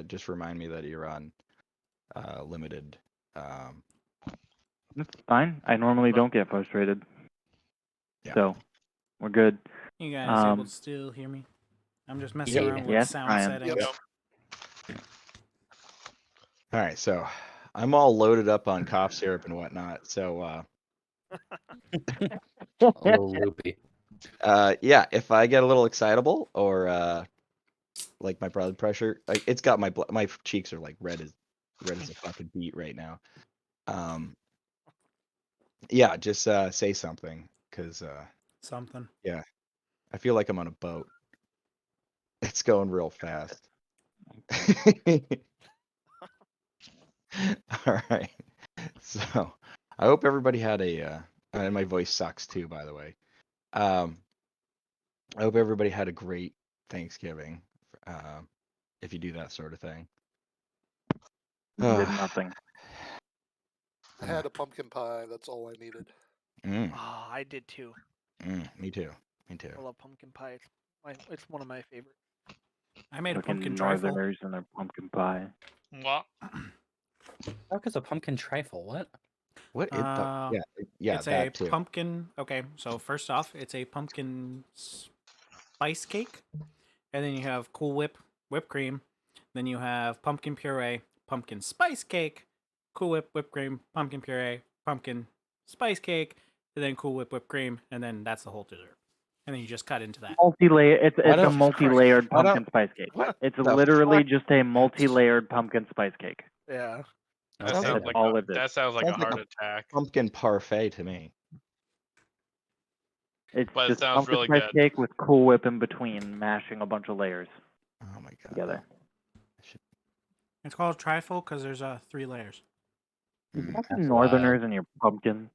just remind me that you're on limited. That's fine. I normally don't get frustrated. Yeah. So, we're good. You guys able to still hear me? I'm just messing around with Yes, sound Brian. settings. Yep. All right, so I'm all loaded up on cough syrup and whatnot. So A little loopy. yeah, if I get a little excitable or like my blood pressure, like it's got my cheeks are like red as a fucking beet right now. Yeah, just say something because Something. yeah, I feel like I'm on a boat. It's going real fast. All right. So I hope everybody had and my voice sucks too, by the way. I hope everybody had a great Thanksgiving. If you do that sort of thing. Did nothing. I had a pumpkin pie. That's all I needed. Oh, I did too. Me too. Me too. I love pumpkin pie. It's one of my favorites. I made a Fucking pumpkin trifle. Northerners and their pumpkin pie. What? Fuck is a pumpkin trifle? What? What? Yeah, It's a that too. pumpkin. Okay, so first off, it's a pumpkin spice cake, and then you have Cool Whip whipped cream. Then you have pumpkin puree, pumpkin spice cake, Cool Whip whipped cream, pumpkin puree, pumpkin spice cake, and then Cool Whip whipped cream, and then that's the whole dessert. And then you just cut into that. Multi-layer. It's a don't- multi-layered why don't- pumpkin spice cake. What? It's the literally fuck? just a multi-layered pumpkin spice cake. Yeah. That Okay. sounds That's like all a, it is. that sounds like a Sounds like heart a attack. pumpkin parfait to me. It's But it just sounds pumpkin really spice good. cake with Cool Whip in between, mashing a bunch of layers Oh my god. together. It's called trifle because there's 3 layers. Mm. Fucking Northerners and your pumpkin.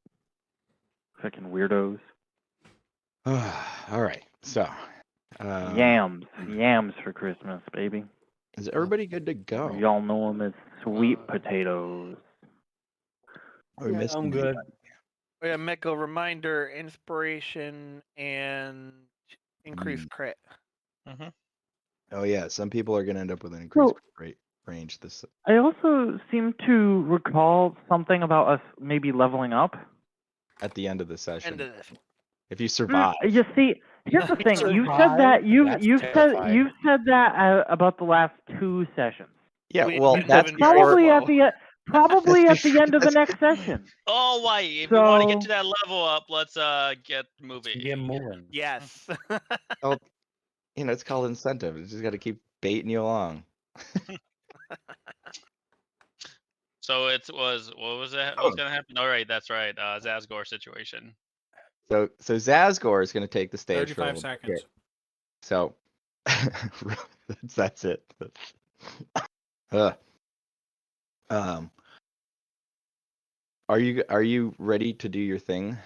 Fucking weirdos. All right. So. Yams. Yams for Christmas, baby. Is everybody good to go? Y'all know them as sweet potatoes. Are we missing I'm good. We got Mecca reminder, inspiration, and increased crit. Mm-hmm. Oh yeah, some people are gonna end up with an increased rate range. This I also seem to recall something about us maybe leveling up. at the end of the session. End of this. If you survive. You see, here's the thing. You said Survive? that That's terrifying. you've said that about the last 2 sessions. Yeah, We've well, been that's living very before. Probably slow. at the probably at the end of the next session. Oh, why? If we want to get So- to that level up, let's get moving. Get moving. Yes. Oh, you know, it's called incentive. It's just got to keep baiting you along. So what was that? What's gonna happen? All right, that's right. Zazgor situation. So Zazgor is going to take the stage for a 35 little bit seconds. here. So that's it. Are you ready to do your thing,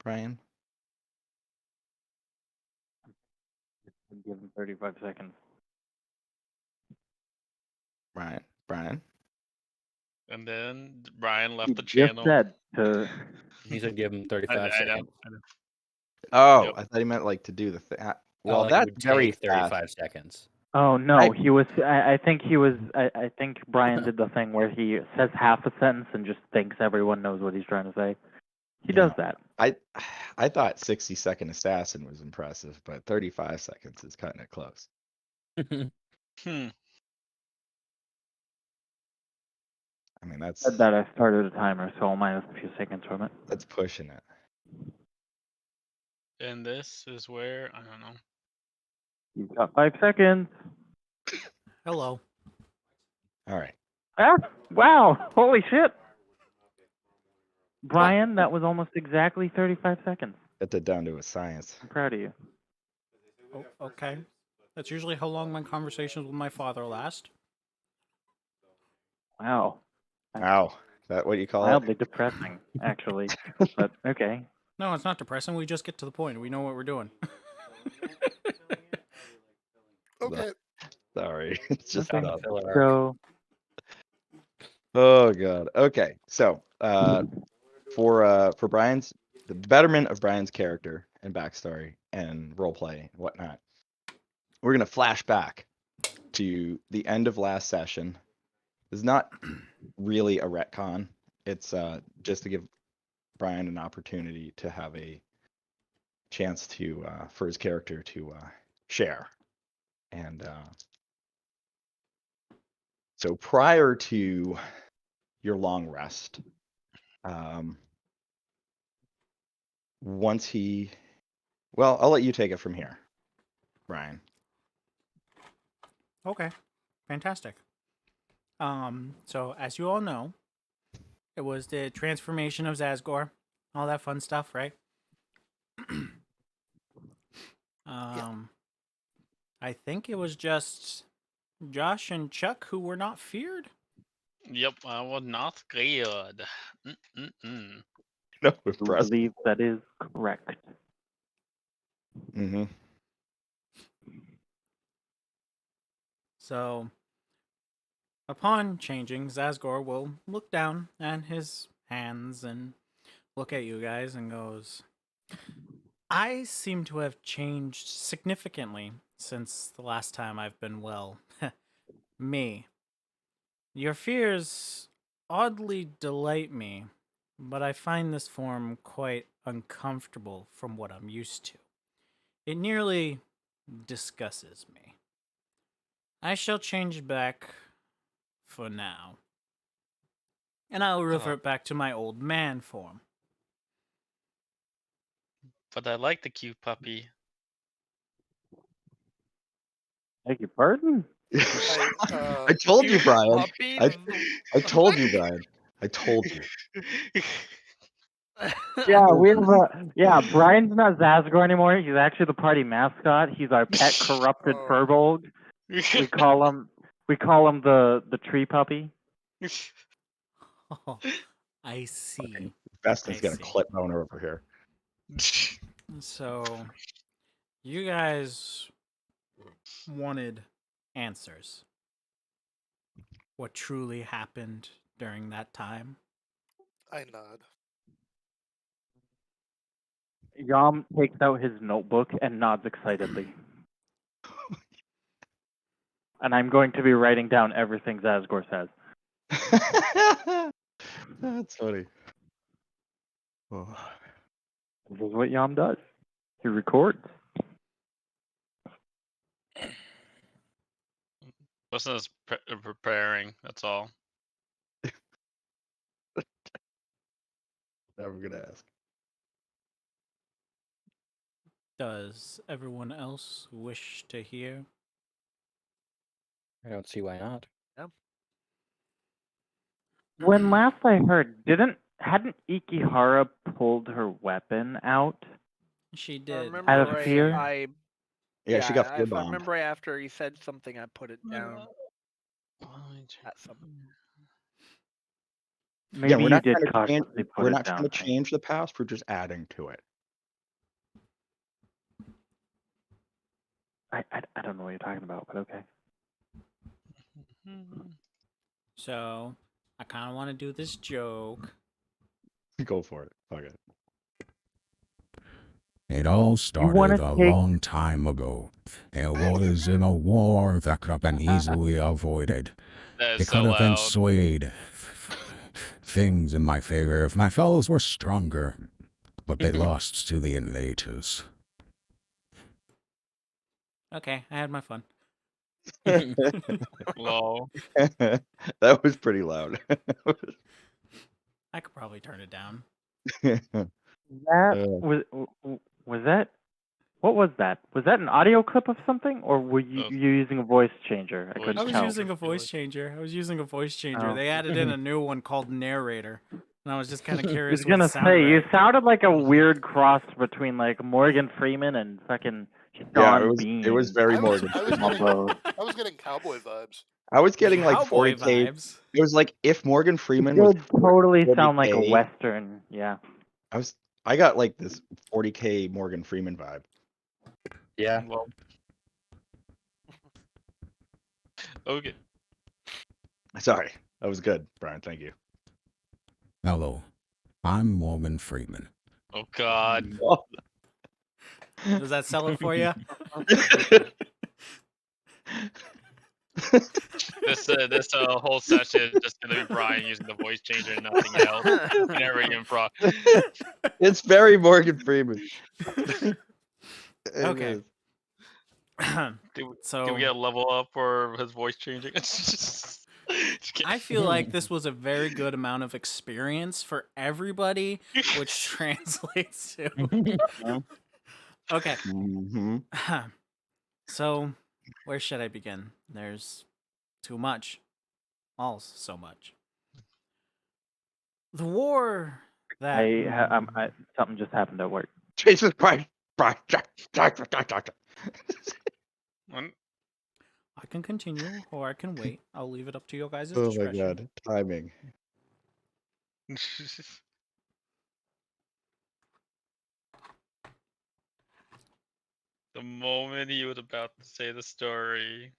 Brian? Give him 35 seconds. Brian. And then Brian left You the just channel. said to. He said give him 35 I know, seconds. I know. Oh, Yep. I thought he meant like to do the thing. Oh, Well, like it that's would very take 35 seconds. Oh no, I- he was. I think he was. I think Brian did the thing where he says half a sentence and just thinks everyone knows what he's trying to say. He does that. I thought 60-second assassin was impressive, but 35 seconds is kind of close. Hmm. I mean, that's Said that I started a timer, so I'll minus a few seconds from it. that's pushing it. And this is where I don't know. You've got 5 seconds. Hello. All right. Ah, wow! Holy shit! Brian, that was almost exactly 35 seconds. Get it down to a science. I'm proud of you. Oh, okay. That's usually how long my conversations with my father last. Wow. Ow. Is that what you call it? Mildly depressing, actually. But okay. No, it's not depressing. We just get to the point. We know what we're doing. Okay. Sorry. It's just Okay. not. So, Oh god. Okay. So, for Brian's the betterment of Brian's character and backstory and roleplay and whatnot, we're gonna flash back to the end of last session. It's not really a retcon. It's just to give Brian an opportunity to have a chance to for his character to share. And so prior to your long rest, once he, well, I'll let you take it from here, Brian. Okay, fantastic. So as you all know, it was the transformation of Zazgor, all that fun stuff, right? I think it was just Josh and Chuck who were not feared. Yep, I was not scared. Mm-mm-mm. No, I impressive. believe that is correct. Mm-hmm. So, upon changing, Zazgor will look down at his hands and look at you guys and goes, I seem to have changed significantly since the last time I've been well. Me. Your fears oddly delight me, but I find this form quite uncomfortable from what I'm used to. It nearly disgusses me. I shall change back for now, and I'll revert back to my old man form. But I like the cute puppy. Beg your pardon? I told you, Brian. Puppies. I told you, Brian. I told you. Yeah, we have Brian's not Zazgor anymore. He's actually the party mascot. He's our pet corrupted Oh. furbolg. We call him the tree puppy. Oh, I see. Beston's I got a see. clip boner over here. So, you guys wanted answers. What truly happened during that time? I nod. Yom takes out his notebook and nods excitedly. And I'm going to be writing down everything Zazgor says. That's funny. Oh. This is what Yom does. He records. Wasn't as preparing. That's all. Never gonna ask. Does everyone else wish to hear? I don't see why not. When last I heard, hadn't Ikihara pulled her weapon out? She I did. remember Out of right, fear? Yeah, she got fear if I bombed. remember after he said something, I put it down at some. Maybe Again, we're you not did trying to change. cautiously put We're it not down. trying to change the past. We're just adding to it. I don't know what you're talking about, but okay. So, I kind of want to do this joke. Go for it. Fuck it. It all wanna started a take- long time ago. It was in a war that could have been easily avoided. That It is could so have been loud. swayed. Things in my favor if my fellows were stronger, but they lost to the invaders. Okay, I had my fun. Lol. That was pretty loud. I could probably turn it down. That was that. What was that? Was that an audio clip of something, or were you using a voice changer? I couldn't I was tell. using a voice changer. Oh. They added in a new one called narrator, and I was just kind of I curious. was what gonna it sounded say you like. sounded like a weird cross between like Morgan Freeman and fucking Yeah, Sean Bean. it was very Morgan. I was Combo. getting cowboy vibes. I was getting like Cowboy 40K. vibes. It was like if Morgan Freeman It was would totally sound like a 40K. western. Yeah. I got like this 40K Morgan Freeman vibe. Yeah. Well. Okay. Sorry, that was good, Brian. Thank you. Hello, I'm Morgan Freeman. Oh God. Does that sell it for you? This whole session is just gonna be Brian using the voice changer and nothing else. Never improv. It's very Morgan Freeman. It Okay. is. Do So we get a level up for his voice changing? Just kidding. I feel like this was a very good amount of experience for everybody, which translates to okay. Mhm. So where should I begin? There's too much. All so much. The war that Something just happened at work. Jesus Christ. I can continue or I can wait. I'll leave it up to your guys' Oh my discretion. god. Timing. The moment he was about to say the story.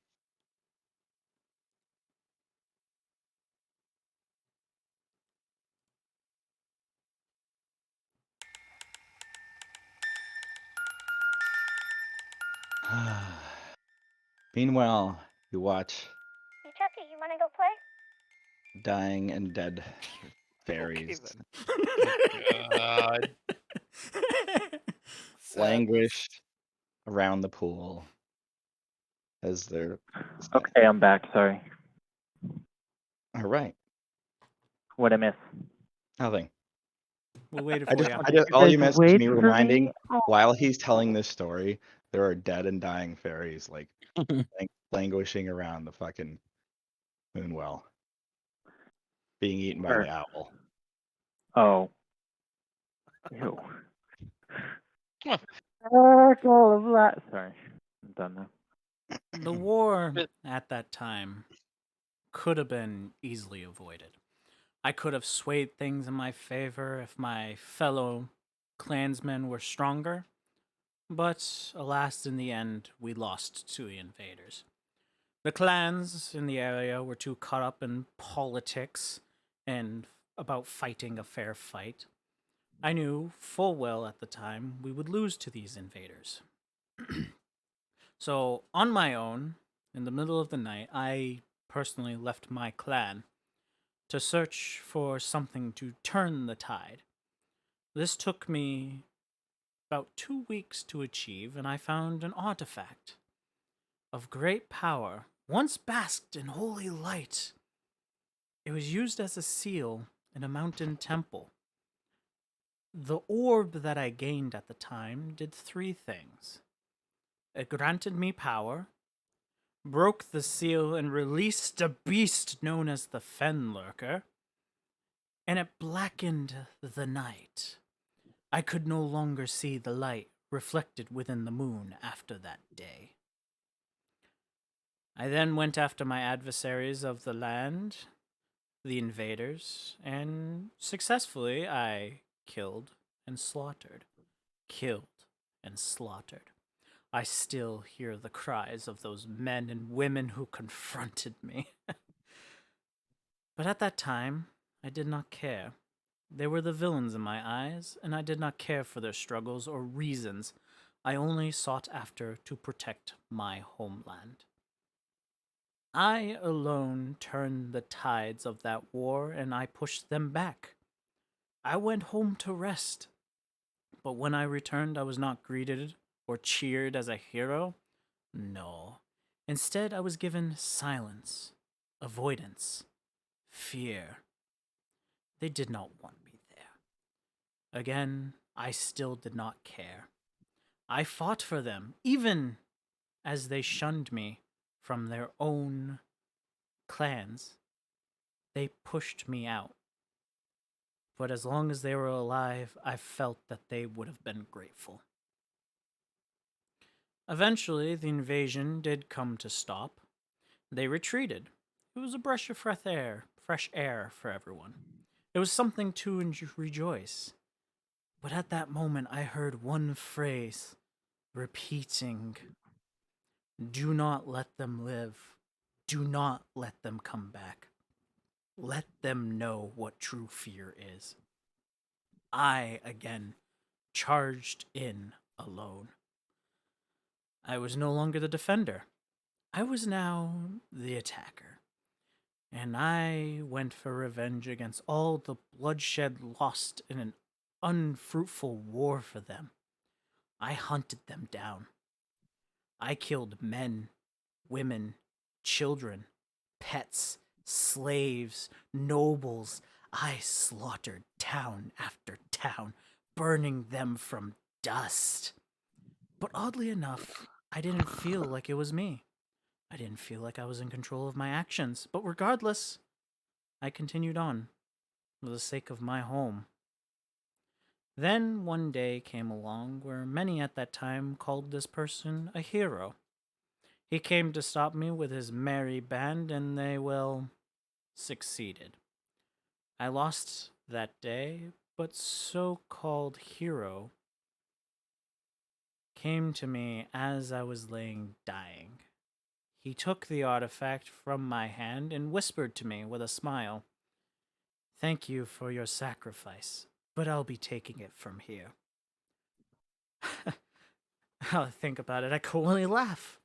Meanwhile, you watch Hey, Chucky, you wanna go play? dying and dead fairies God. languish around the pool as they're Okay, I'm back. Sorry. all right. What I miss? Nothing. We waited I for just, you. I just all you guys missed is wait me for reminding me? Oh. while he's telling this story, there are dead and dying fairies like languishing around the fucking moonwell, being eaten by the owl. Oh. Ew. Huh. Fuck all of that. Sorry. I'm done now. The war at that time could have been easily avoided. I could have swayed things in my favor if my fellow clansmen were stronger, but alas, in the end, we lost to the invaders. The clans in the area were too caught up in politics and about fighting a fair fight. I knew full well at the time we would lose to these invaders. So, on my own, in the middle of the night, I personally left my clan to search for something to turn the tide. This took me about 2 weeks to achieve, and I found an artifact of great power, once basked in holy light. It was used as a seal in a mountain temple. The orb that I gained at the time did 3 things. It granted me power, broke the seal and released a beast known as the Fen Lurker, and it blackened the night. I could no longer see the light reflected within the moon after that day. I then went after my adversaries of the land, the invaders, and successfully I killed and slaughtered. Killed and slaughtered. I still hear the cries of those men and women who confronted me. But at that time, I did not care. They were the villains in my eyes, and I did not care for their struggles or reasons. I only sought after to protect my homeland. I alone turned the tides of that war, and I pushed them back. I went home to rest. But when I returned, I was not greeted or cheered as a hero. No. Instead, I was given silence, avoidance, fear. They did not want me there. Again, I still did not care. I fought for them, even as they shunned me from their own clans. They pushed me out. But as long as they were alive, I felt that they would have been grateful. Eventually, the invasion did come to stop. They retreated. It was a breath of fresh air for everyone. It was something to rejoice. But at that moment, I heard one phrase repeating, "Do not let them live. Do not let them come back. Let them know what true fear is." I, again, charged in alone. I was no longer the defender. I was now the attacker, and I went for revenge against all the bloodshed lost in an unfruitful war for them. I hunted them down. I killed men, women, children, pets, slaves, nobles. I slaughtered town after town, burning them from dust. But oddly enough, I didn't feel like it was me. I didn't feel like I was in control of my actions. But regardless, I continued on for the sake of my home. Then one day came along where many at that time called this person a hero. He came to stop me with his merry band, and they, well, succeeded. I lost that day, but so-called hero came to me as I was laying dying. He took the artifact from my hand and whispered to me with a smile, "Thank you for your sacrifice, but I'll be taking it from here." Now I think about it, I could only laugh.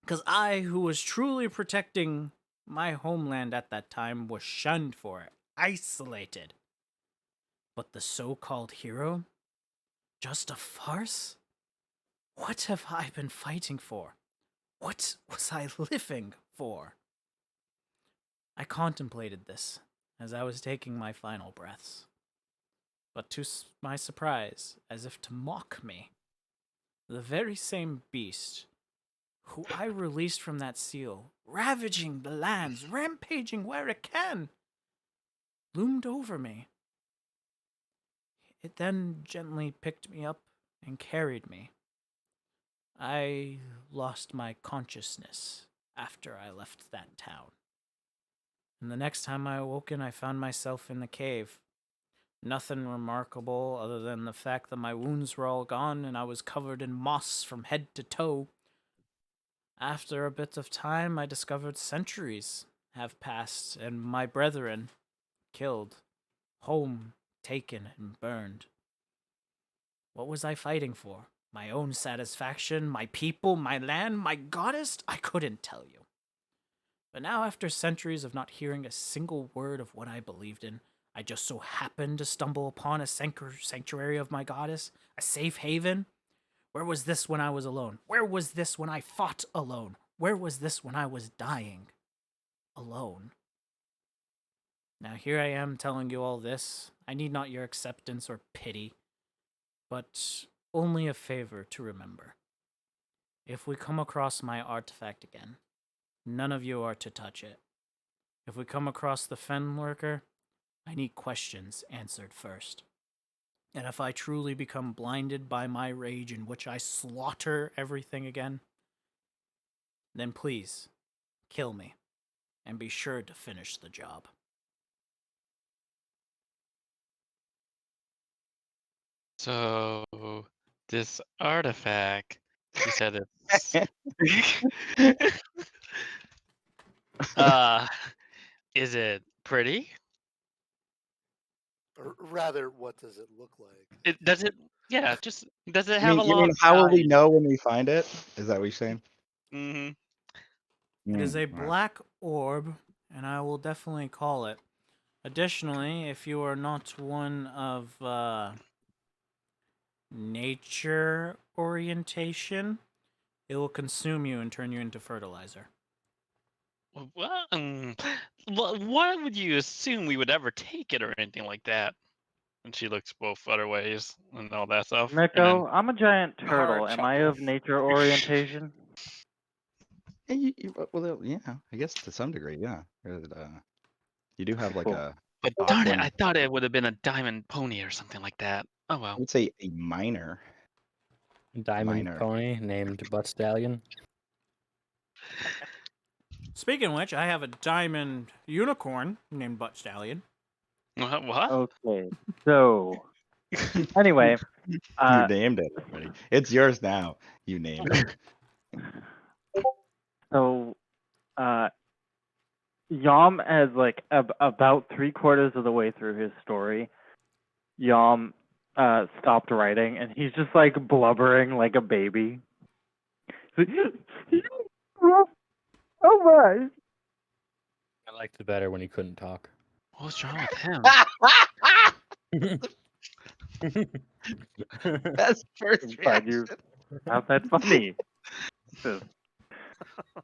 Because I, who was truly protecting my homeland at that time, was shunned for it, isolated. But the so-called hero? Just a farce? What have I been fighting for? What was I living for? I contemplated this as I was taking my final breaths. But to my surprise, as if to mock me, the very same beast who I released from that seal, ravaging the lands, rampaging where it can, loomed over me. It then gently picked me up and carried me. I lost my consciousness after I left that town. And the next time I awoken, I found myself in the cave. Nothing remarkable other than the fact that my wounds were all gone and I was covered in moss from head to toe. After a bit of time, I discovered centuries have passed and my brethren killed, home taken and burned. What was I fighting for? My own satisfaction, my people, my land, my goddess? I couldn't tell you. But now, after centuries of not hearing a single word of what I believed in, I just so happened to stumble upon a sanctuary of my goddess, a safe haven. Where was this when I was alone? Where was this when I fought alone? Where was this when I was dying alone? Now here I am telling you all this. I need not your acceptance or pity, but only a favor to remember. If we come across my artifact again, none of you are to touch it. If we come across the Fen Lurker, I need questions answered first. And if I truly become blinded by my rage in which I slaughter everything again, then please, kill me, and be sure to finish the job. So this artifact, you said it's is it pretty? Or rather, what does it look like? It does it yeah, just does it You have mean, a you lot mean of how will we value? know when we find it? Is that what you're saying? Mm-hmm. It is a Wow. black orb, and I will definitely call it. Additionally, if you are not one of nature orientation, it will consume you and turn you into fertilizer. Well, why would you assume we would ever take it or anything like that? And she looks both other ways and all that stuff. And then, Miko, I'm a giant turtle. Hard Am I chuckle. of nature orientation? Yeah, well, yeah, I guess to some degree, yeah. You do have like Cool. a but top darn it, one. I thought it would have been a diamond pony or something like that. Oh I well. would say a minor. Diamond Minor. pony named Butt Stallion. Speaking of which, I have a diamond unicorn named Butt Stallion. What? Okay. So, anyway, You named it already. It's yours now. You named it. so, Yom has like about 3/4 of the way through his story. Yom stopped writing, and he's just like blubbering like a baby. Oh my! I liked it better when he couldn't talk. What's wrong with him? That's first Fine, reaction. how's that funny? Just, I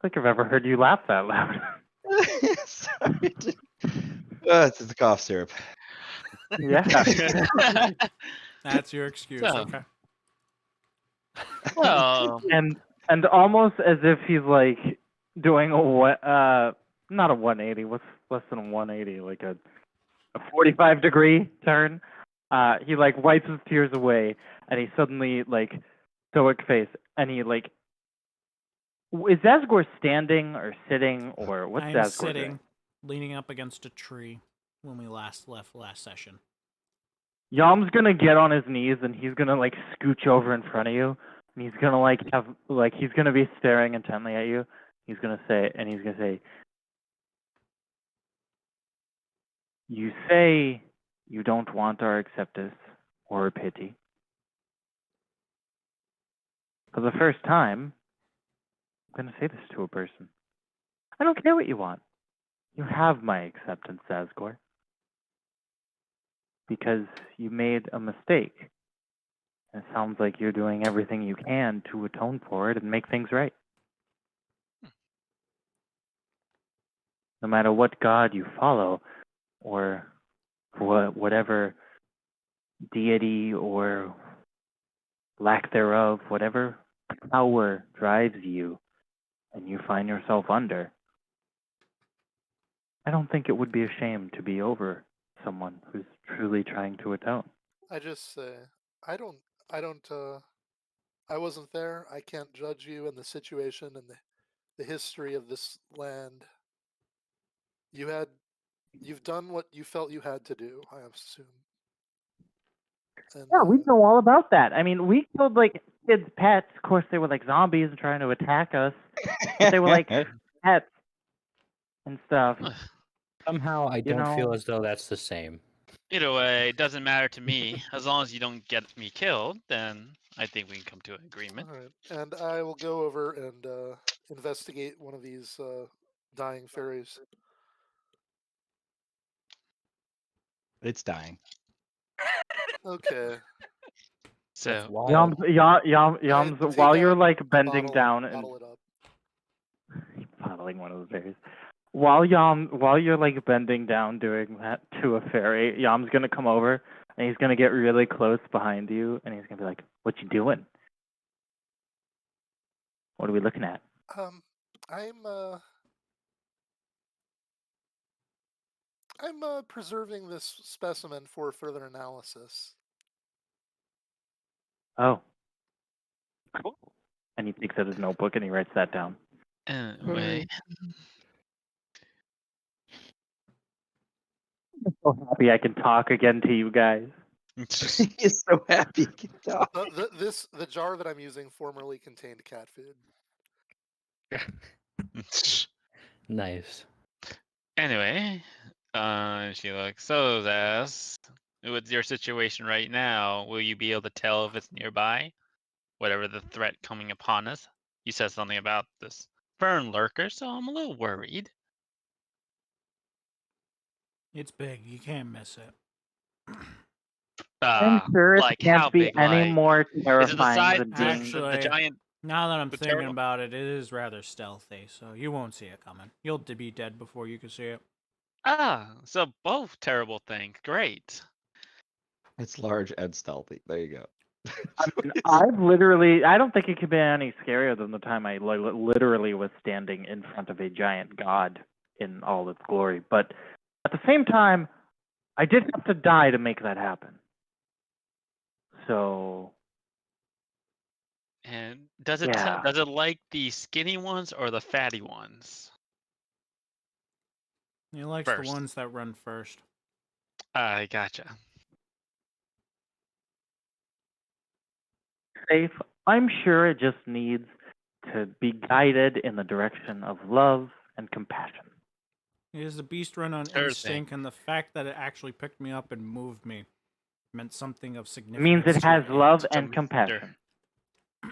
think I've ever heard you laugh that loud. Sorry. It's the cough syrup. Yeah. That's your excuse. So- Okay. Well, And almost as if he's like doing a not a 180, what's less than a 180, like a 45-degree turn. He like wipes his tears away, and he suddenly like stoic face, and he like, is Zazgor standing or sitting or what's I'm Zazgor sitting, doing? leaning up against a tree when we left last session. Yom's gonna get on his knees and he's gonna like scooch over in front of you, and he's gonna like have like he's gonna be staring intently at you. He's gonna say, "You say you don't want our acceptance or pity. For the first time, I'm gonna say this to a person. I don't care what you want. You have my acceptance, Zazgor. Because you made a mistake. And it sounds like you're doing everything you can to atone for it and make things right. No matter what god you follow, or whatever deity or lack thereof, whatever power drives you and you find yourself under, I don't think it would be a shame to be over someone who's truly trying to atone." I just say, I wasn't there. I can't judge you and the situation and the history of this land. You've done what you felt you had to do, I assume. And, Yeah, we know all about that. I mean, we killed like kids' pets. Of course, they were like zombies and trying to attack us. But they were like pets and stuff. Somehow, I You don't feel know- as though that's the same. either way, it doesn't matter to me. As long as you don't get me killed, then I think we can come to an agreement. all right. And I will go over and investigate one of these dying fairies. It's dying. Okay. So, That's wild. Yums, take while you're out like bending bottle, down and bottle it up. bottling one of the fairies. While you're like bending down doing that to a fairy, Yam's gonna come over and he's gonna get really close behind you and he's gonna be like, "What you doing? What are we looking at?" I'm preserving this specimen for further analysis. Oh. Cool. And he takes out his notebook and he writes that down. anyway, I'm so happy I can talk again to you guys. He's so happy he can talk. The jar that I'm using formerly contained cat food. Nice. anyway, she looks, so Zaz, with your situation right now, will you be able to tell if it's nearby? Whatever the threat coming upon us? You said something about this fern lurker, so I'm a little worried. It's big. You can't miss it. I'm sure it Like can't how be big? any Like, more is it the terrifying size than the, being. Actually- the giant? Now that I'm The thinking turtle? about it, it is rather stealthy, so you won't see it coming. You'll be dead before you can see it. So both terrible things. Great. It's large and stealthy. There you go. I don't think it could be any scarier than the time I literally was standing in front of a giant god in all its glory. But at the same time, I did have to die to make that happen. So And does it Yeah. does it like the skinny ones or the fatty ones? He likes First. the ones that run first. I gotcha. safe. I'm sure it just needs to be guided in the direction of love and compassion. It is a beast run on Sure thing. instinct, and the fact that it actually picked me up and moved me meant something of It significance. means it to has love It's a and messenger. compassion.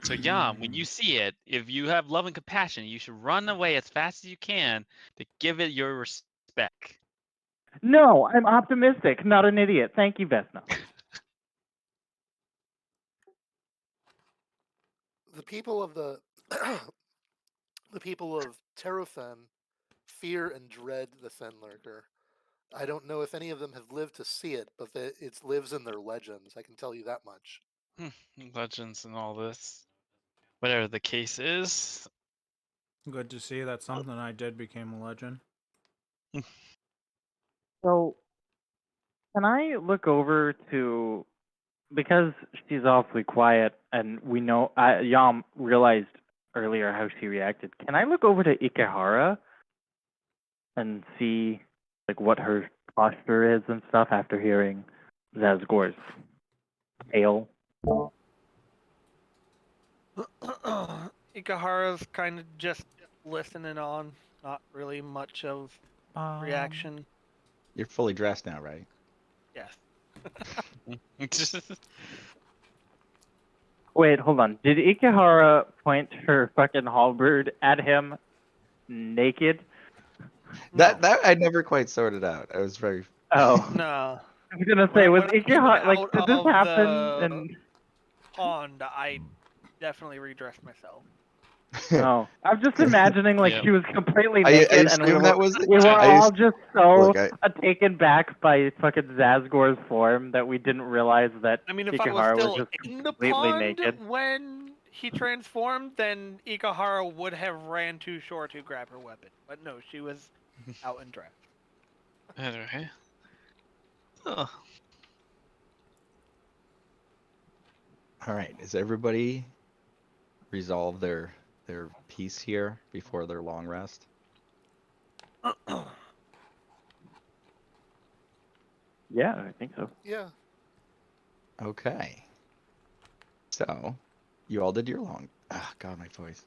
So yeah, when you see it, if you have love and compassion, you should run away as fast as you can to give it your respect. No, I'm optimistic, not an idiot. Thank you, Vesna. The people of the people of Terrafen fear and dread the Fen Lurker. I don't know if any of them have lived to see it, but it lives in their legends. I can tell you that much. Legends and all this. Whatever the case is. Good to see that something I did became a legend. So, can I look over to, because she's awfully quiet, and we know Yam realized earlier how she reacted. Can I look over to Ikehara and see like what her posture is and stuff after hearing Zazgor's tale? Ikahara's kind of just listening on, not really much of reaction. You're fully dressed now, right? Yes. Wait, hold on. Did Ikehara point her fucking halberd at him naked? That I never quite sorted out. I was very. Oh. No. I was gonna say, was When I came Ikehara like? out Did this of happen? the And pond, I definitely redressed myself. oh, I'm just imagining like Yeah. she was completely I naked, and assume that was we were I all us- just so look, taken back by fucking Zazgor's form that we didn't realize that I mean, if I Ikehara was was still just in the completely pond naked. when he transformed, then Ikahara would have ran too shore to grab her weapon. But no, she was out and dressed. Anyway. Oh. All right. Is everybody resolve their piece here before their long rest? Yeah, I think so. Yeah. Okay. So, you all did your long. Ah, God, my voice.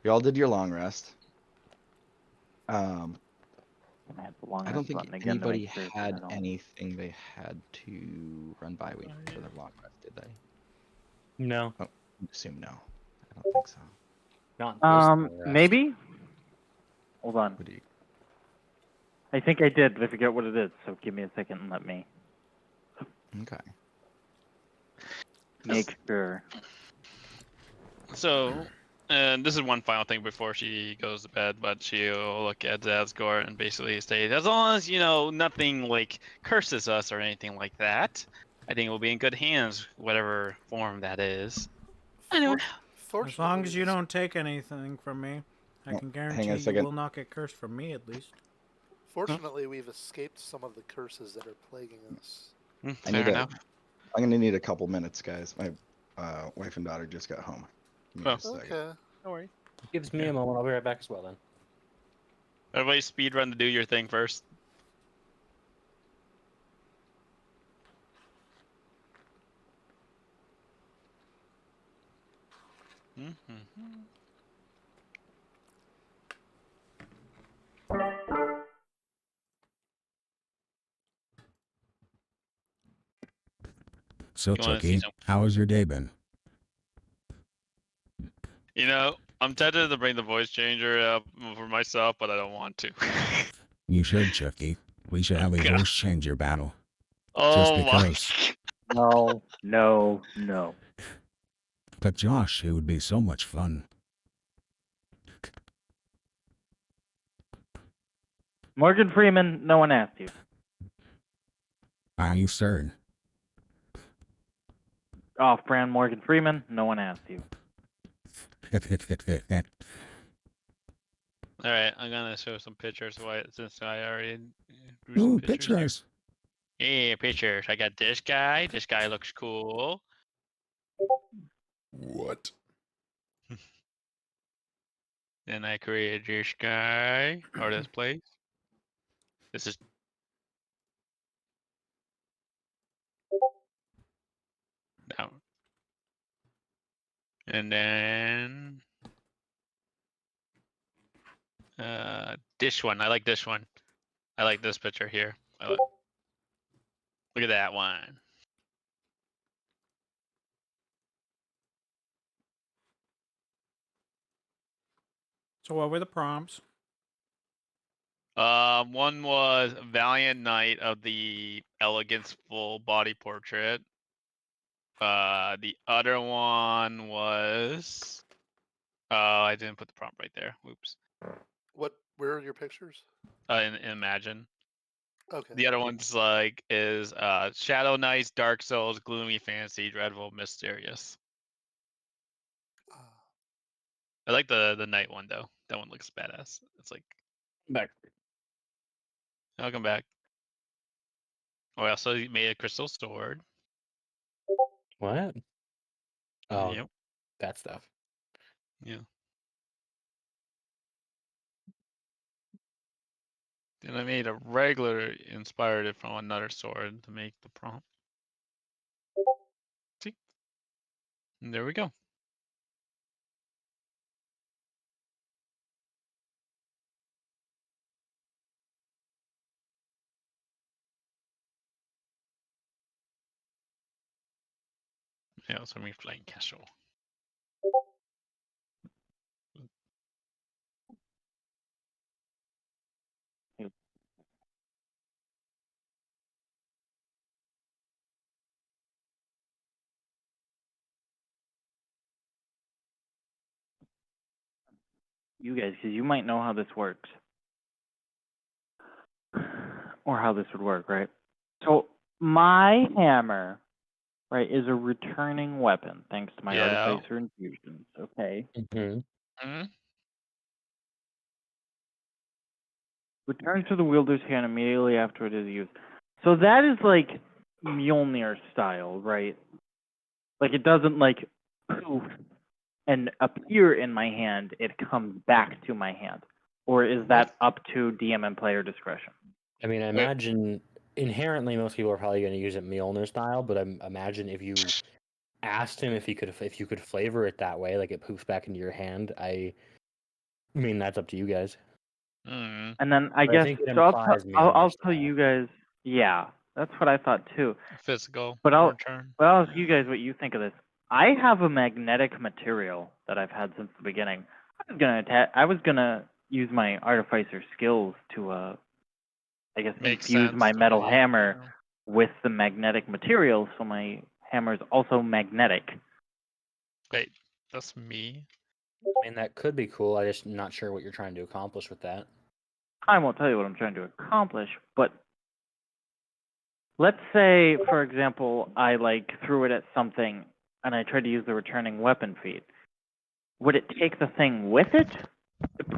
You all did your long rest. I had the long I don't rest think button again to anybody make sure that had I don't- anything they had to run by me for their long rest, did they? No, I assume no. I don't think so. not this long rest. Maybe. Hold on. What do you? I think I did, but I forget what it is. So give me a second and let me Okay. make sure. So, and this is one final thing before she goes to bed, but she'll look at Zazgor and basically say, as long as, nothing like curses us or anything like that, I think we'll be in good hands, whatever form that is. Anyway. As long as you don't take anything from me, I Well, can hang on a guarantee you second. will not get cursed from me at least. Fortunately, we've escaped some of the curses that are plaguing us. Fair enough. I'm gonna need a couple minutes, guys. My wife and daughter just got home. Give me Oh. just a second. Okay. No worries. Gives me a moment. I'll be right back as well then. Everybody speed run to do your thing first. So, You wanna see Chucky, some- how has your day been? I'm tempted to bring the voice changer up for myself, but I don't want to. You should, Chucky. We should have a God. voice changer battle. Oh because. No, no, no. But Josh, it would be so much fun. Morgan Freeman, no one asked you. Are you certain? Off-brand Morgan Freeman, no one asked you. All right, I'm gonna show some pictures. Since I already drew Ooh, some pictures. pictures. Here. Yeah, pictures. I got this guy. This guy looks cool. What? Then I created this guy or this place. This is. Down. And then this one. I like this one. I like this picture here. Look at that one. So what were the prompts? One was Valiant Knight of the Elegance full body portrait. The other one was. Oh, I didn't put the prompt right there. Oops. Where are your pictures? In Imagine. Okay. The other one's is Shadow Knights, Dark Souls, Gloomy Fantasy, Dreadful, Mysterious. I like the night one though. That one looks badass. It's like Back. welcome back. Oh, I also made a crystal sword. What? Oh, Yep. that stuff. Yeah. Then I made a regular inspired it from another sword to make the prompt. See? And there we go. Yeah, so me flying casual. You guys, because you might know how this works. Or how this would work, right? So my hammer, right, is a returning weapon thanks to my Yeah. artificer infusions. Okay. Mm-hmm. Mm-hmm. Returns to the wielder's hand immediately after it is used. So that is like Mjolnir style, right? Like it doesn't like poof and appear in my hand, it comes back to my hand. Or is that up to DM and player discretion? I mean, I imagine inherently most people are probably going to use it Mjolnir style, but I imagine if you asked him if you could flavor it that way, like it poofs back into your hand, I mean that's up to you guys. Mm. And then I But guess think it so. implies I'll Mjolnir tell style. you guys. Yeah, that's what I thought too. Physical But I'll return. ask you guys what you think of this. I have a magnetic material that I've had since the beginning. I was gonna use my artificer skills to I guess Makes infuse sense my to metal me, hammer yeah. with the magnetic material, so my hammer is also magnetic. Wait, that's me. I mean that could be cool. I'm just not sure what you're trying to accomplish with that. I won't tell you what I'm trying to accomplish, but let's say, for example, I like threw it at something and I tried to use the returning weapon feat. Would it take the thing with it?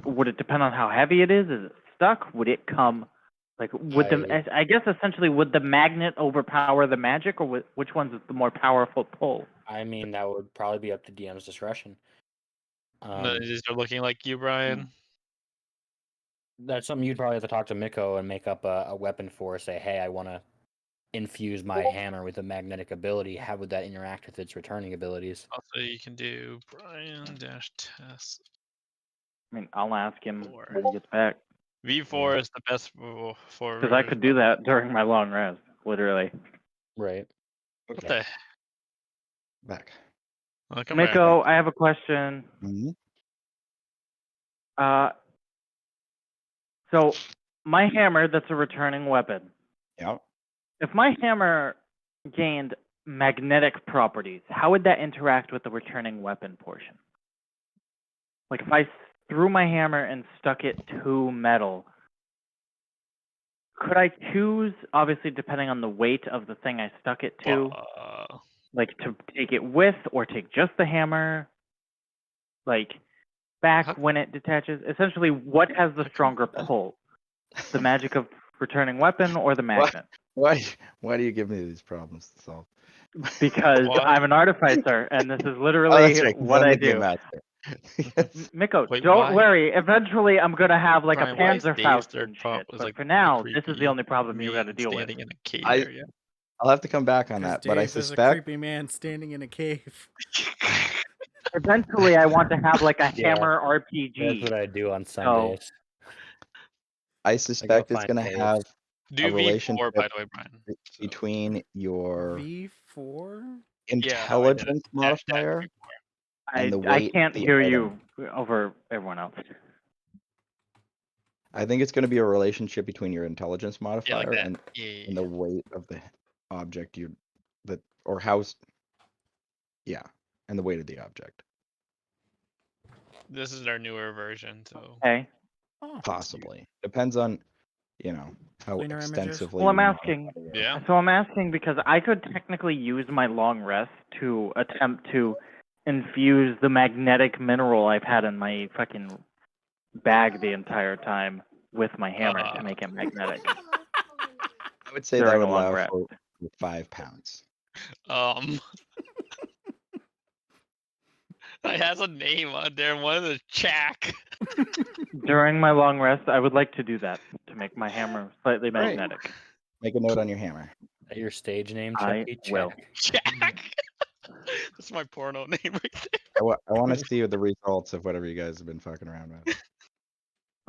Would it depend on how heavy it is? Is it stuck? Would it come like I guess essentially would the magnet overpower the magic, or which one's the more powerful pull? I mean that would probably be up to DM's discretion. These are looking like you, Brian. That's something you'd probably have to talk to Miko and make up a weapon for. Say, hey, I want to infuse my hammer with a magnetic ability. How would that interact with its returning abilities? Also, you can do Brian-test. I mean, I'll ask him 4. when he gets back. V4 is the best for. Because I could do that during my long rest, literally. Right. What the? Back. Welcome back. Miko, I have a question. Mm-hmm. So my hammer, that's a returning weapon. Yeah. If my hammer gained magnetic properties, how would that interact with the returning weapon portion? Like if I threw my hammer and stuck it to metal, could I choose, obviously depending on the weight of the thing I stuck it to, like to take it with or take just the hammer, like back when it detaches? Essentially, what has the stronger pull? The magic of returning weapon or the magnet? Why do you give me these problems to solve? Because I'm an artificer, and this is literally that's right, 'cause what I'm I the game do. master. Miko, Wait, don't why? worry. Eventually, I'm gonna have like Brian, a why is Dave's Panzerfaust third and prompt shit. was, But like, for now, really this is the creepy? only problem you got to Me deal with. standing in a cave I- area. I'll have to come back on that, but I Dave is a suspect creepy man standing in a cave. Eventually, I want to have like a Yeah. hammer That's RPG. what I do on Sundays. I suspect it's find gonna caves. have Do a V4, relationship by the way, Brian. So, between your V4? intelligence dash modifier V4. and the I weight can't of the hear item. you over everyone else. I think it's going to be a relationship between your intelligence Yeah, modifier like that. and Yeah. the weight of the object or how. Yeah, and the weight of the object. This is our newer version, so Okay. Oh, Possibly depends on how Cleaner images? extensively. Well, I'm you know asking. audio. yeah. So I'm asking because I could technically use my long rest to attempt to infuse the magnetic mineral I've had in my fucking bag the entire time with my hammer to make it magnetic. I would say that during would a long allow rest. for 5 pounds. It has a name on there. One is Jack. During my long rest, I would like to do that to make my hammer slightly All right. magnetic. Make a note on your hammer. Is that your stage name, I Chucky? will. Jack? Jack. That's my porno name right there. I want to see the results of whatever you guys have been fucking around with.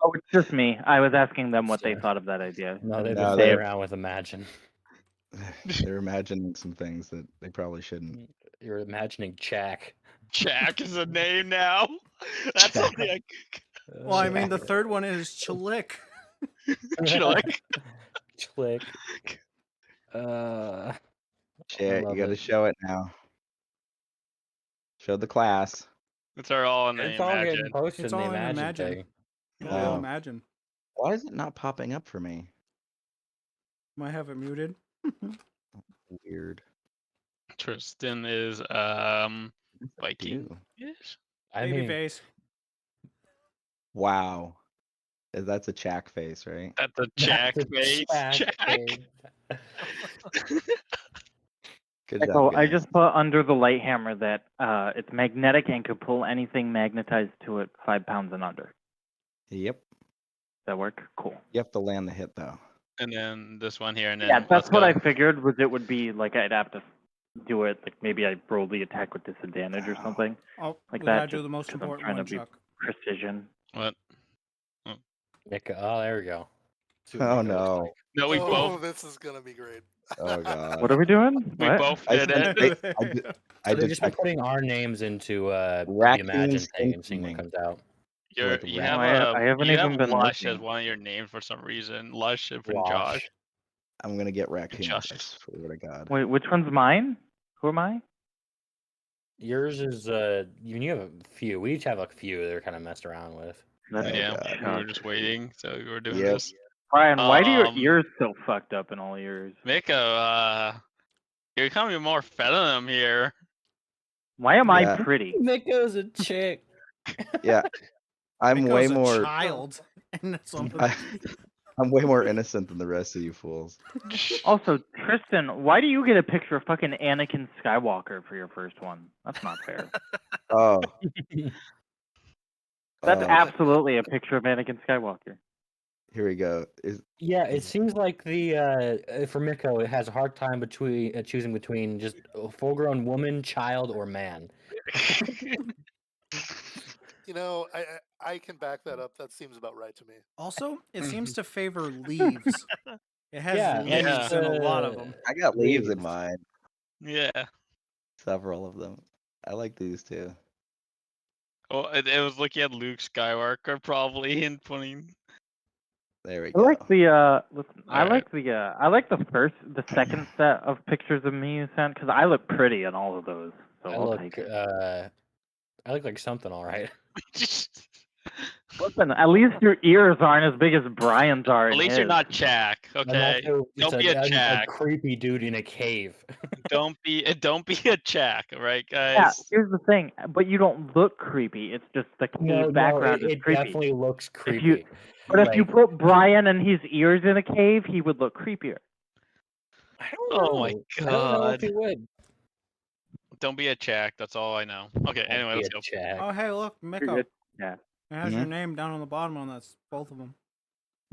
Oh, it's just me. I was asking them what they Yeah. thought of that idea. No, they've No, been they- playing around with Imagine. They're imagining some things that they probably shouldn't. You're imagining Jack. Jack is a name now. That's Jack. something I Well, I mean, the third one is Chalik. Chilick. Click. Shit, you love got to it. show it now. Show the class. It's our all name. It's all getting Imagine. posted It's in the all in Imagine Imagine. thing. Well, Oh. imagine. Why is it not popping up for me? Might have it muted. Weird. Tristan is Viking. Ew. Yes. I Baby mean, face. Wow. That's a Jack face, right? That's a Jack that's a face. Jack. face. Good job, So I guys. just put under the light hammer that it's magnetic and could pull anything magnetized to it 5 pounds and under. Yep. Does that work? Cool. You have to land the hit though. And then this one here, and then Yeah, let's that's what go. I figured. Was it would be like I'd have to do it like maybe I roll the attack with disadvantage or something. Oh, Like we that, gotta do just the most 'cause I'm important trying one, to be- Chuck. Precision. What? Nick, oh, there we go. See what Oh Nico looks no. like. No, we oh, both. this is gonna be great. Oh god. What are we doing? We What? both I did spent- it. I They're just detect putting our names into the Raccoon Imagine thing and seeing what skinning. comes out. You're, Like you rat- have I haven't you even have been Lush as looking. one of your names for some reason. Lush and Wash. Josh. I'm gonna get raccoons. Josh. I swear to God. Wait, which one's mine? Who am I? Yours is you have a few. We each have a few they're kind of messed around with. That's Oh, Yeah, God. we were Chuck. just waiting, so we were doing Yep. this. Brian, why do your Um, ears so fucked up in all ears? Miko, you're becoming more feminine here. Why am Yeah. I pretty? Nico's a chick. Yeah. I'm way Miko's a more child. And that's something. I'm way more innocent than the rest of you fools. Also, Tristan, why do you get a picture of fucking Anakin Skywalker for your first one? That's not fair. Oh. That's Oh, absolutely a picture of Anakin Skywalker. here we go. Yeah, it seems like the for Miko, it has a hard time between choosing between just a full-grown woman, child, or man. You know, I can back that up. That seems about right to me. Also, it seems to favor leaves. It has Yeah, leaves yeah. in a lot of them. I got leaves in Leaves. mine. Yeah. Several of them. I like these too. Well, it was looking at Luke Skywalker probably and putting. There we I go. like the listen, I Alright. like the second set of pictures of me you sent because I look pretty in all of those. So I I'll look take it. I look like something, all right. Listen, at least your ears aren't as big as Brian's are. At in least you're his. not Jack, I'm okay? also just Don't be a a Jack. creepy dude in a cave. Don't be a Jack, all right, guys? Yeah, here's the thing, but you don't look creepy. It's just the cave background is it creepy. definitely looks creepy. you- But if you Like, put Brian and his ears in a cave, he would look creepier. I don't know. Oh my I don't know if God. he would. Don't be a Jack. That's all I know. Okay, anyway, let's go. Oh, hey, look, You're Miko. good. Yeah. It has your Mhm. name down on the bottom on that. Both of them.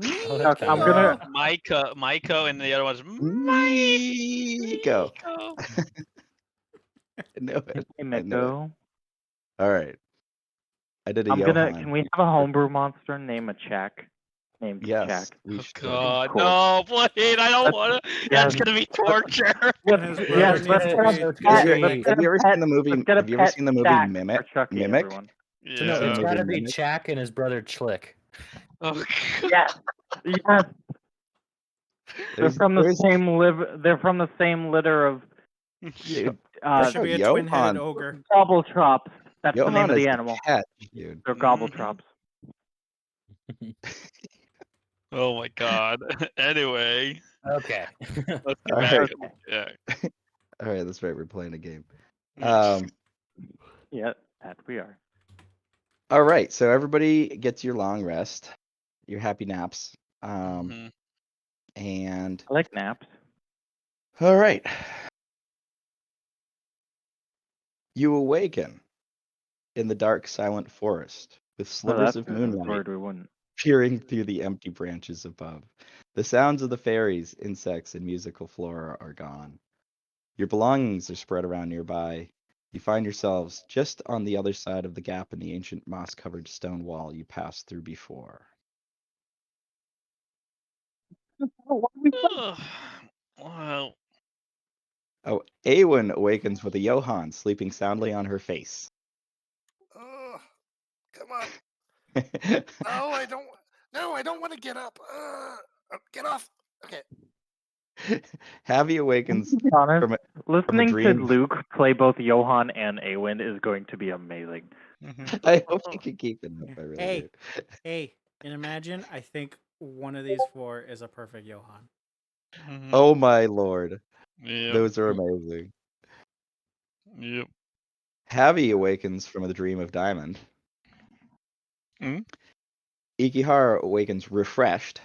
Oh, that's Chuck, kinda I'm weird. gonna. Miko, and the other one's Miko. I knew it. Hey, I knew it. Miko. All right. I did a I'm gonna. Johan. Can we have a homebrew monster name a Czech? Named Yes. Czech. We Oh should. God, Cool. no, please! I don't That's- want to. yeah. That's gonna be torture. His brother Yes, needs let's to get a be- It's pet. gotta Let's be- get Have a you ever pet. seen the movie? Let's get a Have you ever pet seen the movie Czech Mimic? for Chucky, Mimic? everyone. Yeah. So no, Yeah. it's Movie gotta be Mimic? Chak and his brother Chlick. Oh, Yes. Yes. They're from the same litter of There uh, should be a twin-headed Johann. ogre. gobbletrops. That's the name Johann of is the the animal. cat, dude. They're Mhm. gobbletrops. Oh my god. Anyway, Okay. let's get All back. right. Okay. Yeah. All right, that's right. We're playing a game. Mm. Yeah, that we are. All right. So everybody gets your long rest, your happy naps. Mhm. And I like naps. all right. You awaken in the dark, silent forest with Oh, slivers that's of good. I was moonlight worried we wouldn't. peering through the empty branches above. The sounds of the fairies, insects, and musical flora are gone. Your belongings are spread around nearby. You find yourselves just on the other side of the gap in the ancient moss-covered stone wall you passed through before. Ugh. Well, Oh, Awen awakens with a Johann sleeping soundly on her face. Oh, come on. Oh, I don't. No, I don't want to get up. Get off. Okay. Javi awakens To be honest, from a listening to dream. Luke play both Johann and Awen is going to be amazing. Mhm. I hope you can keep it up. I really Hey, do. hey, and imagine I think one of these four is a perfect Johann. mhm. Oh my lord. Yep. Those are amazing. Yep. Javi awakens from the dream of Diamond. Mhm. Ikihara awakens refreshed.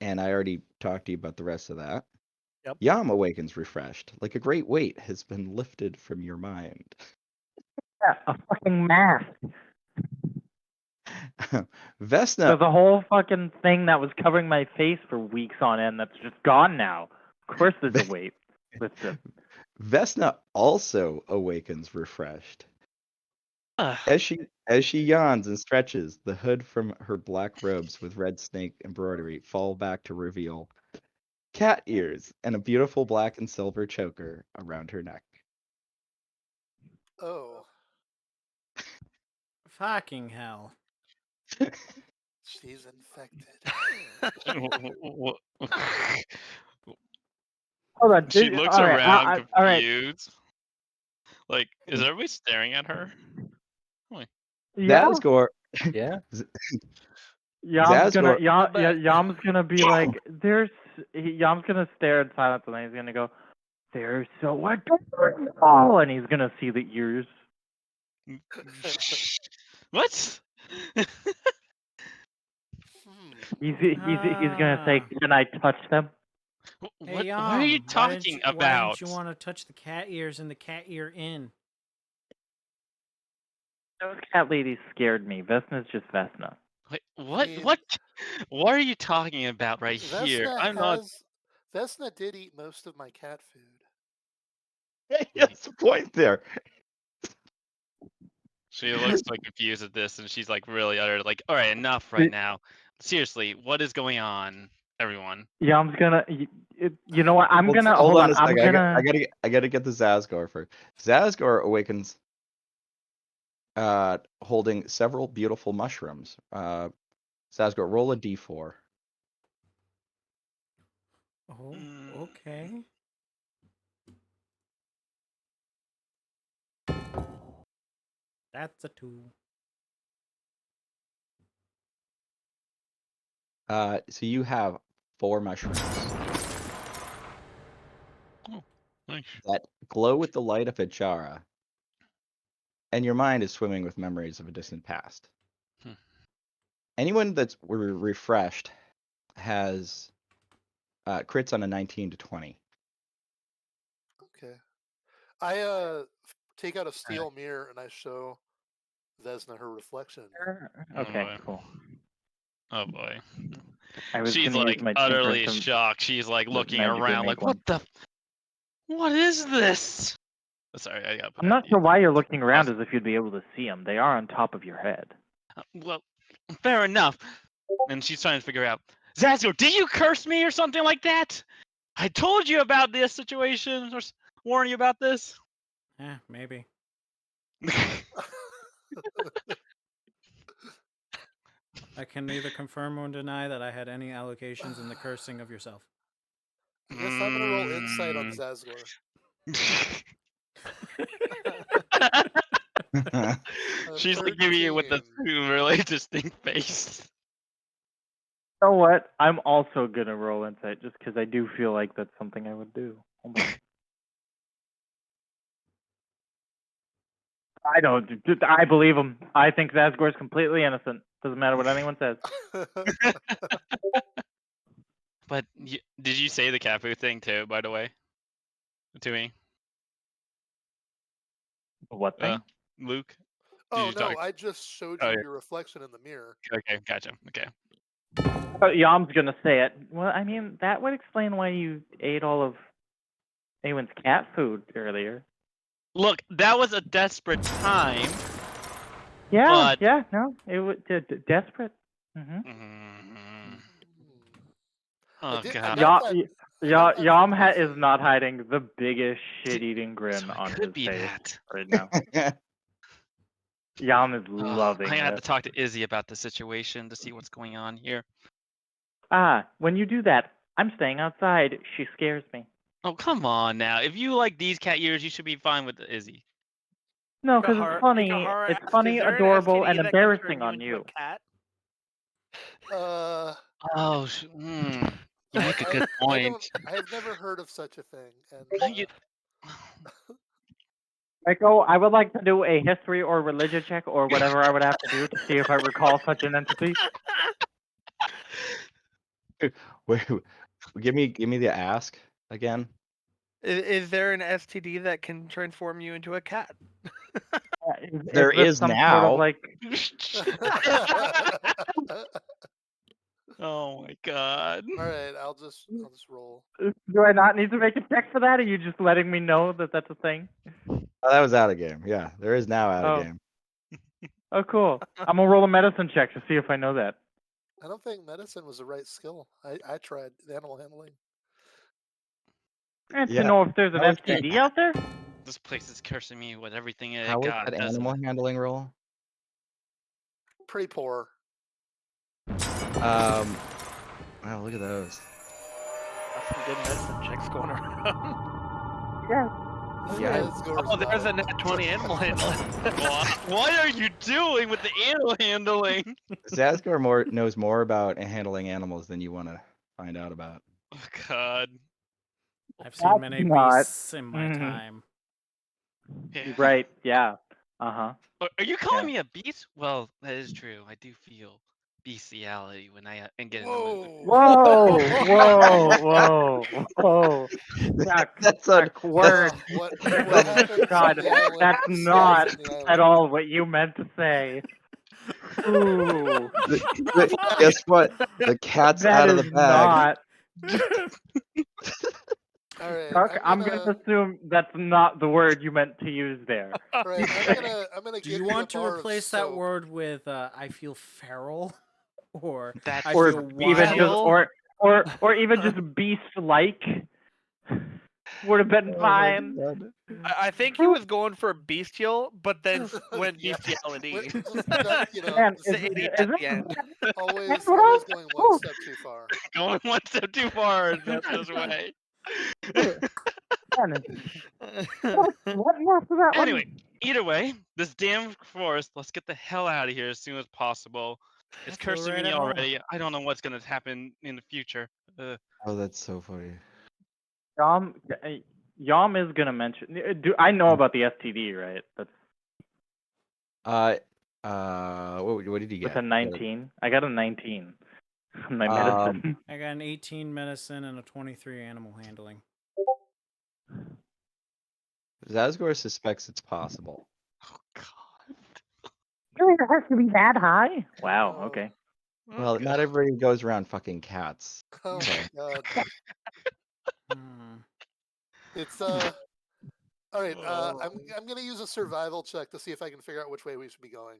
And I already talked to you about the rest of that. Yep. Yam awakens refreshed, like a great weight has been lifted from your mind. Yeah, a fucking mask. Vesna, There's a whole fucking thing that was covering my face for weeks on end that's just gone now. Of course there's a weight. Lifted. Vesna also awakens refreshed. Ugh. As she yawns and stretches, the hood from her black robes with red snake embroidery fall back to reveal cat ears and a beautiful black and silver choker around her neck. Oh, Fucking hell. she's infected. Wh- Hold on. She looks All right. around All right. confused. Like, is everybody staring at her? Yeah. Zazgor, Yeah. Zazgor, Yam's gonna be like, Yam's gonna stare in silence and then he's gonna go, they're so adorable, and he's gonna see the ears. What? He's gonna say, can I touch them? Hey, What are you why talking Why about? didn't you want to touch the cat ears and the cat ear in? Those cat ladies scared me. Vesna's just Vesna. Wait, what? See, What are you talking about right here? I'm not. Vesna did eat most of my cat food. Hey, that's the point there. She looks like confused at this, and she's like really utter like, all right, enough right now. Seriously, what is going on, everyone? Yam's gonna. You know what? I'm gonna Hold on a I'm second. gonna. I gotta get the Zazgor first. Zazgor awakens holding several beautiful mushrooms. Zazgor, roll a d4. Oh, okay. That's a 2. So you have 4 mushrooms Oh, nice. that glow with the light of Achara, and your mind is swimming with memories of a distant past. Hmm. Anyone that's refreshed has crits on a 19 to 20. Okay. I take out a steel mirror and I show Vesna her reflection. Okay, boy. cool. Oh boy. I was She's gonna like use my utterly tinker to shocked. She's like looking magically around, make like, one. what is this? Sorry, I got. I'm not sure why you're looking around as if you'd be able to see them. They are on top of your head. Well, fair enough. And she's trying to figure out, Zazgor, did you curse me or something like that? I told you about this situation, or warn you about this. Yeah, maybe. I can neither confirm or deny that I had any allocations in the cursing of yourself. I guess I'm gonna roll insight on Mm. Zazgor. She's like giving you with the 13. really distinct face. You know what? I'm also gonna roll insight just because I do feel like that's something I would do. Hold on. I don't. I believe him. I think Zazgor is completely innocent. Doesn't matter what anyone says. But did you say the Capu thing too, by the way? To me? What thing? Luke? Oh you no, talk- I just showed Oh, you yeah. your reflection in the mirror. Okay, gotcha. Okay. Yom's gonna say it. Well, I mean, that would explain why you ate all of Awen's cat food earlier. Look, that was a desperate time. Yeah, But- yeah, no, it was desperate. Mhm. I Oh did- god. got that- I got that from Yom is Izzy. not hiding the biggest shit-eating grin So it on could his be face that. right now. Yom is loving I have it. to talk to Izzy about the situation to see what's going on here. When you do that, I'm staying outside. She scares me. Oh, come on now. If you like these cat ears, you should be fine with Izzy. No, because it's funny. Ikahara It's asks, funny, "Is there an adorable, STD and that can turn embarrassing on into you. a cat?" Oh, you make a good I point. have never heard of such a thing, and You- Michael, I would like to do a history or religion check or whatever I would have to do to see if I recall such an entity. Wait, give me the ask again. Is there an STD that can transform you into a cat? There this is some now. Sort of like, Oh my god. all right, I'll just roll. do I not need to make a check for that? Or are you just letting me know that that's a thing? Oh, that was out of game. Yeah, there is now out of game. Oh, cool. I'm gonna roll a medicine check to see if I know that. I don't think medicine was the right skill. I tried animal handling. And Yeah, to know if there's an how is that- STD out there. This place is cursing me with everything it How was got. that doesn't animal it? handling roll? Pretty poor. Wow, look at those. Got some good medicine checks going around. Yeah. Oh, there's a net 20 animal handling. What are you doing with the animal handling? Zazgor knows more about handling animals than you want to find out about. Oh god. I've seen many not- beasts in my Mhm. time. Yeah. Right. Yeah. Uh-huh. Are you calling me a beast? Well, that is true. I do feel bestiality when I get in the mood. Whoa! Whoa! Whoa! Chuck, That's a Chuck, word. What happened God, from the island that's stays not on the island. at all what you meant to say. Ooh, Guess what? The cat's that out of the is bag. not. All right, Chuck, I'm gonna assume that's not the word you meant to use there. All right, I'm gonna Do give you you want a to bar of replace that soap. word with "I feel feral" or That "I Or feel even just, wild"? or even just beast-like would have been fine. I think he was going for bestial, but then went Yeah. bestiality. Just, Man, It's the idiot at the end. always That's what I- going one step too far. going one step too far. That's this way. Man, what more for that one? Anyway, either way, this damn forest. Let's get the hell out of here as soon as possible. It's That's cursing right me at home. already. I don't know what's gonna happen in the future. Oh, that's so funny. Yom is gonna mention. I know about the STD, right? That's What did you with get? a 19. I got a 19. on My medicine. I got an 18 medicine and a 23 animal handling. Zazgor suspects it's possible. Oh god. Really, it has to be that high? Wow. Oh. Okay. Well, not everybody goes around fucking cats. Oh Okay. my god. Hmm. It's all right. I'm gonna use a survival check to see if I can figure out which way we should be going.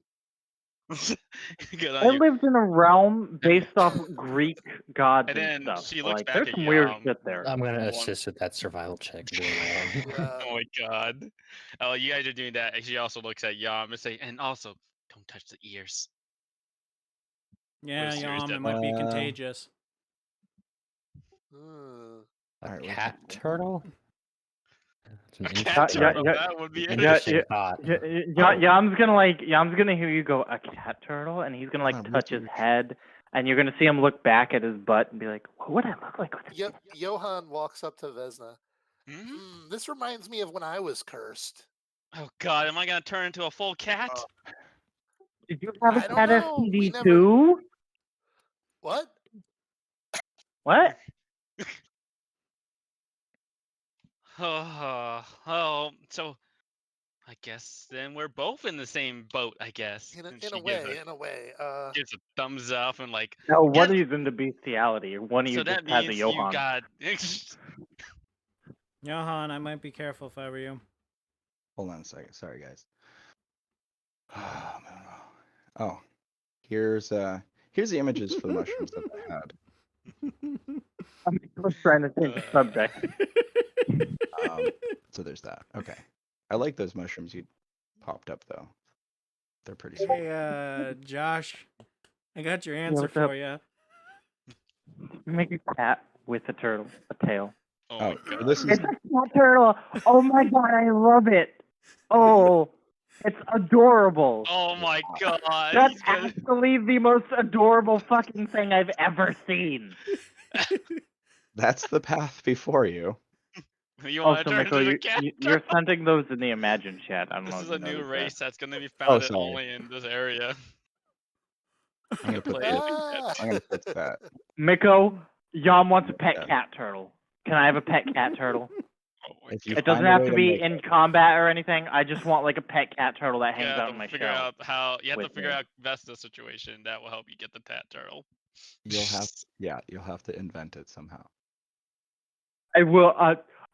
Good I on you. lived in a realm based off Greek gods And and then stuff. she looks Like, back there's at some weird Yom. shit there. I'm gonna One. assist with that survival check. Doing my own. Yeah. Oh my god. Oh, you guys are doing that. She also looks at Yam and say, and also, don't touch the ears. Yeah, serious Yom, it deadline. might be contagious. A Alright, cat turtle? It's an A interesting, cat Yeah, turtle. yeah, That would be Yeah, interesting yeah, thought. Yam's gonna hear you go a cat turtle, and he's gonna Come like on, touch his research. head, and you're gonna see him look back at his butt and be like, "What would I look like with a Johan walks up to Vesna. Hmm? This reminds me of when I was cursed. Oh God, am I gonna turn into a full cat? Did you have I a don't cat know. We STD never. too? What? What? Oh, so I guess then we're both in the same boat. I guess. In And a she way, in a way. gives a thumbs up and like. No, one Yes! of you's into bestiality, or one of you So just that has a means you Johan. got. Johan, I might be careful if I were you. Hold on a second. Sorry, guys. Oh, here's the images for the mushrooms that I had. I'm just trying to change the subject. So there's that. Okay. I like those mushrooms you popped up though. They're pretty sweet. Hey, Josh, I got your answer what's up? for you. Make a cat with a turtle, a tail. Oh my Oh, God. this is It's a cat turtle. Oh my god, I love it. Oh, it's adorable. Oh my God. That's He's gonna. actually the most adorable fucking thing I've ever seen. that's the path before you. You want to Also, turn Miko, into a cat? you're sending those in the Imagine chat. I don't know This if is you a new noticed race that's gonna be Oh, founded sorry. only in this area. I'm gonna put Play this. Ah! I'm gonna fix that. that. Miko, Yam wants a pet Yeah. cat turtle. Can I have a pet cat turtle? Oh my If you God. It doesn't find a have way to to be make in it. combat or anything. I just want like a pet cat turtle that You hangs have out on to my figure shelf. out how. You have to with figure me. out Vesta's situation. That will help you get the cat turtle. You'll have to invent it somehow.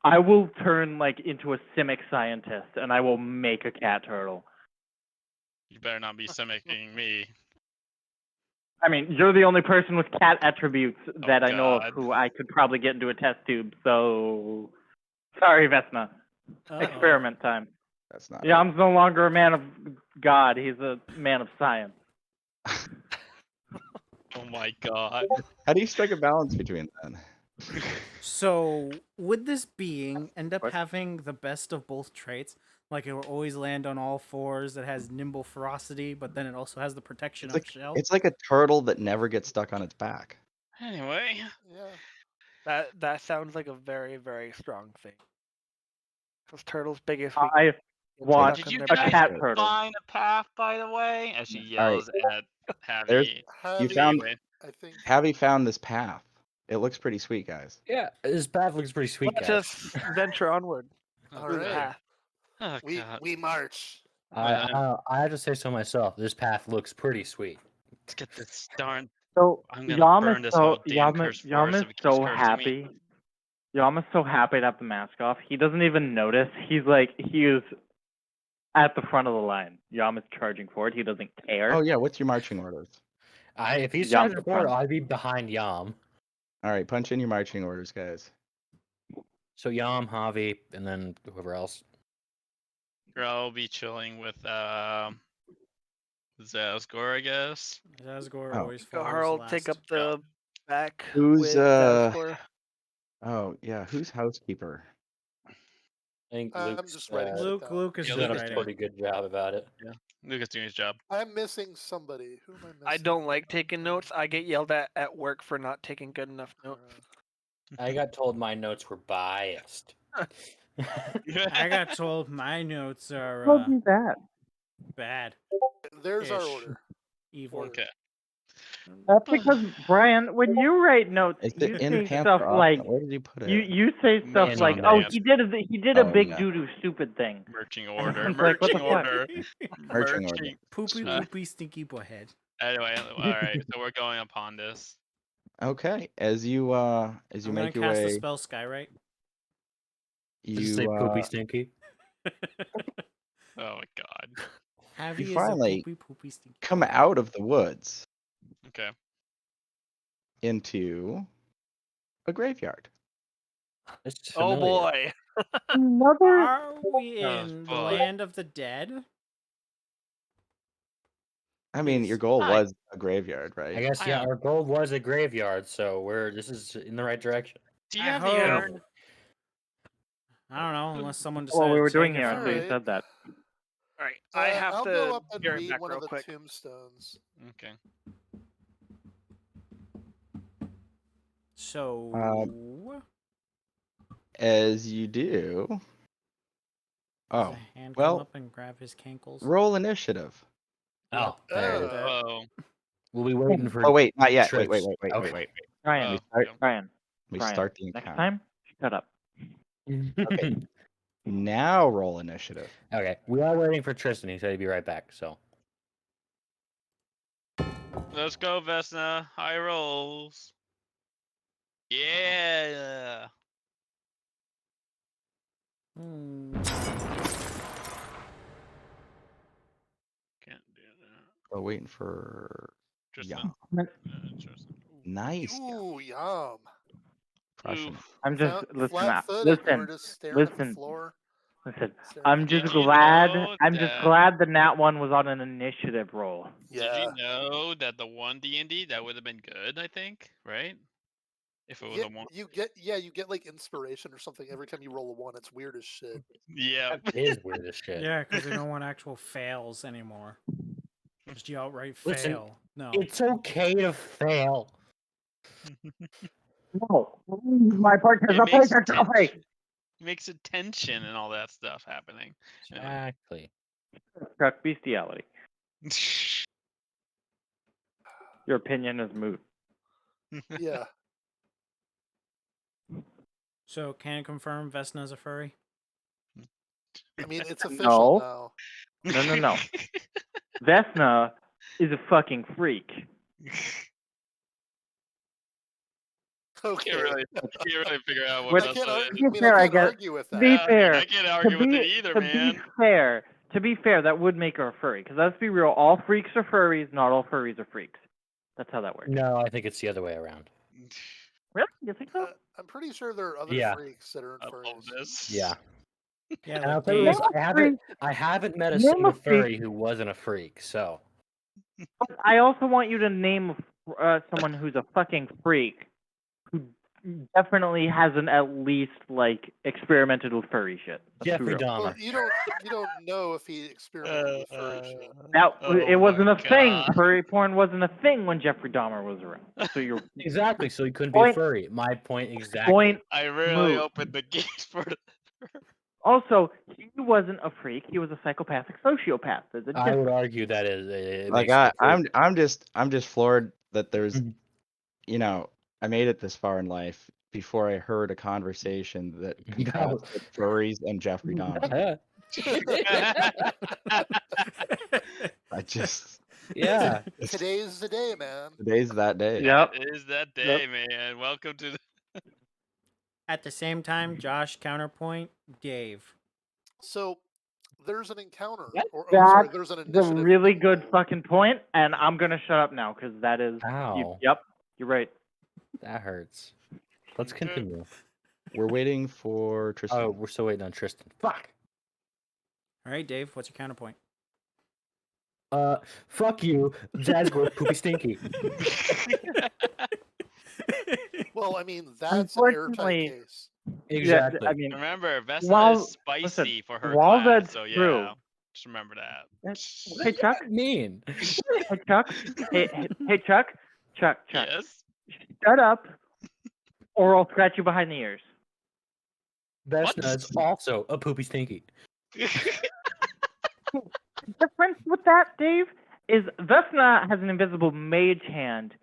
I will turn like into a simic scientist, and I will make a cat turtle. You better not be mimicking me. I mean, you're the only person with cat attributes that I know of God. who I could probably get into a test tube. So, sorry, Vesna. Experiment time. That's not. Yam's no longer a man of God. He's a man of science. Oh my God. How do you strike a balance between that? So, would this being end up What? having the best of both traits? Like it will always land on all fours, it has nimble ferocity, but then it also has the protection of shell? It's like a turtle that never gets stuck on its back. Anyway. Yeah. That sounds like a very, very strong thing. Because turtles' biggest I weakness is want Did stuck on you their a guys cat back. turtle. find a path, by the way? As she All right. yells at There's- Javi. Javi, found- Anyway, I think. Javi found this path. It looks pretty sweet, guys. Yeah, this path looks pretty sweet, Let's guys. just venture onward. All through the right. path. Oh God. We march. I have to say so myself. This path looks pretty sweet. Let's get this darn. So I'm gonna Yam burn is this so whole damn Yam, curse Yam forest is if it keeps so cursing happy. me. Yam is so happy to have the mask off. He doesn't even notice. He's like he is at the front of the line. Yam is charging forward. He doesn't care. Oh yeah, what's your marching orders? If he's Yam charging forward, front. I'd be behind Yam. All right, punch in your marching orders, guys. So Yam, Javi, and then whoever else. I'll be chilling with Zazgor, I guess. Zazgor Oh. always Go falls Harl, last. take up the back Who's, with Zazgor. Oh yeah, who's housekeeper? I think I'm Luke's, just writing shit down. Luke is Yeah, just done a writing. pretty good job about it. Lucas doing his job. I'm missing somebody. Who am I missing? I don't like taking notes. I get yelled at work for not taking good enough notes. I got told my notes were biased. I got told my notes are Who told you that? bad. There's our Ish. order. Evil. Okay. That's because Brian, when you write notes, Is you it in say pants stuff or off like pants? Where did you put it? you say stuff Marching like, in "Oh, pants. he did a Oh, big yeah. doo doo stupid thing." Marching order. It's like, what the Marching fuck? order. Marching order. Poopy Sweet. poopy stinky boyhead. Anyway, alright, so we're going upon this. Okay, as you I'm make gonna your cast the way, spell Skywrite. Did you say poopy stinky? Oh my God. Javi is finally a poopy poopy stinky. come boyhead. out of the woods Okay. into a graveyard. It's Oh familiar. boy. Another. Are we Oh, in the boy. land of the dead? I mean, your Please. goal Hi. was a graveyard, right? I guess I yeah. am. Our goal was a graveyard, so this is in the right direction. Do you I have the hope. urn? I don't know, unless someone Well, decided we were to doing take it here from until me. you said that. All right, I have I'll to go up and be right read back one real of the quick. tombstones. Okay. So, As you do. does Oh, a hand come well, up and grab his cankles? roll initiative. Oh, there it is. Oh. We'll be waiting for. Oh wait, not yet. Wait. Okay. Ryan, We Oh, start. yeah. Ryan, We Ryan. start the Next encounter. time, shut up. Okay. Now roll initiative. Okay, we are waiting for Tristan. He said he'd be right back. So Let's go, Vesna. High rolls. Yeah. Hmm. Can't do that. We're waiting for. Tristan. Yeah. Tristan. Nice. Ooh, yum. Crushing it. Oof. I'm just Flat-footed. You were listen. just staring at the Listen. floor. Listen. staring I'm at just the- Did you glad. know I'm just that- glad the nat one was on an initiative roll. Did Yeah. you know that the one D&D that would have been good? I think, right? If it was Yeah, a one. you get like inspiration or something every time you roll a 1. It's weird as shit. Yeah. it is weird as shit. Yeah, because they don't want actual fails anymore. Just you outright Listen, fail. No. It's okay to fail. No, my partner's It a makes paper trophy. makes it tension and all that stuff happening. Exactly. Truck bestiality. Your opinion is moot. Yeah. So, can I confirm Vesna's a furry? I mean, it's official now. No. Vesna is a fucking freak. Okay. Can't really figure out what Which- else I can't, it ar- is. I mean, fair, I I can't guess. argue with that. Be fair. I can't argue with it either, man. To be fair, that would make her a furry. Because let's be real, all freaks are furries. Not all furries are freaks. That's how that works. No, I think it's the other way around. Really? You think so? I'm pretty sure there are other Yeah. freaks that aren't I love furries. this. Yeah. Yeah, And I'll like tell you Dave. this, I haven't met a Name a single freak. furry who wasn't a freak. So But I also want you to name someone who's a fucking freak, who definitely hasn't at least like experimented with furry shit. Let's be Jeffrey real. Well, Dahmer. you don't know if he experimented with furry shit. Now, Oh it wasn't my a thing. God. Furry porn wasn't a thing when Jeffrey Dahmer was around. So you're Exactly. So he couldn't be a Point- furry. My point exactly. point. I really Move. opened the gate for the. Also, he wasn't a freak. He was a psychopathic sociopath. There's a I difference. would argue that it Like makes it a freak. I'm just floored that there's, Mhm. you know, I made it this far in life before I heard a conversation that contrasted furries and Jeffrey Dahmer. I just Yeah. Today's the day, man. today's that day. Yep. It is that day, man. Welcome to the. At the same time, Josh, counterpoint, Dave. So there's an encounter, Yep. or I'm sorry, there's an It's a initiative. really good fucking point, and I'm gonna shut up now because that is. Ow. Yep, you're right. That hurts. Let's continue. We're waiting for Tristan. Oh, we're still waiting on Tristan. Fuck. All right, Dave, what's your counterpoint? Fuck you, Zazgor, poopy stinky. Well, I mean, that's an airtight Unfortunately- case. Exactly. Yeah, I mean, Remember, Vesna While- is spicy listen, for her while class, that's so yeah, true- just remember that. hey Chuck, mean. hey Chuck, hey Chuck, Chuck, Yes. shut up, or I'll scratch you behind the ears. Vesna is also a poopy stinky. The difference with that, Dave, is Vesna has an invisible mage hand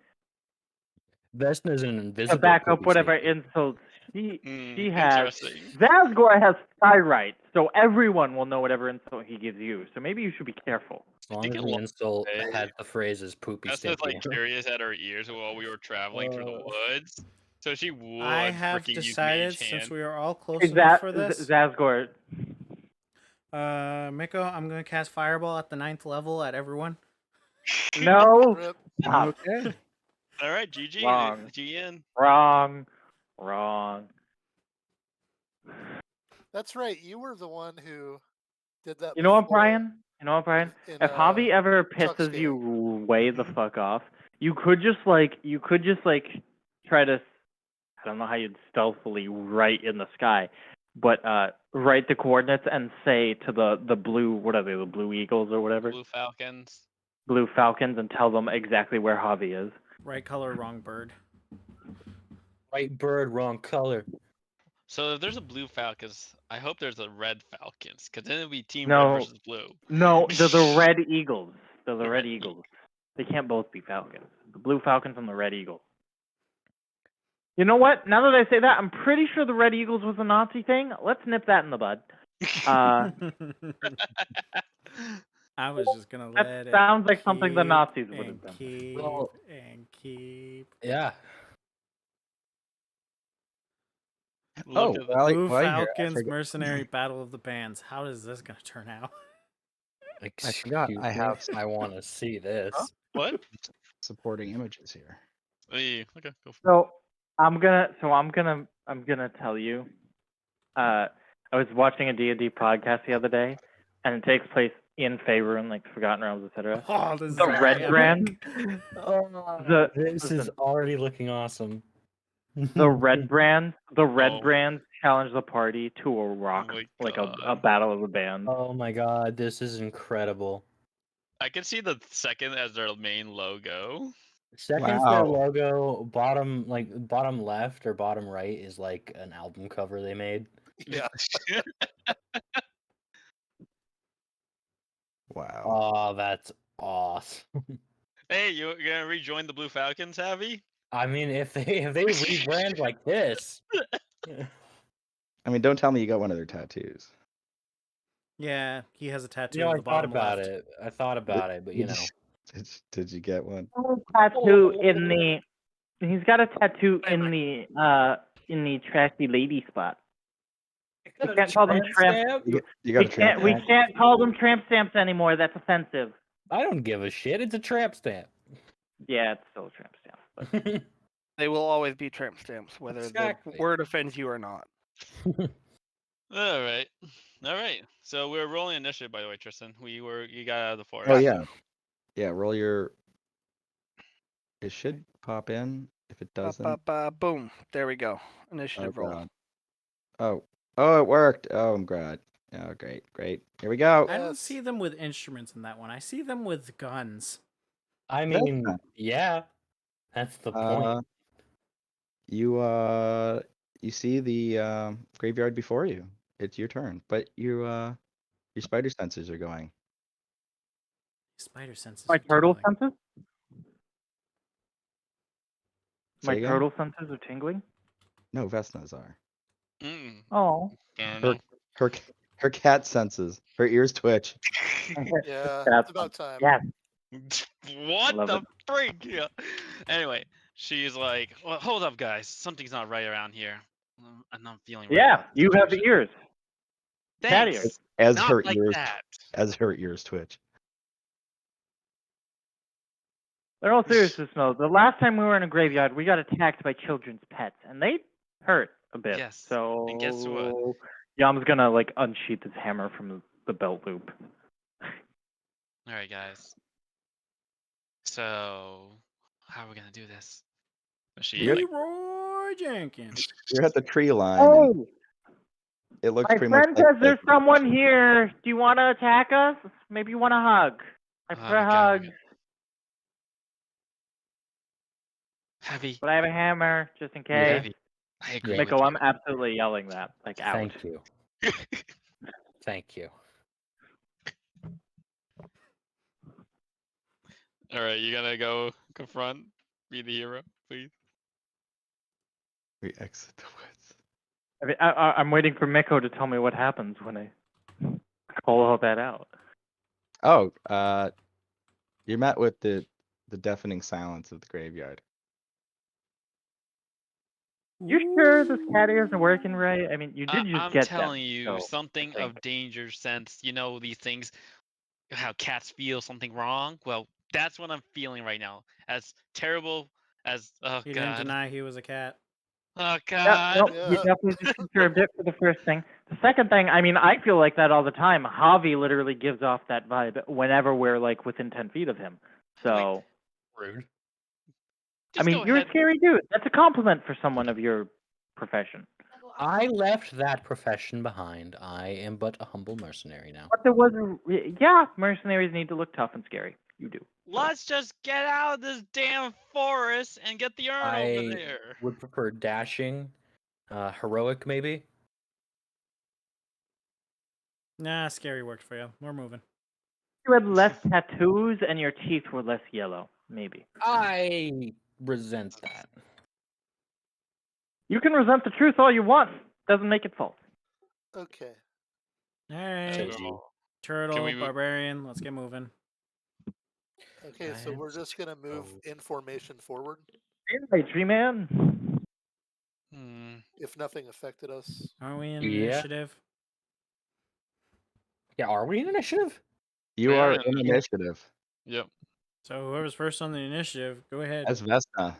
Vesna is an invisible. to back up poopy whatever stinky. insults she has. Interesting. Zazgor has Skywrite, so everyone will know whatever insult he gives you. So maybe you should be careful. As long think as a the lot- insult Hey. had the phrases poopy Vesna's stinky. like curious at her ears while we were traveling through the woods, so she would. I have freaking use decided, Mage since Hand. we are all close Is enough that for this, Zazgor? Miko, I'm going to cast Fireball at the 9th level at everyone. No, Rip. stop. Okay. All right, GG. Wrong. GN. Wrong. That's right. You were the one who did that. You know what, before. Brian? You know what, Brian? In, If Javi ever Chuck's pisses you game. way the fuck off, you could just like try to, I don't know how you'd stealthily write in the sky, but write the coordinates and say to the blue, what are they, the Blue Eagles or whatever, Blue Falcons. Blue Falcons, and tell them exactly where Javi is. Right color, wrong bird. Right bird, wrong color. So if there's a Blue Falcons, I hope there's a Red Falcons, because then it'll be Team No. Red versus Blue. No, they're the Red Eagles. They're the The Red Red Eagles. They can't both be Falcons. The Blue Falcons and the Red Eagles. You know what? Now that I say that, I'm pretty sure the Red Eagles was a Nazi thing. Let's nip that in the bud. I was just gonna let That it. sounds like something the keep Nazis would have and done. keep Well- and keep. Yeah. Look Oh, at the well, Blue while you're here, I Falcons forgot- Mercenary Battle of the Bands. How is this gonna turn out? I forgot I have I want to see this. what? supporting images here. Hey, okay, go for it. So I'm gonna tell you. I was watching a D&D podcast the other day, and it takes place in Faerun, like Forgotten Realms, etc. Oh, this is The very Red epic. brand. The This is listen, already looking awesome. the Red brand. The Red Oh. brand challenged the party to a rock, my like a God. battle of the band. Oh my god, this is incredible. I can see the second as their main logo. Second's their Wow. logo, bottom left or bottom right is like an album cover they made. Yeah. Wow. Oh, that's awesome. Hey, you're gonna rejoin the Blue Falcons, Javi? I mean, if they rebrand like this, I mean, don't tell me you got one of their tattoos. Yeah, he has a tattoo you know, on I the thought bottom about left. it. I thought about it, but you know, Did you get one? Tattoo in the. He's got a tattoo in the trashy lady spot. We can't call them tramp. You got a tramp We stamp? can't call them tramp stamps anymore. That's offensive. I don't give a shit. It's a tramp stamp. Yeah, it's still a tramp stamp. But They will always be tramp stamps, whether Exactly. the word offends you or not. All right. So we're rolling initiative, by the way, Tristan. You got out of the forest. Oh yeah. Yeah, roll your. It should pop in. If it doesn't. Boom. There we go. Oh, Initiative roll. God. Oh, it worked. Oh, I'm glad. Oh, great. Here we go. I don't Yes. see them with instruments in that one. I see them with guns. I That's mean, not- yeah, that's the point. You see the graveyard before you. It's your turn, but your spider senses are going. Spider senses. my are turtle tingling. senses. Say My again? turtle senses are tingling. No, Vesna's are. Mm, Oh. I don't Her, know. her cat senses. Her ears twitch. Yeah. That's It's about time. Yeah. What Love the it. freak? Yeah. Anyway, she's like, well, hold up, guys. Something's not right around here. I'm not feeling right. Yeah. about the You have situation." ears. Cat Thanks. ears. As Not her like ears that. twitch. In all seriousness, though, the last time we were in a graveyard, we got attacked by children's pets, and they hurt a bit. Yes, So and guess what? Yam's gonna like unsheath his hammer from the belt loop. All right, guys. So, how are we gonna do this? Is she You're like, Leroy Jenkins. You're at the tree line. and Oh, it looks my pretty much friend like says there's someone here. Do you want to attack us? Maybe you want a hug. I prefer God. hugs, heavy? but I have a hammer just in Yeah. case. Heavy. I agree Yeah. with Miko, you. I'm absolutely yelling that. Like, out. Thank you. Thank you. All right, you gotta go confront, be the hero, please. we exit the woods. I mean, I'm waiting for Miko to tell me what happens when I call all that out. Oh, you met with the deafening silence of the graveyard. You sure this cat ears are working right? I mean, you did just I'm get telling them, you, so something I of think. danger sense. You know these things, how cats feel something wrong. Well, that's what I'm feeling right now. As terrible as He didn't god. deny he was a cat. Oh Yeah, God. nope, you Yeah. definitely just confirmed it for the first thing. The second thing, I mean, I feel like that all the time. Javi literally gives off that vibe whenever we're like within 10 feet of him. So, Rude. I Just mean, go you're ahead. a scary dude. That's a compliment for someone of your profession. I left that profession behind. I am but a humble mercenary now. But there was, yeah, mercenaries need to look tough and scary. You do. Let's just get out of this damn forest and get the urn over I there. would prefer dashing, heroic maybe. Nah, scary worked for you. We're moving. You had less tattoos and your teeth were less yellow, maybe. I resent that. You can resent the truth all you want. Doesn't make it false. Okay. All right, Says you. turtle, we move- barbarian. Let's get moving. Okay, so we're just gonna move in formation forward. Hey, tree man. Hmm. If nothing affected us. Are we in Yeah. initiative? Yeah, are we in initiative? You We are are in in- initiative. Yep. So whoever's first on the initiative, go ahead. As Vesna.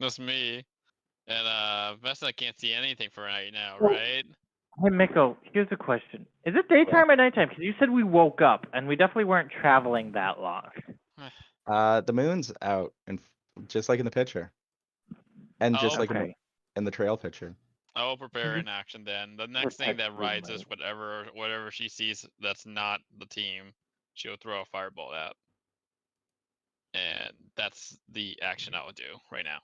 That's me. And Vesta can't see anything for right now, Well- right? Hey, Miko, here's a question. Is it daytime or nighttime? Because you said we woke up, and we definitely weren't traveling that long. The moon's out, and just like in the picture, and just Oh, like okay. in the trail picture. I will prepare Mhm. an action then. The next thing that Protect rides is moonlight. whatever she sees that's not the team, she'll throw a fireball at. And that's the action I will do right now.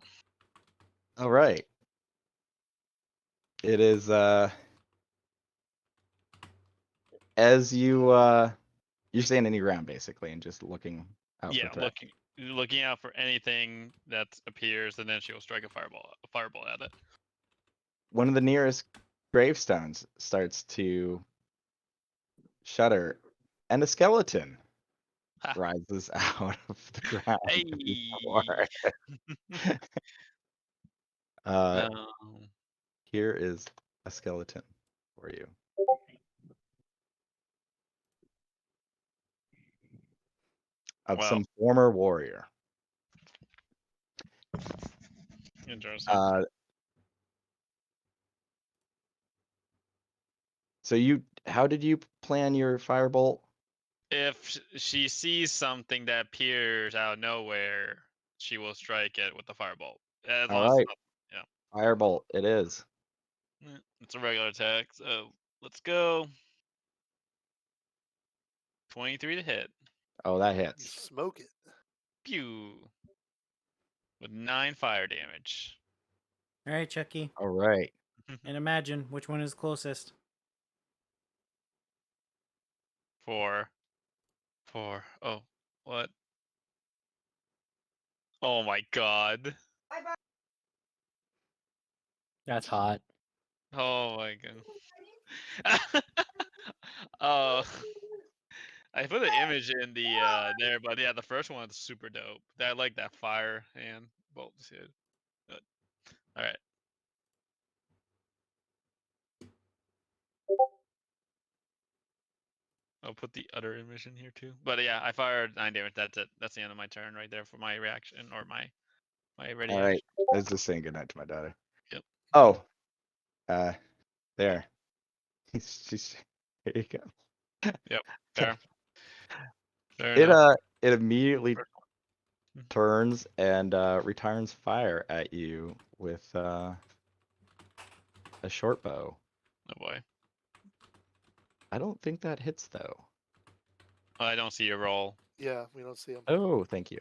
All right. It is as you're standing your ground basically and just looking out Yeah, for threat. looking out for anything that appears, and then she'll strike a fireball at it. One of the nearest gravestones starts to shudder, and a skeleton Ha. rises out of the ground. Hey. before it. Um, Here is a skeleton for you. Of Well. some former warrior. Interesting. So how did you plan your firebolt? If she sees something that appears out of nowhere, she will strike it with the firebolt. As long All as right. it's not, Firebolt, it is. it's a regular attack. So let's go. 23 to hit. Oh, that You hits. smoke it. Pew. With 9 fire damage. All right, Chucky. All right. And imagine which one is closest. 4. Oh, what? Oh my god. That's hot. Oh my god. Oh. I put the image in the there, but yeah, the first one's super dope. I like that fire and bolt shit. All right. I'll put the other image in here too. But yeah, I fired 9 damage. That's it. That's the end of my turn right there for my reaction or my ready All action. right. I was just saying goodnight to my daughter. Yep. Oh. There. She's here you go. Yep. Fair. Fair It enough. it immediately First turns and returns fire at you with a short bow. Oh boy. I don't think that hits though. I don't see a roll. Yeah, we don't see him. Oh, thank you.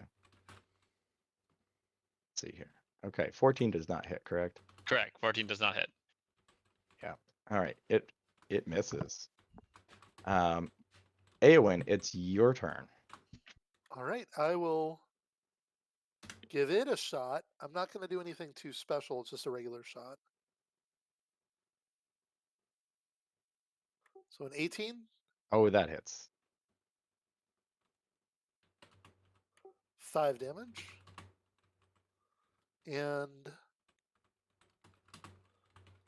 Let's see here. Okay, 14 does not hit, correct? Correct. 14 does not hit. Yeah. All right. It misses. Eowyn, it's your turn. All right, I will give it a shot. I'm not going to do anything too special. It's just a regular shot. So an 18, Oh, that hits. 5 damage. And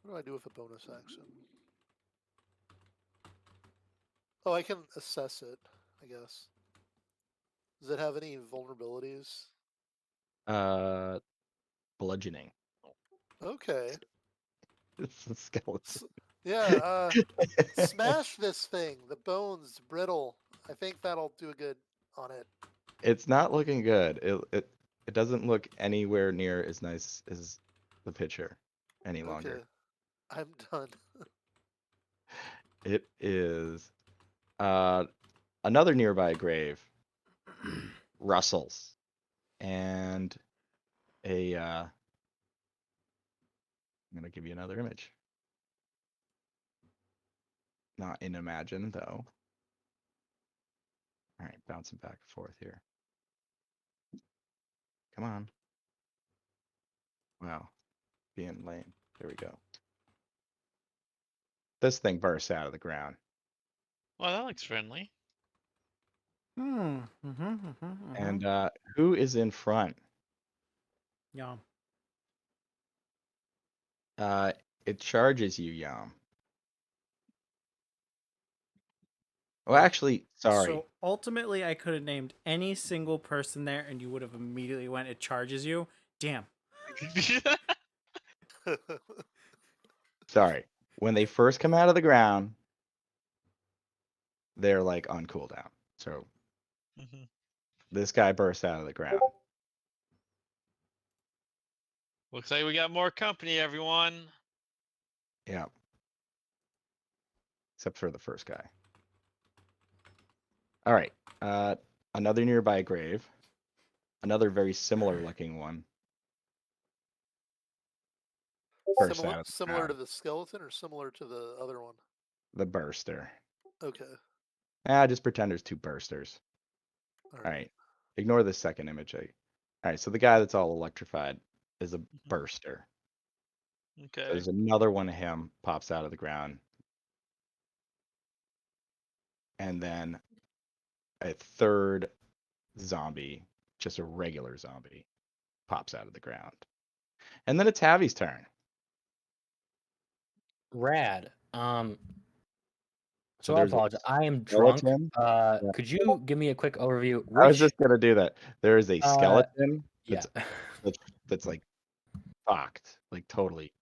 what do I do with a bonus action? Oh, I can assess it, I guess. Does it have any vulnerabilities? Bludgeoning. Okay. It's a skeleton. Yeah, smash this thing. The bone's brittle. I think that'll do good on it. It's not looking good. It doesn't look anywhere near as nice as the picture any longer. Okay, I'm done. It is another nearby grave rustles, and I'm gonna give you another image. Not in Imagine though. All right, bouncing back and forth here. Come on. Wow, being lame. There we go. This thing bursts out of the ground. Well, that looks friendly. And who is in front? Yeah. It charges you, Yum. Well, Wait. actually, sorry. So ultimately, I could have named any single person there, and you would have immediately went. It charges you. Damn. Sorry. When they first come out of the ground, they're like on cooldown. So Mhm. this guy bursts out of the ground. Looks like we got more company, everyone. Yeah. Except for the first guy. All right. Another nearby grave. Another very similar looking one. Bursts out of the Similar to ground. the skeleton or similar to the other one? The burster. Okay. Just pretend there's two bursters. All All right. right. Ignore the second image. All right. So the guy that's all electrified is a burster. So Okay. there's another one of him pops out of the ground. And then a third zombie, just a regular zombie, pops out of the ground. And then it's Javi's turn. Rad. So So I there's a apologize. I am drunk. skeleton. Yeah. Could you give me a quick overview? I was Which just gonna do that. There is a skeleton yeah. that's like fucked, like totally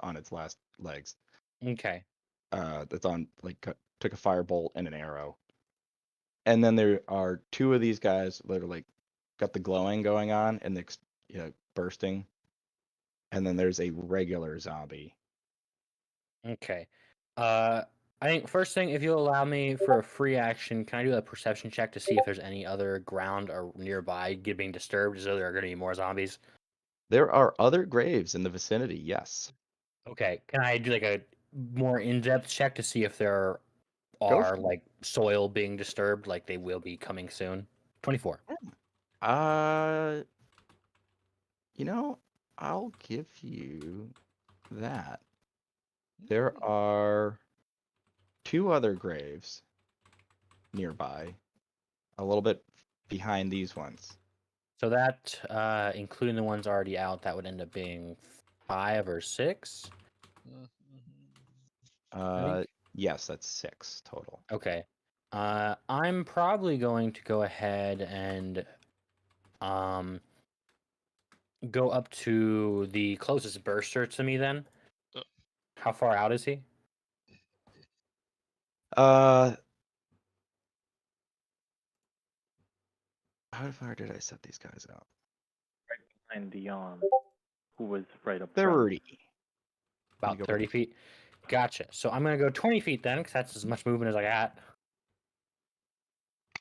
on its last legs. Okay. That's on like took a firebolt and an arrow. And then there are two of these guys that are like got the glowing going on and the bursting. And then there's a regular zombie. Okay. I think first thing, if you'll allow me for a free action, can I do a perception check to see if there's any other ground or nearby being disturbed, as though there are going to be more zombies? There are other graves in the vicinity, yes. Okay. Can I do like a more in-depth check to see if there Go are for like soil being disturbed, like they will be coming soon? 24. it. I'll give you that. There are two other graves nearby, a little bit behind these ones. So that, including the ones already out, that would end up being 5 or 6. think. Yes, that's 6 total. Okay. I'm probably going to go ahead and go up to the closest burster to me then. How far out is he? How far did I set these guys out? And Dion, who was right up front. 30. About go 30 feet. Gotcha. So I'm going to go 20 feet then, because that's as much movement as I got.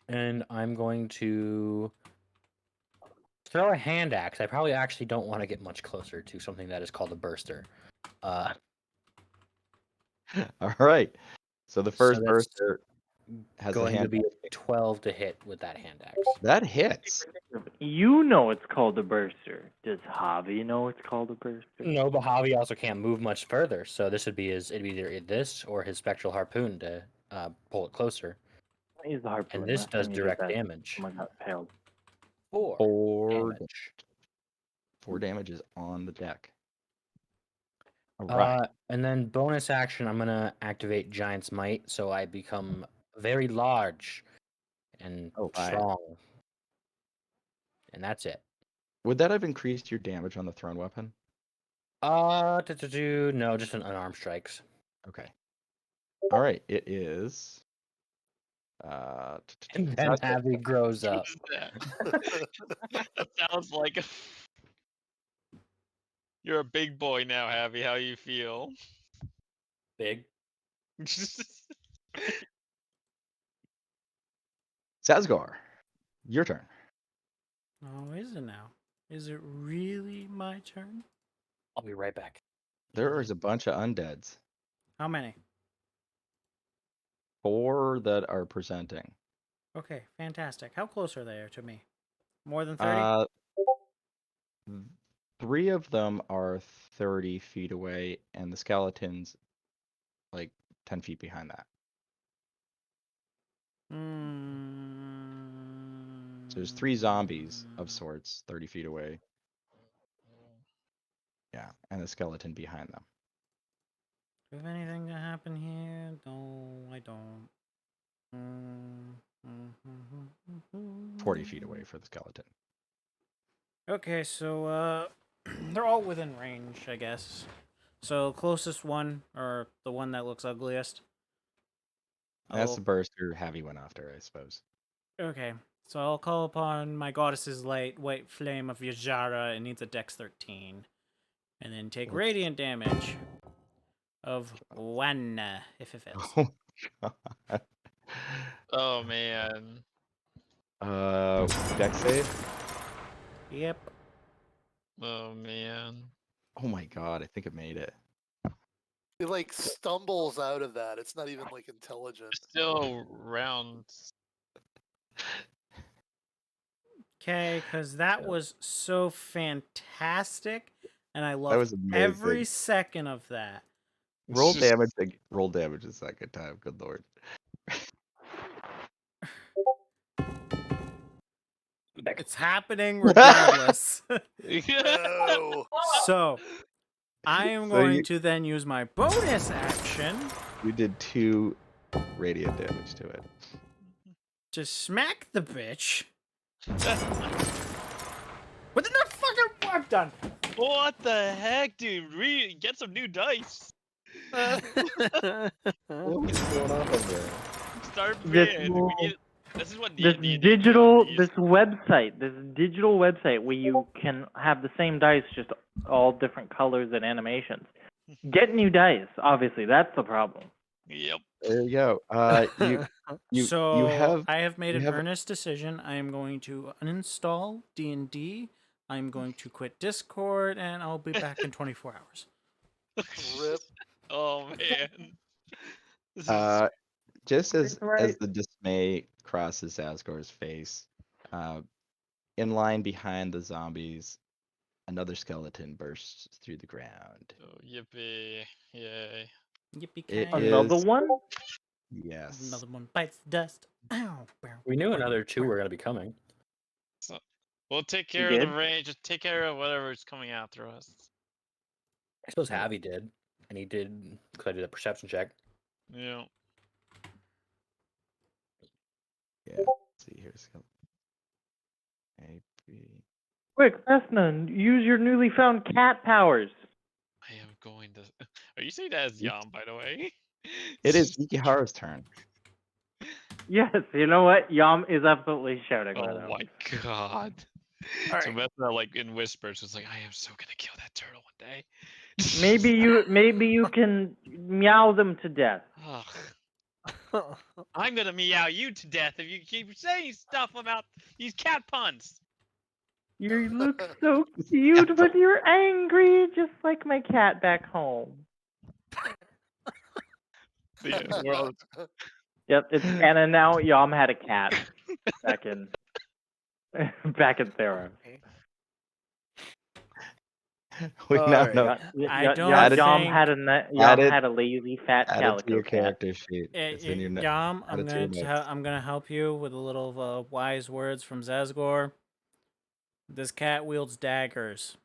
And I'm going to throw a hand axe. I probably actually don't want to get much closer to something that is called a burster. All right. So the first that's burster has a going to hand. be 12 to hit with that hand axe. That hits. You know it's called a burster. Does Javi know it's called a burster? No, but Javi also can't move much further, so this would be it'd be either this or his spectral harpoon to pull it closer. Use the harpoon. And this Last does time you did direct that, damage. someone got impaled. 4 damage. 4 damage is on the deck. All right. And then bonus action, I'm gonna activate Giant's Might, so I become very large and right. strong. And that's it. Would that have increased your damage on the thrown weapon? No, just an unarmed strikes. Okay. All right. It is. And then Zazgor. Abby grows What up. is that? That sounds like you're a big boy now, Abby. How you feel? Big. Zazgor, your turn. Oh, is it now? Is it really my turn? I'll be right back. There is a bunch of undeads. How many? 4 that are presenting. Okay, fantastic. How close are they to me? More than 30? 3 of them are 30 feet away, and the skeleton's like 10 feet behind that. So there's 3 zombies of sorts, 30 feet away. Yeah, and the skeleton behind them. Do I have anything to happen here? No, I don't. 40 feet away for the skeleton. Okay, so they're all within range, I guess. So closest one, or the one that looks ugliest. That's I'll- the burster Heavy went after, I suppose. Okay, so I'll call upon my goddess's light, white flame of Yajara. It needs a Dex 13, and then take radiant damage of 1 if it fails. Oh god. Oh man. Dex save? Yep. Oh man. Oh my god, I think it made it. It like stumbles out of that. It's not even like intelligent. Still rounds. Okay, because that was so fantastic, and I That loved was amazing. every second of that. Roll damage. Roll damage a second time. Good lord. It's happening regardless. No. So, I am So going you- to then use my bonus action You did 2 radiant damage to it. to smack the bitch. With enough fucking work done. What the heck, dude? Get some new dice. What is going on over there? Start This big. will- This is what This D&D digital, is. this digital website where you can have the same dice, just all different colors and animations. Get new dice. Obviously, that's the problem. Yep. There you go. You have I have made you an have- earnest decision. I am going to uninstall D&D. I'm going to quit Discord, and I'll be back in 24 hours. Rip. Oh man. This is just as Right. the dismay crosses Zazgor's face, in line behind the zombies, another skeleton bursts through the ground. oh, yippee. Yay. Yippee It ki Another is- one? Yes. Another one bites the dust. Ow. We knew another 2 were gonna be coming. We'll take You care of the did? range. Just take care of whatever's coming after us. I suppose Javi did, and he did because I did a perception check. Yeah. Yeah. Let's see here. Quick, Vesna, use your newly found cat powers. I am going to. Are you saying that as Yam, by the way? It is Yukiharu's turn. Yes, you know what? Yam is absolutely shouting right Oh now. my god. All So right. Vesna, like in whispers, was like, "I am so gonna kill that turtle one day." Maybe you can meow them to death. Ugh. I'm gonna meow you to death if you keep saying stuff about these cat puns. You look so cute when you're angry, just like my cat back home. Yeah, we're all- Yep, it's canon now. Yam had a cat back in back in Thera. We now Alright, know. I don't Yam think- had a Added- had a lazy fat Add it to calico your cat. character sheet. It's in your Yam, add it to your notes. I'm gonna help you with a little wise words from Zazgor. This cat wields daggers.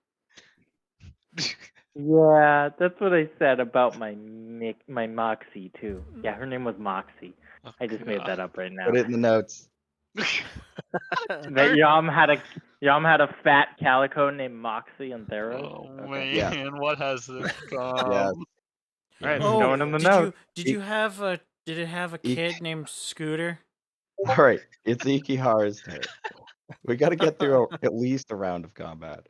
Yeah, that's what I said about my Moxie too. Yeah, her name was Moxie. Oh, I just made God. that up right now. Put it in the notes. That Yom had a fat calico named Moxie and Theros. Oh Okay. Yeah. man, what has this become? Yeah. All right, Yeah. no one in the notes. did you have a did it have a kid named Scooter? All right, it's Ikihara's turn. We got to get through at least a round of combat.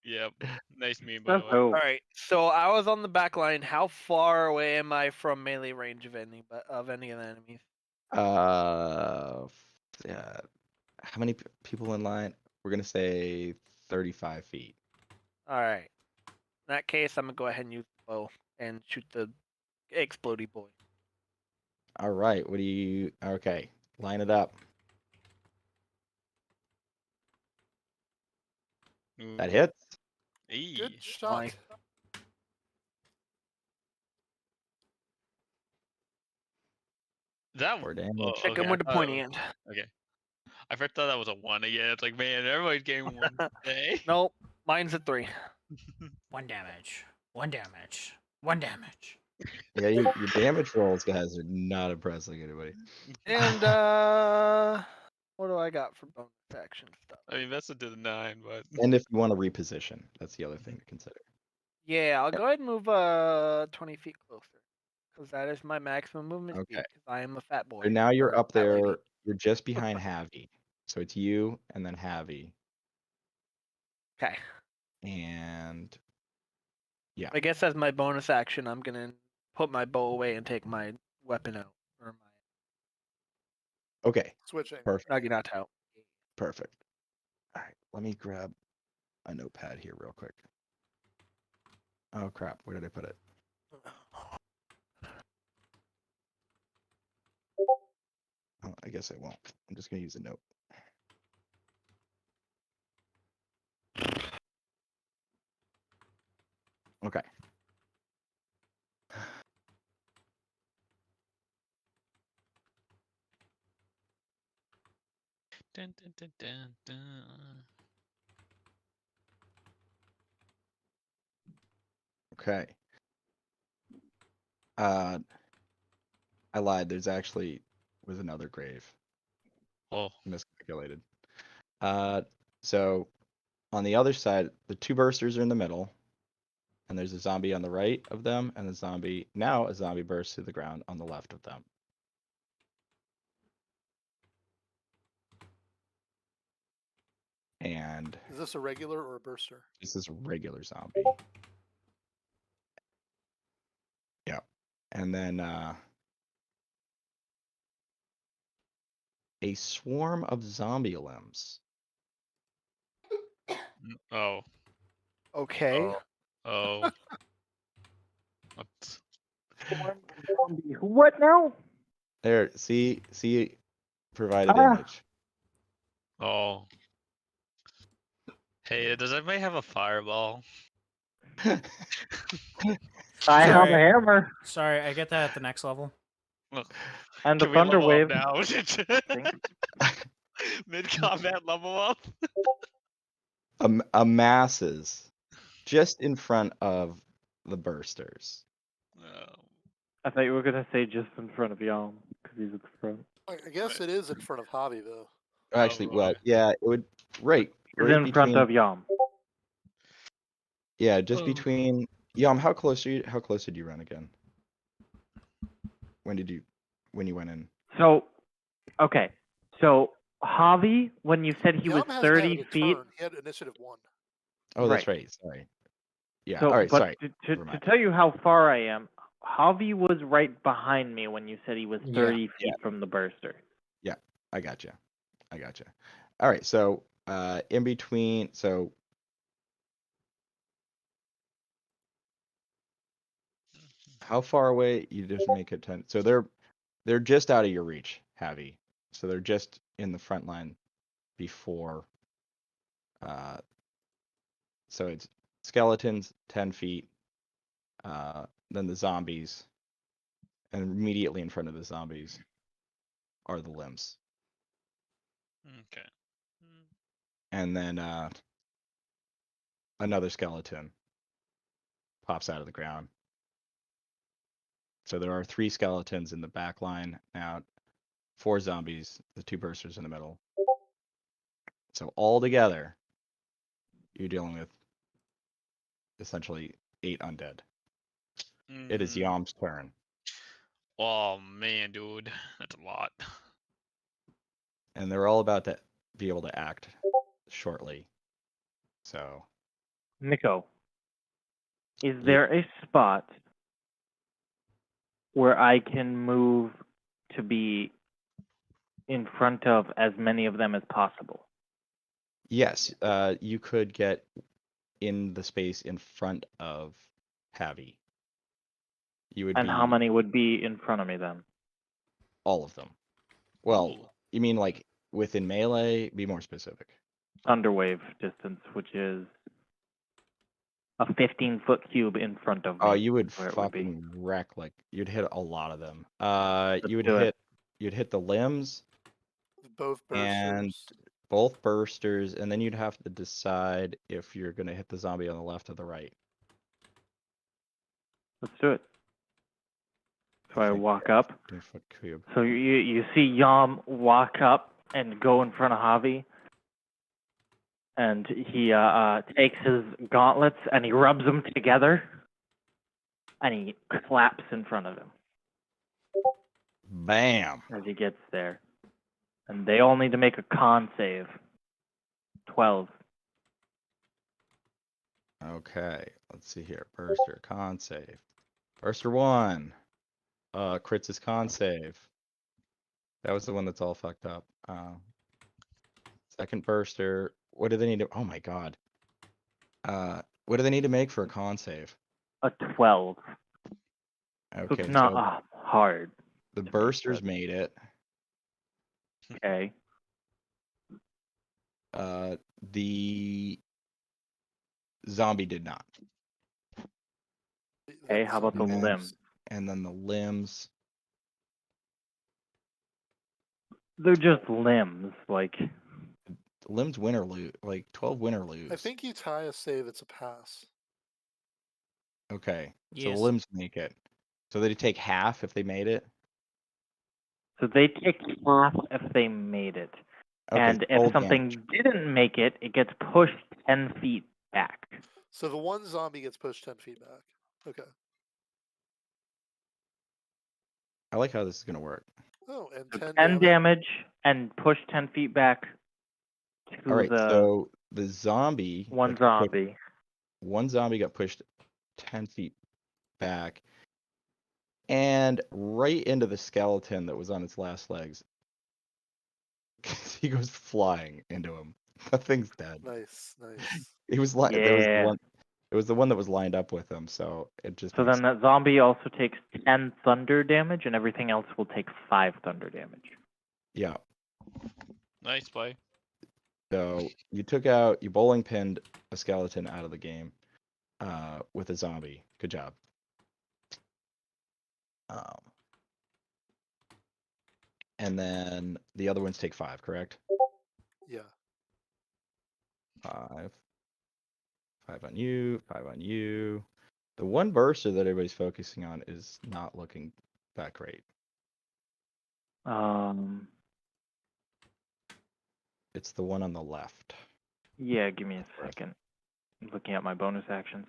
Yep. Nice meme, by the way. So, All right, so I was on the back line. How far away am I from melee range of any of the enemies? Yeah. How many people in line? We're gonna say 35 feet. All right. In that case, I'm gonna go ahead and use the bow and shoot the explodey boy. All right. What do you? Okay, line it up. That Ooh. hits. Eee. Good shot. That 4 damage. oh, Check okay, him I with the thought it pointy was- end. Okay. I first thought that was a 1 again. It's like, man, everybody's getting 1 today. Nope, mine's a 3. 1 damage. 1 damage. 1 damage. Yeah, your damage rolls, guys, are not impressing anybody. And what do I got for bonus action stuff? I mean, that's a to the 9, but And if you want to reposition, that's the other thing to consider. Yeah, I'll go ahead and move 20 feet closer, because that is my maximum movement speed. Okay. Because I am a fat boy. So now you're or up fat lady. there. You're just behind Javi. So it's you and then Javi. Okay. And I guess as my bonus action, I'm gonna put my bow away and take my weapon out, or okay, Switching. perfect. my naginata out. Perfect. All right, let me grab a notepad here real quick. Oh crap, where did I put it? Oh, I guess I won't. I'm just gonna use a note. Okay. dun, dun, dun, dun, dun. Okay. I lied. There's actually was another grave. Oh, Miscalculated. So on the other side, the 2 bursters are in the middle, and there's a zombie on the right of them, and a zombie bursts to the ground on the left of them. And Is this a regular or a burster? this is a regular zombie. Yeah. And then a swarm of zombie limbs. oh, Okay. oh. What? What now? There, see provided Ah. image. Oh. Hey, does anybody have a fireball? I have a Sorry. hammer Sorry, I get that at the next level. Look, and the can we thunder level wave. up now? Mid-combat level up? Amasses just in front of the bursters. Oh. I thought you were gonna say just in front of Yom, because he's at the front. I guess it is in front of Javi though. Actually, well, right. yeah, it would right He's right in front between. of Yom. Yeah, just Oh. between. Yum, how close did you run again? When you went in? So, okay. So Javi, when you said he was Yum hasn't 30 had a feet, turn. He had initiative 1. Oh, that's Right. right. Sorry. Yeah. So, all right. but Sorry. to Never to mind. tell you how far I am, Javi was right behind me when you said he was 30 feet Yeah. from the burster. I gotcha. All right. So, in between. So, how far away? You just make it 10. So they're just out of your reach, Javi. So they're just in the front line before. So it's skeletons 10 feet. Then the zombies, and immediately in front of the zombies are the limbs, Okay. and then another skeleton pops out of the ground. So there are 3 skeletons in the back line now. 4 zombies, the 2 bursters in the middle. So all together, you're dealing with essentially 8 undead. It is Mm. Yom's turn, Oh man, dude, that's a lot. and they're all about to be able to act shortly. So Nico, is Yeah. there a spot where I can move to be in front of as many of them as possible? yes, you could get in the space in front of Javi. You would And be how many would be in front of me then? all of them. Well, Ooh. you mean like within melee? Be more specific. Thunderwave distance, which is a 15-foot cube in front of me. Oh, you would where it would be. fucking wreck, like you'd hit a lot of them. Let's You would do it. you'd hit the limbs Both and bursters. both bursters, and then you'd have to decide if you're gonna hit the zombie on the left or the right. Let's do it. So I think walk up. 15-foot cube. So you see Yom walk up and go in front of Javi, and he takes his gauntlets and he rubs them together, and he claps in front of him Bam. as he gets there. And they all need to make a con save. 12. Okay, let's see here. Burster, con save. Burster 1. Crits is con save. That was the one that's all fucked up. Second burster. What do they need to? Oh my god. What do they need to make for a con save? A 12. So Okay, it's not so hard. the make bursters that. made it. Okay. The zombie did not. Okay, how about the And then- limbs? And then the limbs. They're just limbs. Like, The limbs win or lose. Like 12 win or lose. I think you tie a save, it's a pass. Okay, so Yes. the limbs make it. So they take half if they made it. so they take half if they made it. Okay, And roll if something damage. didn't make it, it gets pushed 10 feet back. So the one zombie gets pushed 10 feet back. Okay. I like how this is gonna work. Oh, and So 10 10 damage and push 10 feet back to All right, the so the zombie. one that got pushed- zombie. One zombie got pushed 10 feet back, and right into the skeleton that was on its last legs. He goes flying into him. That thing's dead. Nice, nice. It was like there was the Yeah. one. It was the one that was lined up with him, so it just. So makes then that zombie also takes 10 thunder damage, and everything else will take 5 thunder damage. Yeah. Nice play. So you bowling pinned a skeleton out of the game, with a zombie. Good job. And then the other ones take 5, correct? Yeah. 5. 5 on you. 5 on you. The one burster that everybody's focusing on is not looking that great. It's the one on the left. Yeah, give me a second. I'm looking at my bonus actions.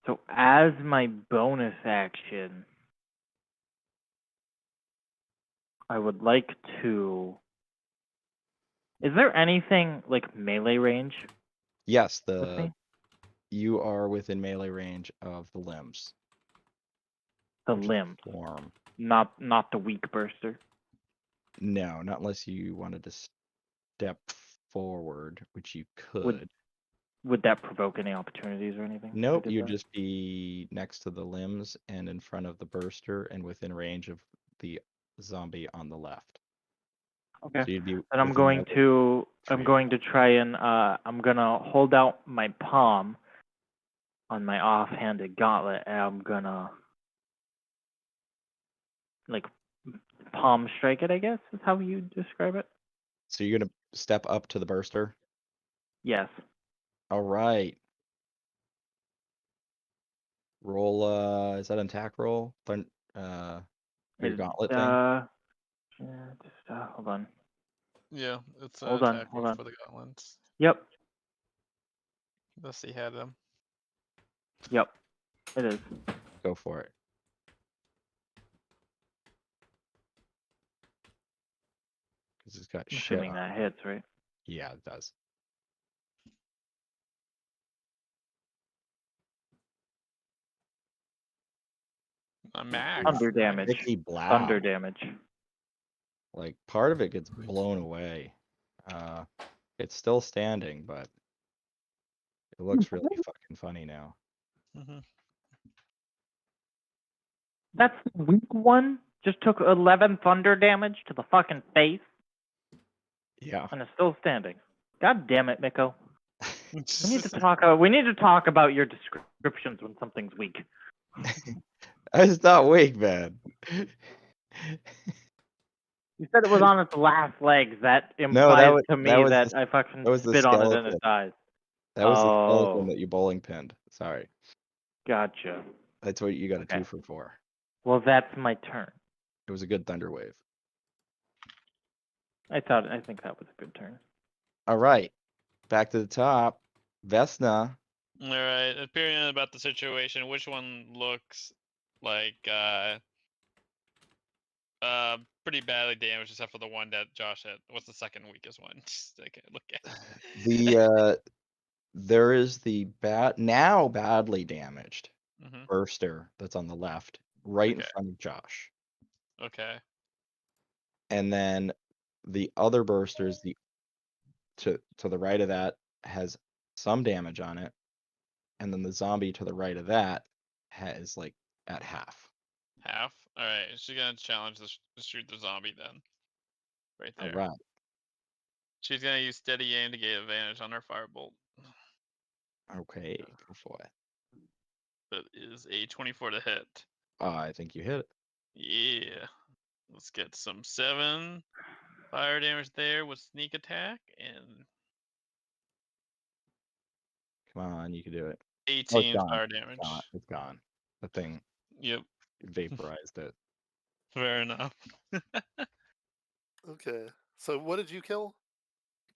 So as my bonus action, I would like to. Is there anything like melee range Yes, with me? you are within melee range of the limbs. The which is limb, form. not the weak burster. No, not unless you wanted to step forward, which you could. Would that provoke any opportunities or anything? if I Nope, did you'd that? just be next to the limbs and in front of the burster and within range of the zombie on the left. Okay. So you'd be. And I'm within going melee to range. try and I'm gonna hold out my palm on my offhanded gauntlet, and I'm gonna like palm strike it, I guess is how you describe it. So you're gonna step up to the burster. Yes. All right. Roll. Is that an attack roll? For your Is, gauntlet thing. Yeah, just hold on. Yeah, it's Hold on, attack hold roll on. for the gauntlets. Yep, Let's see, had them. yep, it is. Go for it. Because it's got I'm shit assuming on that it. hits, right? Yeah, it does. A max. Thunder damage. Sticky blow. Thunder damage. Like part of it gets blown away. It's still standing, but it looks really fucking funny now. Mhm. That's the weak one. Just took 11 thunder damage to the fucking face, Yeah. and is still standing. God damn it, Miko. We need to Mhm. talk. We need to talk about your descriptions when something's weak. It's not weak, man. You said it was on its last legs. That No, implies to that me was that the, I fucking that was the spit on it and skeleton. it dies. That was the Oh. skeleton that you bowling pinned. Sorry. Gotcha. That's what you got a Okay. 2 for 4. Well, that's my turn. It was a good thunder wave. I think that was a good turn. All right. Back to the top. Vesna. All right, opinion about the situation. Which one looks like pretty badly damaged, except for the one that Josh hit? What's the second weakest one? Just I can't look at. The there is the now badly damaged Mhm. burster that's on the left, right in Okay. front of Josh. Okay. And then the other bursters, the to the right of that has some damage on it. And then the zombie to the right of that has like at half. Half. All right. She's gonna challenge the shoot the zombie then. Right All there. right. She's gonna use steady aim to get advantage on her firebolt. Okay, go for it. That is a 24 to hit. I think you hit it. Yeah. Let's get some 7 fire damage there with sneak attack and Come on, you can do it. 18 gone. fire damage. It's gone. The thing Yep. vaporized it. Fair enough. Okay. So what did you kill?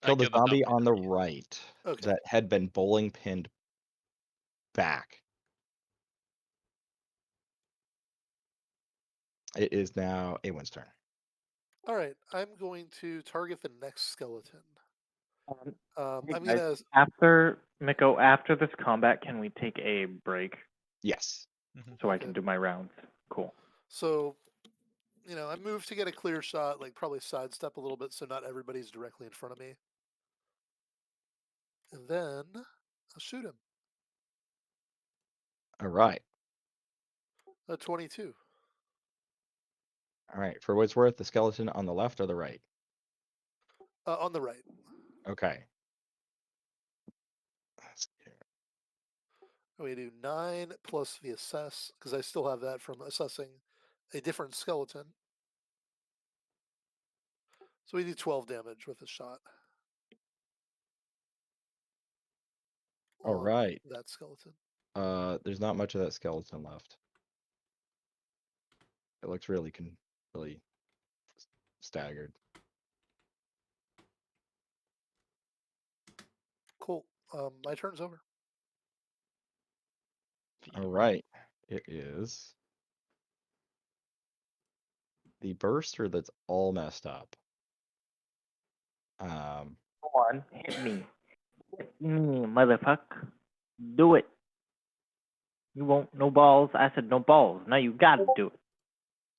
Killed the killed the zombie zombie. on the right Okay. that had been bowling pinned back. It is now Awen's turn. All right. I'm going to target the next skeleton. Hey, I'm guys, gonna. after Miko, after this combat, can we take a break Yes. so I Okay. can do my rounds? Cool. So, I moved to get a clear shot, like probably sidestep a little bit so not everybody's directly in front of me. And then I'll shoot him. All right. A 22. All right. For what it's worth, the skeleton on the left or the right? On the right. Okay. Let's see here. We do 9 plus the assess, because I still have that from assessing a different skeleton. So we do 12 damage with a shot. All on right. That skeleton. There's not much of that skeleton left. It looks really staggered. Cool. My turn's over. All right. It is the burster that's all messed up. Come on, hit me. Hit me, motherfucker. Do it. You won't, no balls. I said no balls. Now you gotta do it.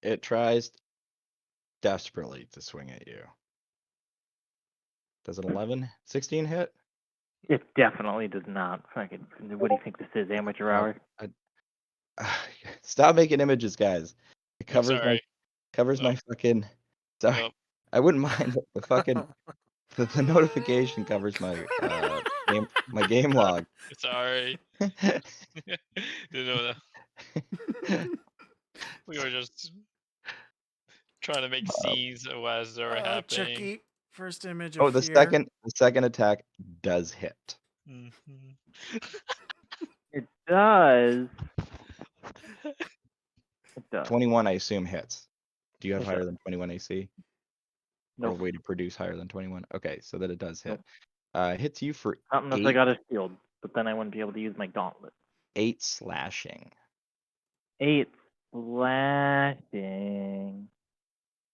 It tries desperately to swing at you. Does an 16 hit? It definitely does not. Fucking, what do you think this is, amateur hour? Stop making images, guys. It I'm covers sorry. my fucking. Sorry, Nope. I wouldn't mind the fucking the notification covers my game log. Sorry. You know, we were just trying to make scenes as they were happening. Chucky, first image Oh, of the fear. second attack does hit. Mhm. It does. It does. 21, I assume, hits. Do you have It higher does. than 21 AC? or a Nope. way to produce higher than 21. Okay, so that it does hit. Nope. Hits you for Not unless I 8, got a shield, but then I wouldn't be able to use my gauntlet. 8 slashing. 8 slashing.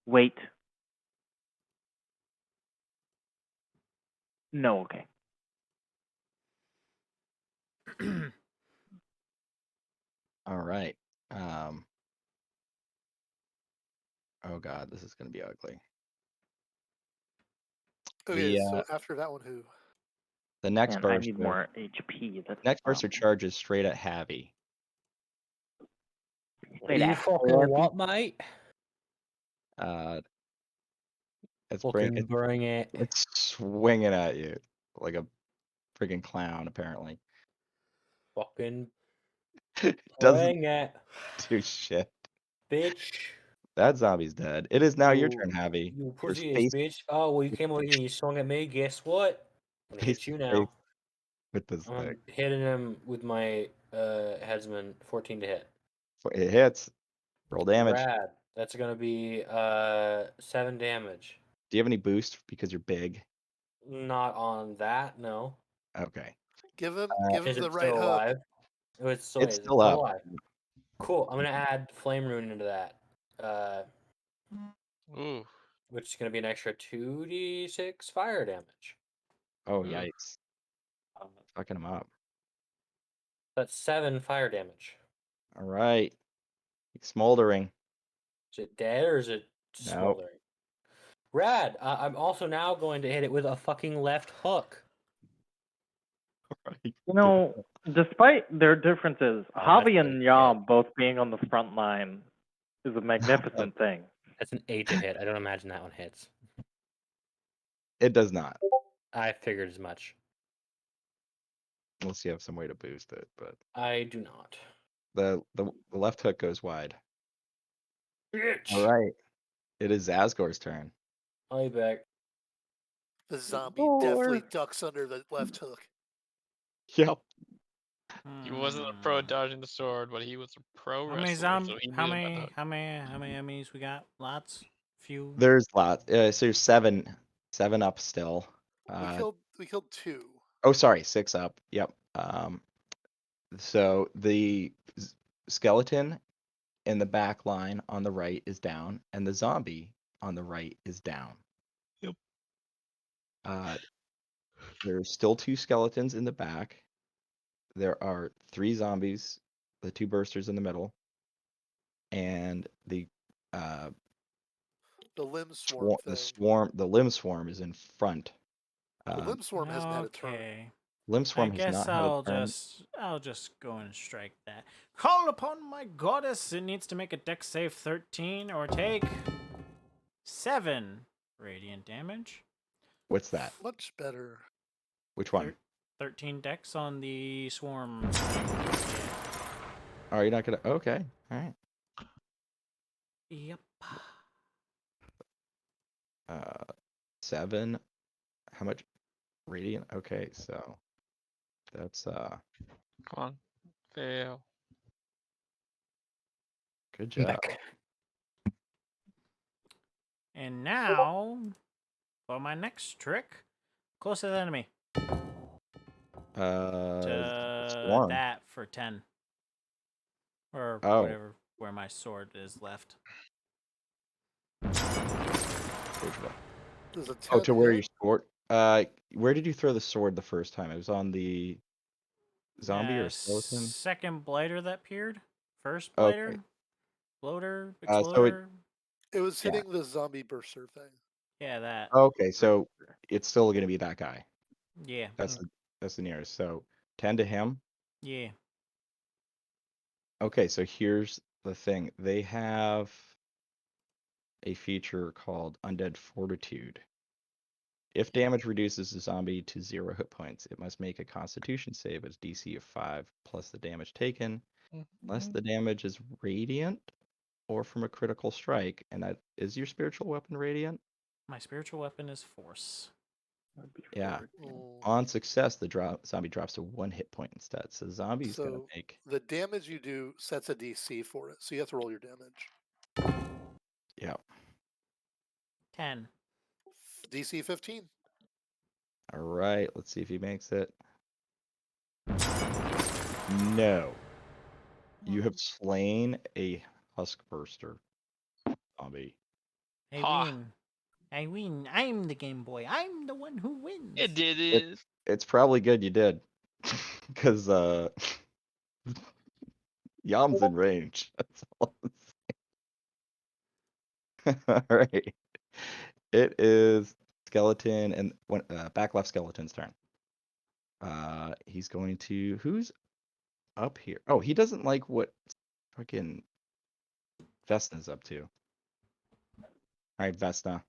Wait. No, okay. All right. Oh god, this is gonna be ugly. Okay, The so after that one, who? the next Man, I burster, need more HP. That's next the burster problem. charges straight at Javi. Straight You at fucking heavy. what, mate? It's Fucking bring it. it's swinging at you like a freaking clown. Apparently, Fucking doesn't bring it, do shit. bitch. That zombie's dead. It is now your You- turn, Javi. You Your pussy ass space, bitch. Oh, well, you came over here and you swung at me. Guess what? I'm gonna face hit you to now. face with this I'm thing. hitting him with my headsman. 14 to hit. It hits. Roll damage. Rad. That's gonna be 7 damage. Do you have any boost because you're big? Not on that, no. Okay. Give him Is the it right still hook. alive? Oh, it's still, It's is it still up. alive? Cool. I'm gonna add flame rune into that. Ooh. Which is gonna be an extra 2d6 fire damage. Oh Ooh. yikes! Fucking him up. That's 7 fire damage. All right. He's smoldering. Is it dead or is it No. smoldering? Rad. I'm also now going to hit it with a fucking left hook. You know, despite their differences, Oh, Javi that's and a Yam both being on the front line is a magnificent thing. That's an 8 to hit. I don't imagine that one hits. It does not. I figured as much. Unless you have some way to boost it, but I do not. the left hook goes wide. Bitch. All right. It is Zazgor's turn. I'll be back. The zombie definitely ducks under the left hook. Yep. He wasn't a pro at dodging the sword, but he was a pro How many wrestler, so he knew how about many hook. how many enemies we got? Lots? Few? There's lots. So there's seven up still. We killed 2. Oh, sorry, 6 up. Yep. So the skeleton in the back line on the right is down, and the zombie on the right is down. Yep. There's still 2 skeletons in the back. There are 3 zombies, the 2 bursters in the middle, and the limb swarm the limb swarm is in front. The limb swarm hasn't had a turn. Okay. Limb I swarm has guess not had a turn. I'll just go and strike that. Call upon my goddess. It needs to make a dex save 13 or take 7 radiant damage. What's that? Much better. Which one? 13 dex on the swarm. Oh, you're not gonna. Okay, all right. Yep. 7. How much radiant? Okay, so that's Come on. Fail. good job. Back. And now for my next trick, close to the enemy. Swarm. That for 10. Or Oh. whatever, where my sword is left. There's a 10 Oh, to where hit? your sword. Where did you throw the sword the first time? It was on the zombie or skeleton? Second blighter that appeared. First Okay. blighter. Bloater. So Exploder. It was Yeah. hitting the zombie burster thing. Yeah, that. Okay, so it's still gonna be that guy. Yeah. That's the nearest. So 10 to him. Yeah. Okay, so here's the thing. They have a feature called Undead Fortitude. If damage reduces the zombie to 0 hit points, it must make a Constitution save at DC of 5 plus the damage taken, unless the damage is radiant or from a critical strike. And that is your spiritual weapon radiant? My spiritual weapon is force. Yeah. Mm. On success, the zombie drops to 1 hit point instead. So the zombie's gonna So make. the damage you do sets a DC for it, so you have to roll your damage. Yeah. 10. DC 15. All right, let's see if he makes it. No. You have slain a Huskburster zombie. I Ha. win. I win. I'm the Game Boy. I'm the one who wins. It did It- it. It's probably good you did. Because Yam's in range. That's all I'm saying. All right. It is skeleton and back left skeleton's turn. He's going to who's up here? Oh, he doesn't like what fucking Vesna's up to. All right, Vesna.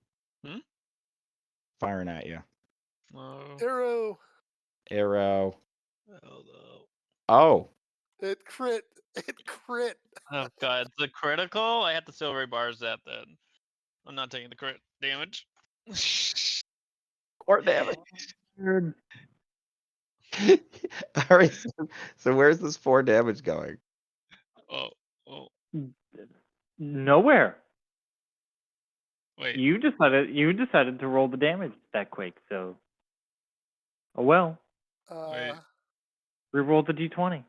Hmm? Firing at you. Oh, Arrow. Arrow. hell no. Oh, It crit. It crit. Oh god, it's a critical? I have to silvery bars that then. I'm not taking the crit damage. or damage. All right. So where's this 4 damage going? Oh, oh, Nowhere. wait. You decided to roll the damage that quick, so. Oh well. Wait. Reroll the d20.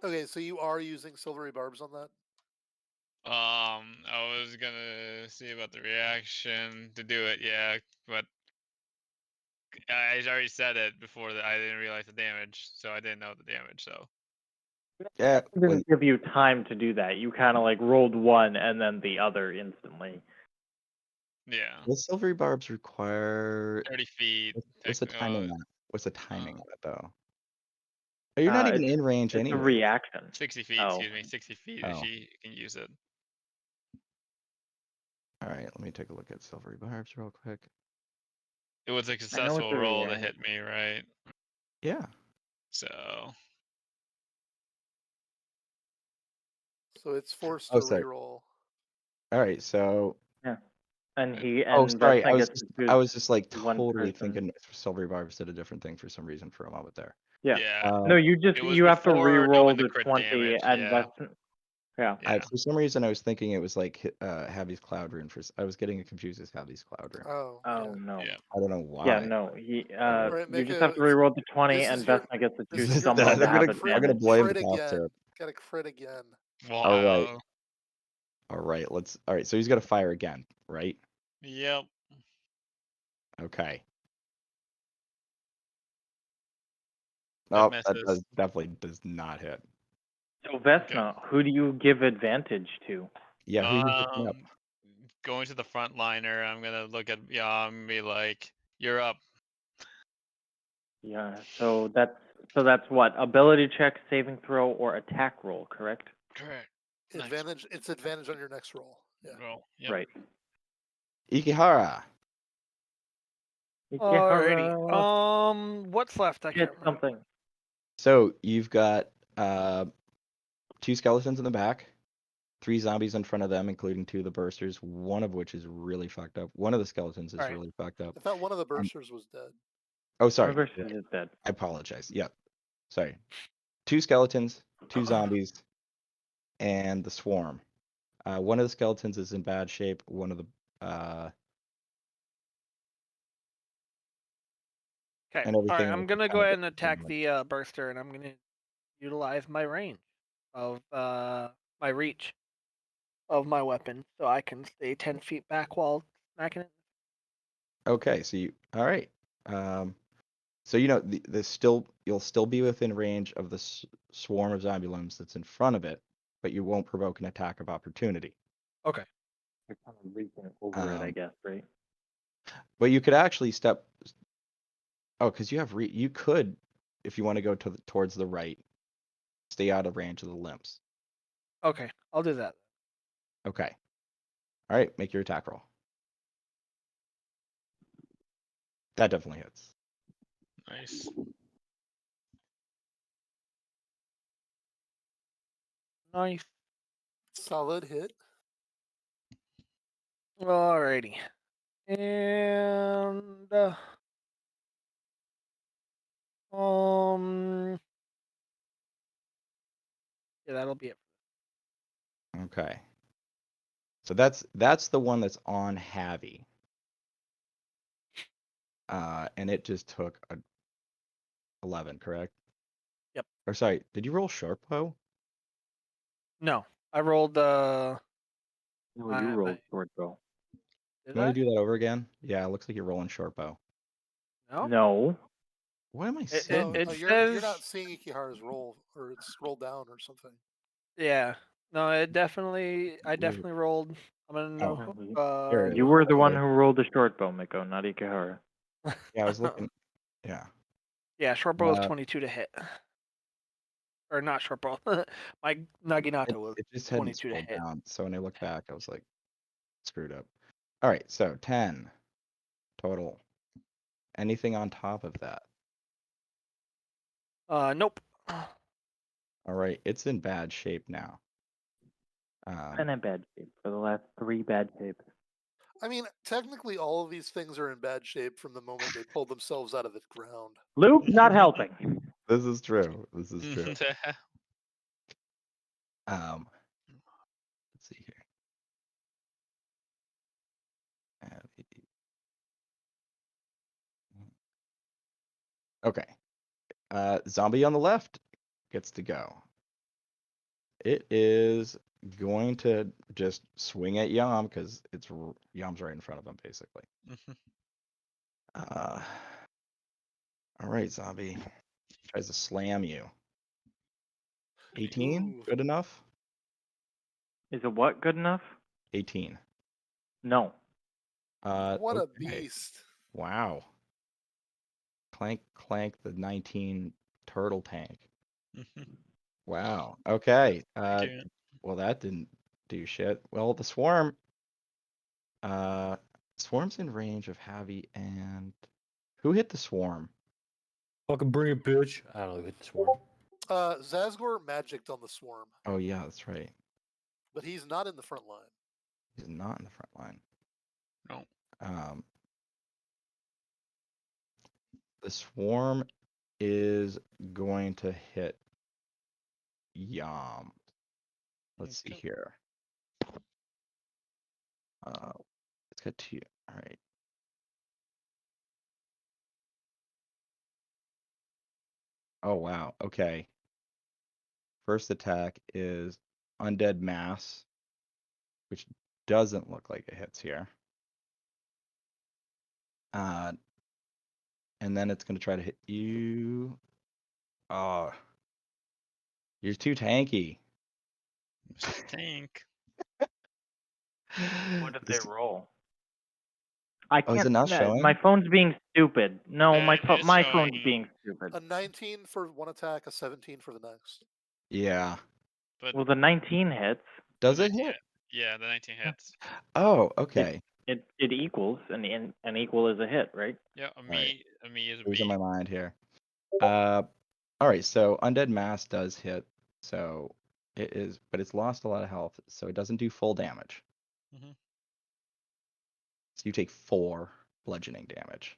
Okay, so you are using silvery barbs on that? I was gonna see about the reaction to do it, yeah, but I already said it before that I didn't realize the damage, so I didn't know the damage, so. Yeah. It didn't give you time to do that. You kind of like rolled one and then the other instantly. Yeah. The silvery barbs require 30 feet. what's the tech- timing on it? What's the timing uh, on it though? Oh, you're not even in range It's anyway. a reaction. 60 feet, Oh. excuse me, 60 feet Oh. if she can use it. All right, let me take a look at silvery barbs real quick. It was a I know it's successful a roll to reaction. hit me, right? Yeah. So, So it's forced Oh, to sorry. reroll. All right, so And he oh, and sorry. Vesna gets to I choose was just like one totally person. thinking silvery barbs did a different thing for some reason for a moment there. Yeah. yeah. No, you It was you have to before re-roll knowing the the crit 20 damage, and yeah. Vesna. Yeah. Yeah. For some reason, I was thinking it was like Havi's Cloud Rune. I was getting confused as Havi's Cloud Rune. Oh. Oh yeah. no. Yeah. I don't know why. Yeah, no. He Alright, you make just a- have to re-roll the 20 this and is your- Vesna gets to this choose is your someone to I'm have gonna advantage. blame Crit the again. counter. Got a crit again. Wow. All right. All right. All right. So he's gonna fire again, right? Yep. Okay. That Oh, that definitely does not hit. So Vesna, who do you give advantage to? Yeah. Who you picking up? Going to the front liner, I'm gonna look at Yam and be like, "You're up." Yeah, so that's what? Ability check, saving throw, or attack roll, correct? Correct. Nice. Advantage. It's advantage on your next roll. Yeah. Roll. Yep. Right. Ikihara. Alrighty. What's left? I can't Get remember. something. So you've got 2 skeletons in the back, 3 zombies in front of them, including 2 of the bursters, one of which is really fucked up. One of the skeletons is Right. really fucked up. I thought one of the bursters was dead. Oh, sorry. Versus is dead. I apologize. Yep. Sorry. 2 skeletons, 2 zombies, and the swarm. One of the skeletons is in bad shape. One of the Okay. and All everything right. else I'm is gonna kind go of ahead and attack the burster, and I'm gonna utilize my range of my reach of my weapon, so I can stay 10 feet back while smacking it. Okay, so all right. So you'll still be within range of the swarm of zombie limbs that's in front of it, but you won't provoke an attack of opportunity. Okay. You're kind of reaching over it, I guess, right? But you could actually step. Oh, because you have you could, if you want to go towards the right, stay out of range of the limbs. Okay. I'll do that. Okay. All right, make your attack roll. That definitely hits. Nice. Nice. Solid hit. Alrighty. And yeah, that'll be it. Okay. So that's the one that's on Javi. And it just took a 11, correct? Yep. Or sorry, did you roll short bow? No, I rolled. No, you I- rolled I- short bow. Did You want I? to do that over again? Yeah, it looks like you're rolling short bow. No. No. What am I It, saying? it, No, it you're says. not seeing Ikiharu's roll, or it's scrolled down or something. Yeah. No, it definitely. I Weird. definitely rolled. I'm gonna know. There it You is. were the one Okay. who rolled the short bow, Miko, not Ikehara. Yeah, I was looking. Yeah. Yeah, short bow was Uh, 22 to hit. Or not short bow. My Naginata was it just hadn't 22 to scrolled hit. down. So when I look back, I was like, screwed up. All right, so 10 total. Anything on top of that? Nope. All right, it's in bad shape now. Been in bad shape for the last 3 bad shapes. I mean, technically, all of these things are in bad shape from the moment they pulled themselves out of the ground. Luke not helping. This is true. This is true. Let's see here. Okay. Zombie on the left gets to go. It is going to just swing at Yam because Yam's right in front of him, basically. All right, zombie tries to slam you. 18, Ooh. good enough? Is it what good enough? 18. No. What a Okay. beast. Wow. Clank, clank the 19 turtle tank. Wow. Okay. Well, that didn't do shit. Well, the swarm. Swarm's in range of Javi and who hit the swarm? Fucking bring it, bitch. I don't know who hit the swarm. Zazgor magicked on the swarm, Oh yeah, that's right. but he's not in the front line. He's not in the front line. No. The swarm is going to hit Yam. Let's see Okay. here. It's got 2. All right. Oh wow. Okay. First attack is Undead Mass, which doesn't look like it hits here. And then it's going to try to hit you. Oh, you're too tanky. Mr. Tank. What did they This- roll? I Oh, is can't. it not no, showing? my phone's being stupid. No, my It is my phone's showing, being stupid. A 19 for one attack, a 17 for the next. Yeah. but Well, the 19 hits. Does the it 19 hit? Yeah, the 19 hits. Oh, okay. It equals, and an equal is a hit, right? Yeah, right. a me is a Losing B. my mind here. All right. So Undead Mass does hit. So it is, but it's lost a lot of health, so it doesn't do full damage. Mhm. So you take 4 bludgeoning damage.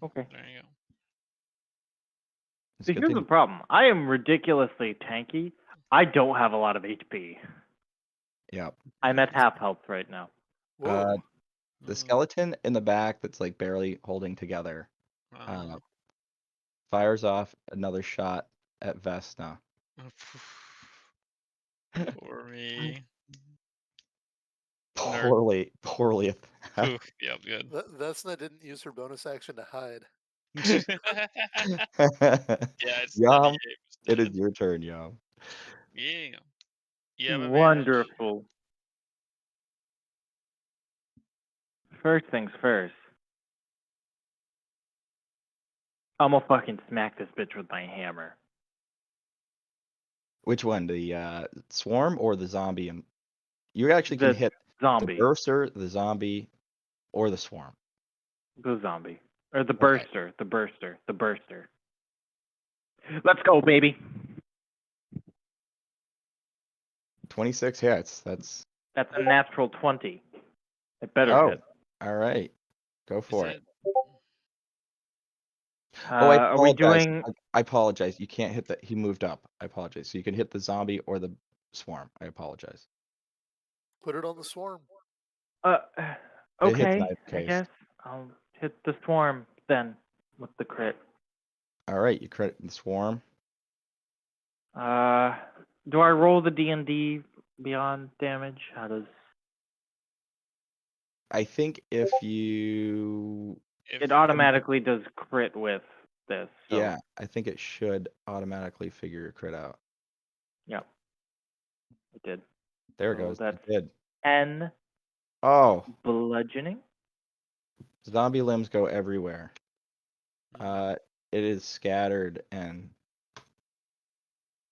Okay. There you go. It's So a good here's the thing. problem. I am ridiculously tanky. I don't have a lot of HP. Yep. I'm at half health right now. Whoa. The skeleton in the back that's like barely holding together fires off another shot at Vesna. For me. Poorly attacked. Oof, yep, good. Vesna didn't use her bonus action to hide. Yeah, it's Yum, behaves. it is your turn, Yum. Yeah. You have advantage. Wonderful. First things first. I'm gonna fucking smack this bitch with my hammer. Which one, the swarm or the zombie? And you actually can The hit zombie. the burster, the zombie, or the swarm. The zombie. Or the Okay. burster. The burster. The burster. Let's go, baby. 26 hits. That's That's a natural 20. It better oh, hit. all right. Go for it. Oh, I Are we apologize. doing? I apologize. You can't hit the. He moved up. I apologize. So you can hit the zombie or the swarm. I apologize. Put it on the swarm. It hits Okay, neither I case. guess I'll hit the swarm then with the crit. All right, you crit the swarm. Do I roll the D&D beyond damage? How does I think if you, it automatically does crit with this? So, yeah, I think it should automatically figure your crit out. yeah, it did. There it So goes. that's It did. 10 Oh, bludgeoning. zombie limbs go everywhere. Mm. It is scattered and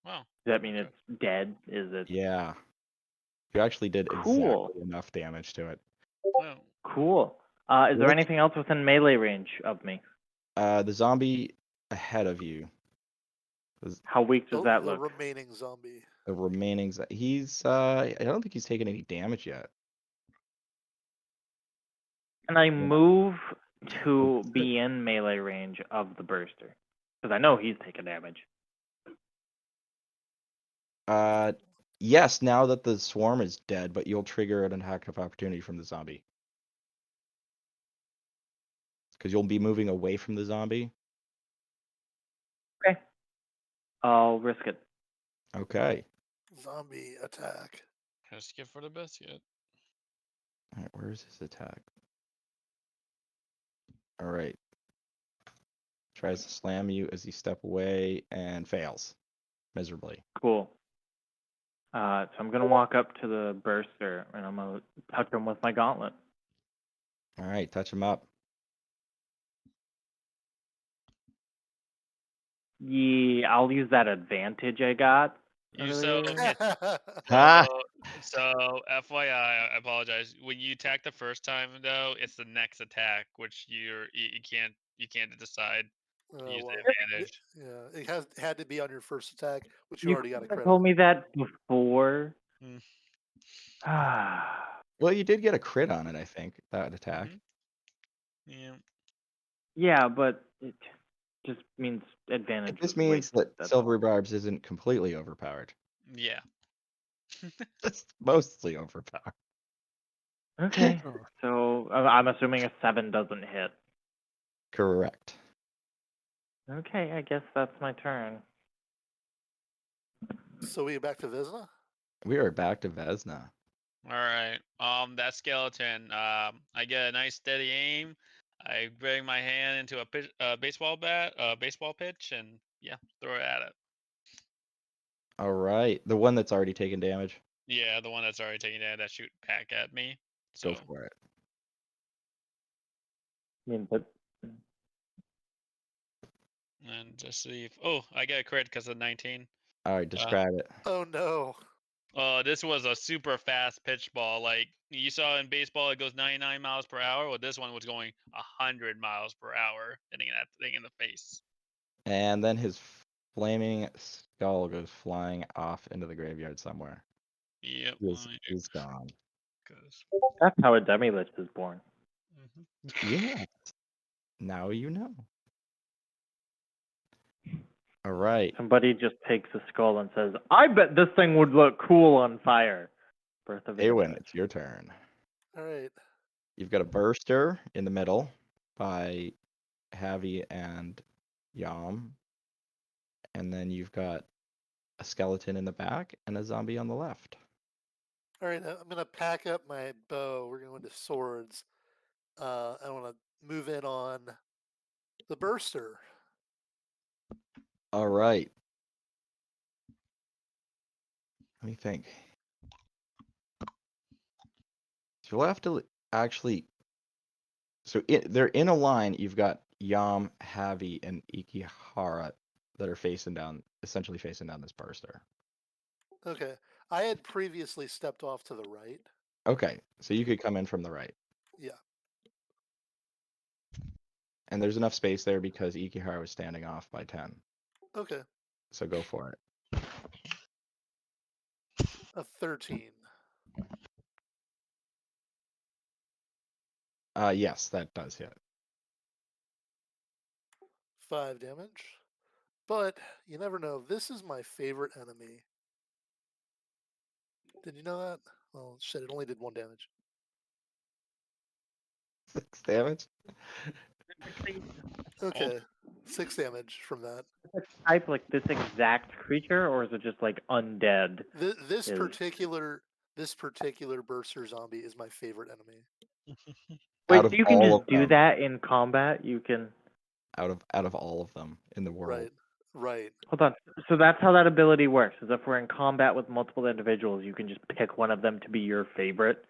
Wow. Does that mean Okay. it's dead? Is it yeah, you actually did cool? exactly enough damage to it. Wow. Cool. Is there Really? anything else within melee range of me? The zombie ahead of you, How weak does that The look? remaining zombie. the remaining, he's I don't think he's taken any damage yet. Can I move to Good. be in melee range of the burster? Because I know he's taking damage. Yes, now that the swarm is dead, but you'll trigger an attack of opportunity from the zombie. Because you'll be moving away from the zombie. Okay. I'll risk it. Okay. Zombie attack. Risk it for the biscuit. All right, where's his attack? All right. Tries to slam you as you step away and fails miserably. Cool. So I'm gonna walk up to the burster and I'm gonna touch him with my gauntlet. All right, touch him up. Yeah, I'll use that advantage I got You so earlier. okay. Ha! So FYI, I apologize. When you attack the first time though, it's the next attack which you can't decide to use Well, the advantage. yeah, it had to be on your first attack, which you You already got a could've credit. told me that before. Mm. Well, you did get a crit on it, I think, that attack. Mhm. Yeah. Yeah, but it just means advantage It just was means wasted. that That's Silvery all. Barbs isn't completely overpowered. Yeah. It's mostly overpowered. Okay. So I'm assuming a 7 doesn't hit. Correct. Okay, I guess that's my turn. So we back to Vesna? We are back to Vesna. All right. That skeleton. I get a nice steady aim. I bring my hand into a baseball bat, baseball pitch, and yeah, throw it at it. All right. The one that's already taken damage. Yeah, the one that's already taking that shoot back at me. So Go for it. I mean, but and just see if I get a crit because of 19. All right, describe it. Oh no. This was a super fast pitch ball. Like you saw in baseball, it goes 99 miles per hour. Well, this one was going 100 miles per hour, hitting that thing in the face. And then his flaming skull goes flying off into the graveyard somewhere. Yep. He's gone. that's how a demi-lich is born. Yes. Now you know. All right. Somebody just takes a skull and says, "I bet this thing would look cool on fire." Birth of Awen, Image. it's your turn. All right. You've got a burster in the middle by Javi and Yam. And then you've got a skeleton in the back and a zombie on the left. All right. I'm gonna pack up my bow. We're going to swords. I want to move in on the burster. All right. Let me think. So you'll have to actually. So they're in a line. You've got Yam, Javi, and Ikihara that are essentially facing down this burster. Okay. I had previously stepped off to the right. Okay, so you could come in from the right. Yeah. And there's enough space there because Ikihara was standing off by 10. Okay. So go for it. A 13. Yes, that does hit. 5 damage. But you never know. This is my favorite enemy. Did you know that? Well, shit, it only did 1 damage. 6 damage. Okay, 6 damage from that. Type like this exact creature, or is it just like undead? This Is- particular Berserker zombie is my favorite enemy. Wait, Out so of you can all just of do them. that in combat? You can. Out of all of them in the world. Right. Hold on. So that's how that ability works. Is if we're in combat with multiple individuals, you can just pick one of them to be your favorite,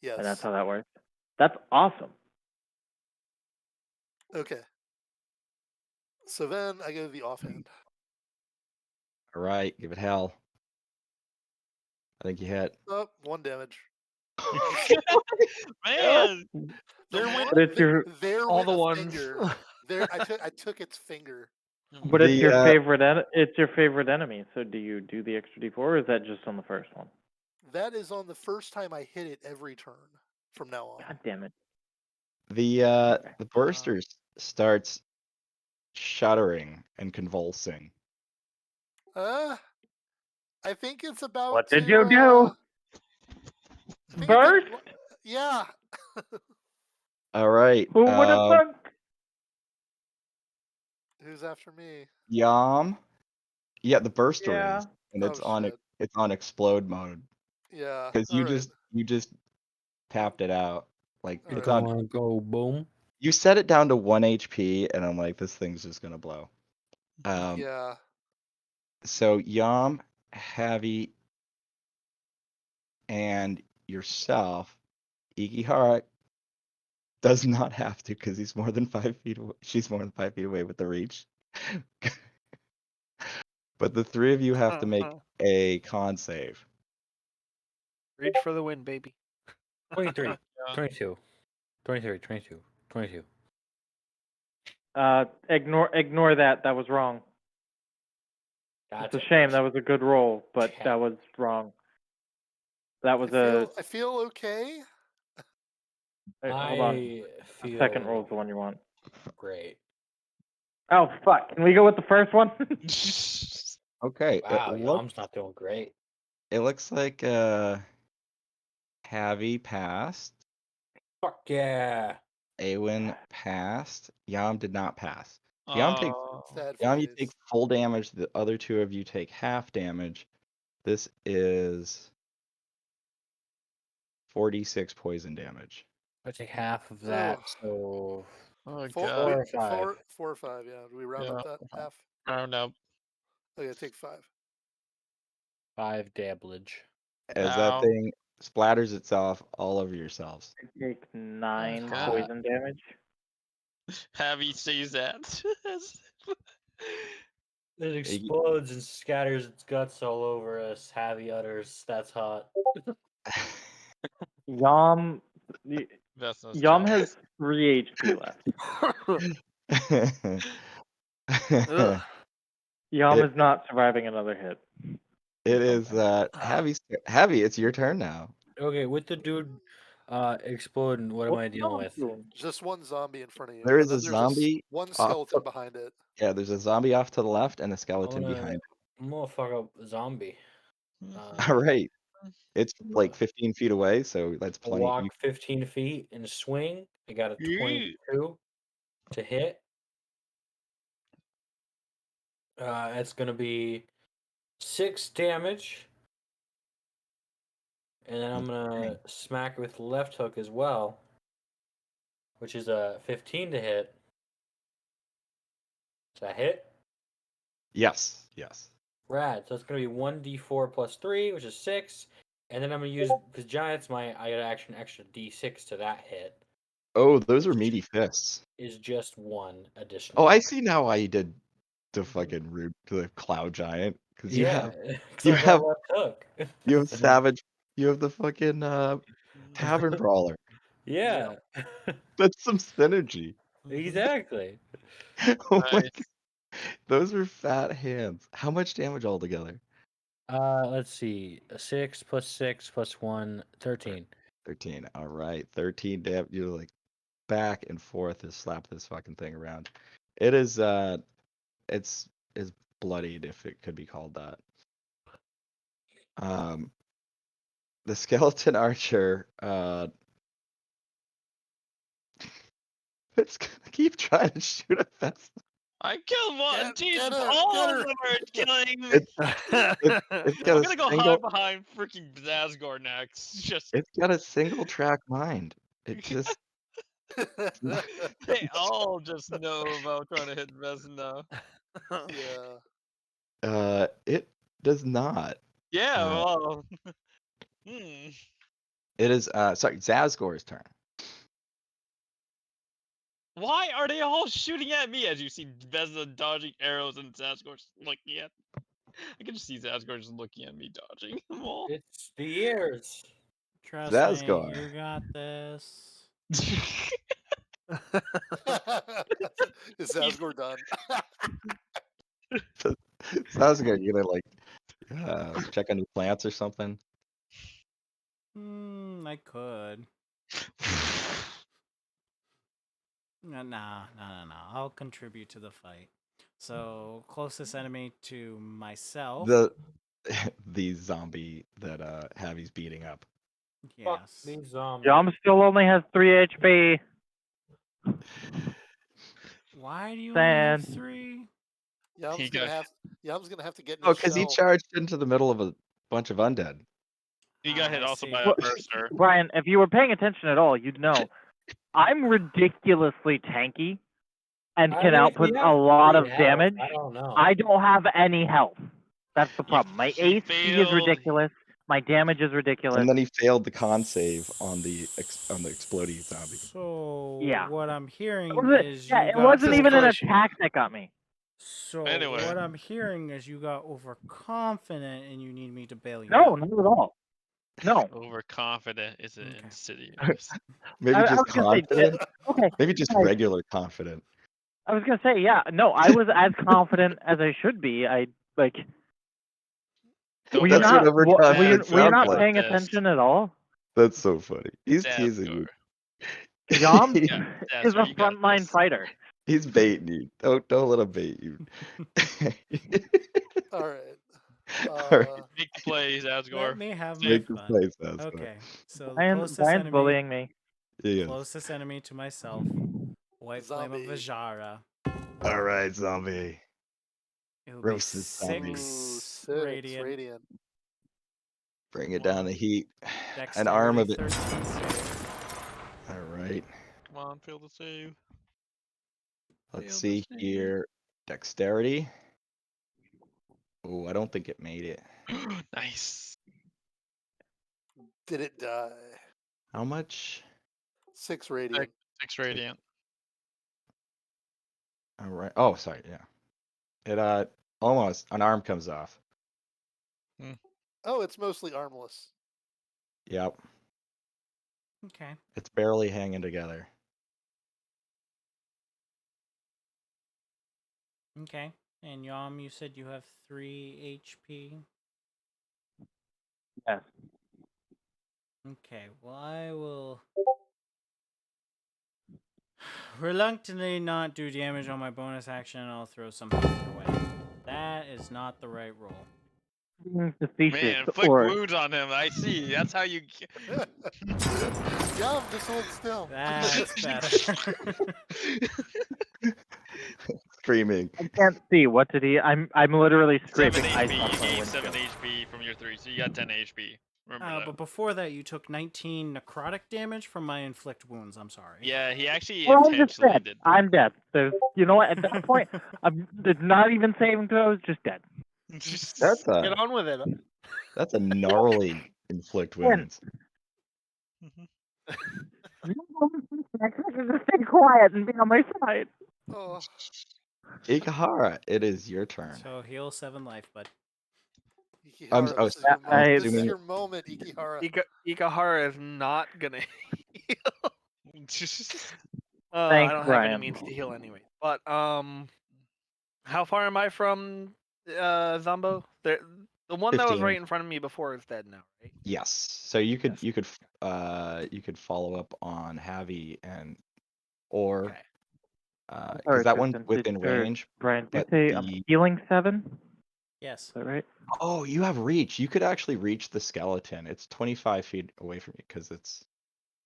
Yes. and that's how that works. That's awesome. Okay. So then I go to the offhand. All right, give it hell. I think you hit. Oh, 1 damage. Man, There went But it's your there All went the a ones. finger. There I took its finger. but it's The, your favorite it's your favorite enemy. So do you do the extra D4, or is that just on the first one? That is on the first time I hit it every turn from now on. God damn it. The burster starts shuddering and convulsing. I think it's about What did to, you do? I think Burst? yeah. All right. Who would have thunk? Who's after me? Yam. Yeah, the burster Yeah. is, and it's Oh, shit. it's on explode mode Yeah. because you alright. just tapped it out. Like All it's right. on. Gonna go boom. You set it down to 1 HP, and I'm like, this thing's just gonna blow. Yeah. So Yam, Javi, and yourself, Ikihara does not have to because he's more than 5 feet away. She's more than 5 feet away with the reach. But the three of you have to make a con save. Reach for the win, baby. 23, Yeah. 22, 23, 22, 22. Ignore that. That was wrong. That's It's a shame. That was a good roll, but Yeah. that was wrong. That was I feel okay. hold on. I feel Second roll is the one you want. great. Oh fuck! Can we go with the first one? Okay, Wow, Yom's not doing great. it looks like Javi passed. Fuck yeah. Awen passed. Yam did not pass. Yam takes Sad Yam, you face. take full damage. The other two of you take half damage. This is 46 poison damage. I take half of that, so Oh Four, god. 4 or 5. 4 or 5, yeah. Do we round Yeah. up that half? Round up. Okay, take 5. 5 damage. As Ow. that thing splatters itself all over yourselves. Take 9 God. poison damage. Javi sees that. It explodes and scatters its guts all over us. Javi utters, that's hot. Yom That's no Yom joke. has 3 HP left. Ugh. Yom is not surviving another hit. It is Javi, it's your turn now. Okay, with the dude exploding, what am I dealing with? Just one zombie in front of you. There and is then a there's zombie one off skeleton to- behind it. Yeah, there's a zombie off to the left and a I'm skeleton gonna, behind I'm gonna fuck up a zombie. it. All right. It's like 15 feet away, so that's I'll plenty. walk 15 feet and swing. I got a 22 to hit. That's gonna be 6 damage. And then I'm gonna smack with left hook as well, which is a 15 to hit. Does that hit? Yes. Rad. So it's gonna be 1d4 plus 3, which is 6. And then I'm gonna use, because giants, I gotta add an extra d6 to that hit. Oh, those are meaty fists. Is just 1 additional. Oh, I see now why you did the fucking root to the cloud giant. Because you Yeah, have 'cause you I got have left hook. you have savage, you have the fucking tavern brawler. Yeah, That's some synergy. exactly. Oh my Nice. god. Those are fat hands. How much damage altogether? Let's see. 6 plus 6 plus 1, 13. 13. All right. 13 damage. You're like back and forth to slap this fucking thing around. It is it's bloodied if it could be called that. the skeleton archer. It's gonna keep trying to shoot a Vesna. I killed one. Get Jesus, her, all get of her. them are killing me. It's got I'm a gonna go single. hide behind freaking Zazgor next. Just It's got a single track mind. It just. they all just know about trying to hit Vesna. Yeah. It does not. Yeah, Uh, well. Hmm. It is. Sorry, Zazgor's turn. Why are they all shooting at me as you see Vesna dodging arrows and Zazgor looking at? I can just see Zazgor just looking at me dodging them all. It's the ears. Trust Zazgor. me, you got this. Is Zazgor done? Zazgor, you gonna like check on your plants or something? I could. Nah. I'll contribute to the fight. So, closest enemy to myself. The zombie that Javi's beating up. Fuck Yes. these zombies. Jom still only has 3 HP. Why do you only have Sand. 3? Yum's gonna have to get in Oh, his because he shell. charged into the middle of a bunch of undead. He got hit I also see. by a Well, burster. Brian, if you were paying attention at all, you'd know. I'm ridiculously tanky and I can mean, if output you a have lot 3 of health, damage. I don't know. I don't have any health. That's the problem. My You AC is failed. ridiculous. My damage is ridiculous. And then he failed the con save on the exploding zombie. So, Yeah. what I'm hearing It wasn't- is yeah, you it got wasn't even an physical issue. attack that got me. So, Anyway. what I'm hearing is you got overconfident and you need me to bail you No, out. not at all. No. Overconfident is an Okay. insidious. Maybe I just was gonna say, confident. okay. Maybe just guys, regular confident. I was gonna say, yeah, no, I was as confident as I should be. I like. Don't Were you That's worry. what not? Were you overconfident sounds not like. paying This. attention at all? That's so funny. He's teasing Zazgor. you. Jom He- Yeah, is Zazgor, a you got frontline this. fighter. He's baiting you. Don't let him bait you. All right. All right. Make the play, Zazgor. Let me have my Make the fun. place, Zazgor. Okay, so the Brian's closest enemy, bullying me. Yes. closest enemy to myself, White Flame of Zombie. Vajara. All right, zombie. It'll Roast be this zombie. Ooh, 6 6 radiant. radiant. Bring it down the heat. An Dexterity arm of it. 13 save. All right. Come on, fail the save. Let's Failed see the save. here. Dexterity. Oh, I don't think it made it. Nice. Did it die? How much? 6 radiant. 6 radiant. All right. Oh, sorry. Yeah. It almost an arm comes off. Oh, it's mostly armless. Yep. Okay. It's barely hanging together. Okay. And Yom, you said you have 3 HP. Yes. Okay. Well, I will reluctantly not do damage on my bonus action, and I'll throw some health your way. That is not the right roll. Being facetious Man, inflict or wounds on him. I see. That's how you. Yum, just hold still. That's better. Screaming. I can't see. What did he? I'm literally 7 scraping ice HP. off You my gained 7 windshield. HP from your 3, so you got 10 HP. Remember that. But before that, you took 19 necrotic damage from my inflict wounds. I'm sorry. Yeah, he actually Well, I'm just intentionally dead. did. I'm dead. There's, you know what? At that point, it's not even saving throws. Just dead. That's Get a on with it. gnarly inflict wounds. I can just stay quiet and be on my side. Oh, Ikahara, it is your turn. So heal 7 life, bud. Ikihara, oh, this is your I- moment. This is assuming- your moment, Ikihara. Ikahara is not gonna heal. Thanks, I don't have Brian. any means to heal anyway. But how far am I from Zombo? The one that was 15. right in front of me before is dead now, right? Yes. So you could Yes. you could follow up on Javi and or Okay. because Sorry, that one's Tristan, within or range. Brian, did you but say the- healing 7? Yes. Is that right? Oh, you have reach. You could actually reach the skeleton. It's 25 feet away from you because it's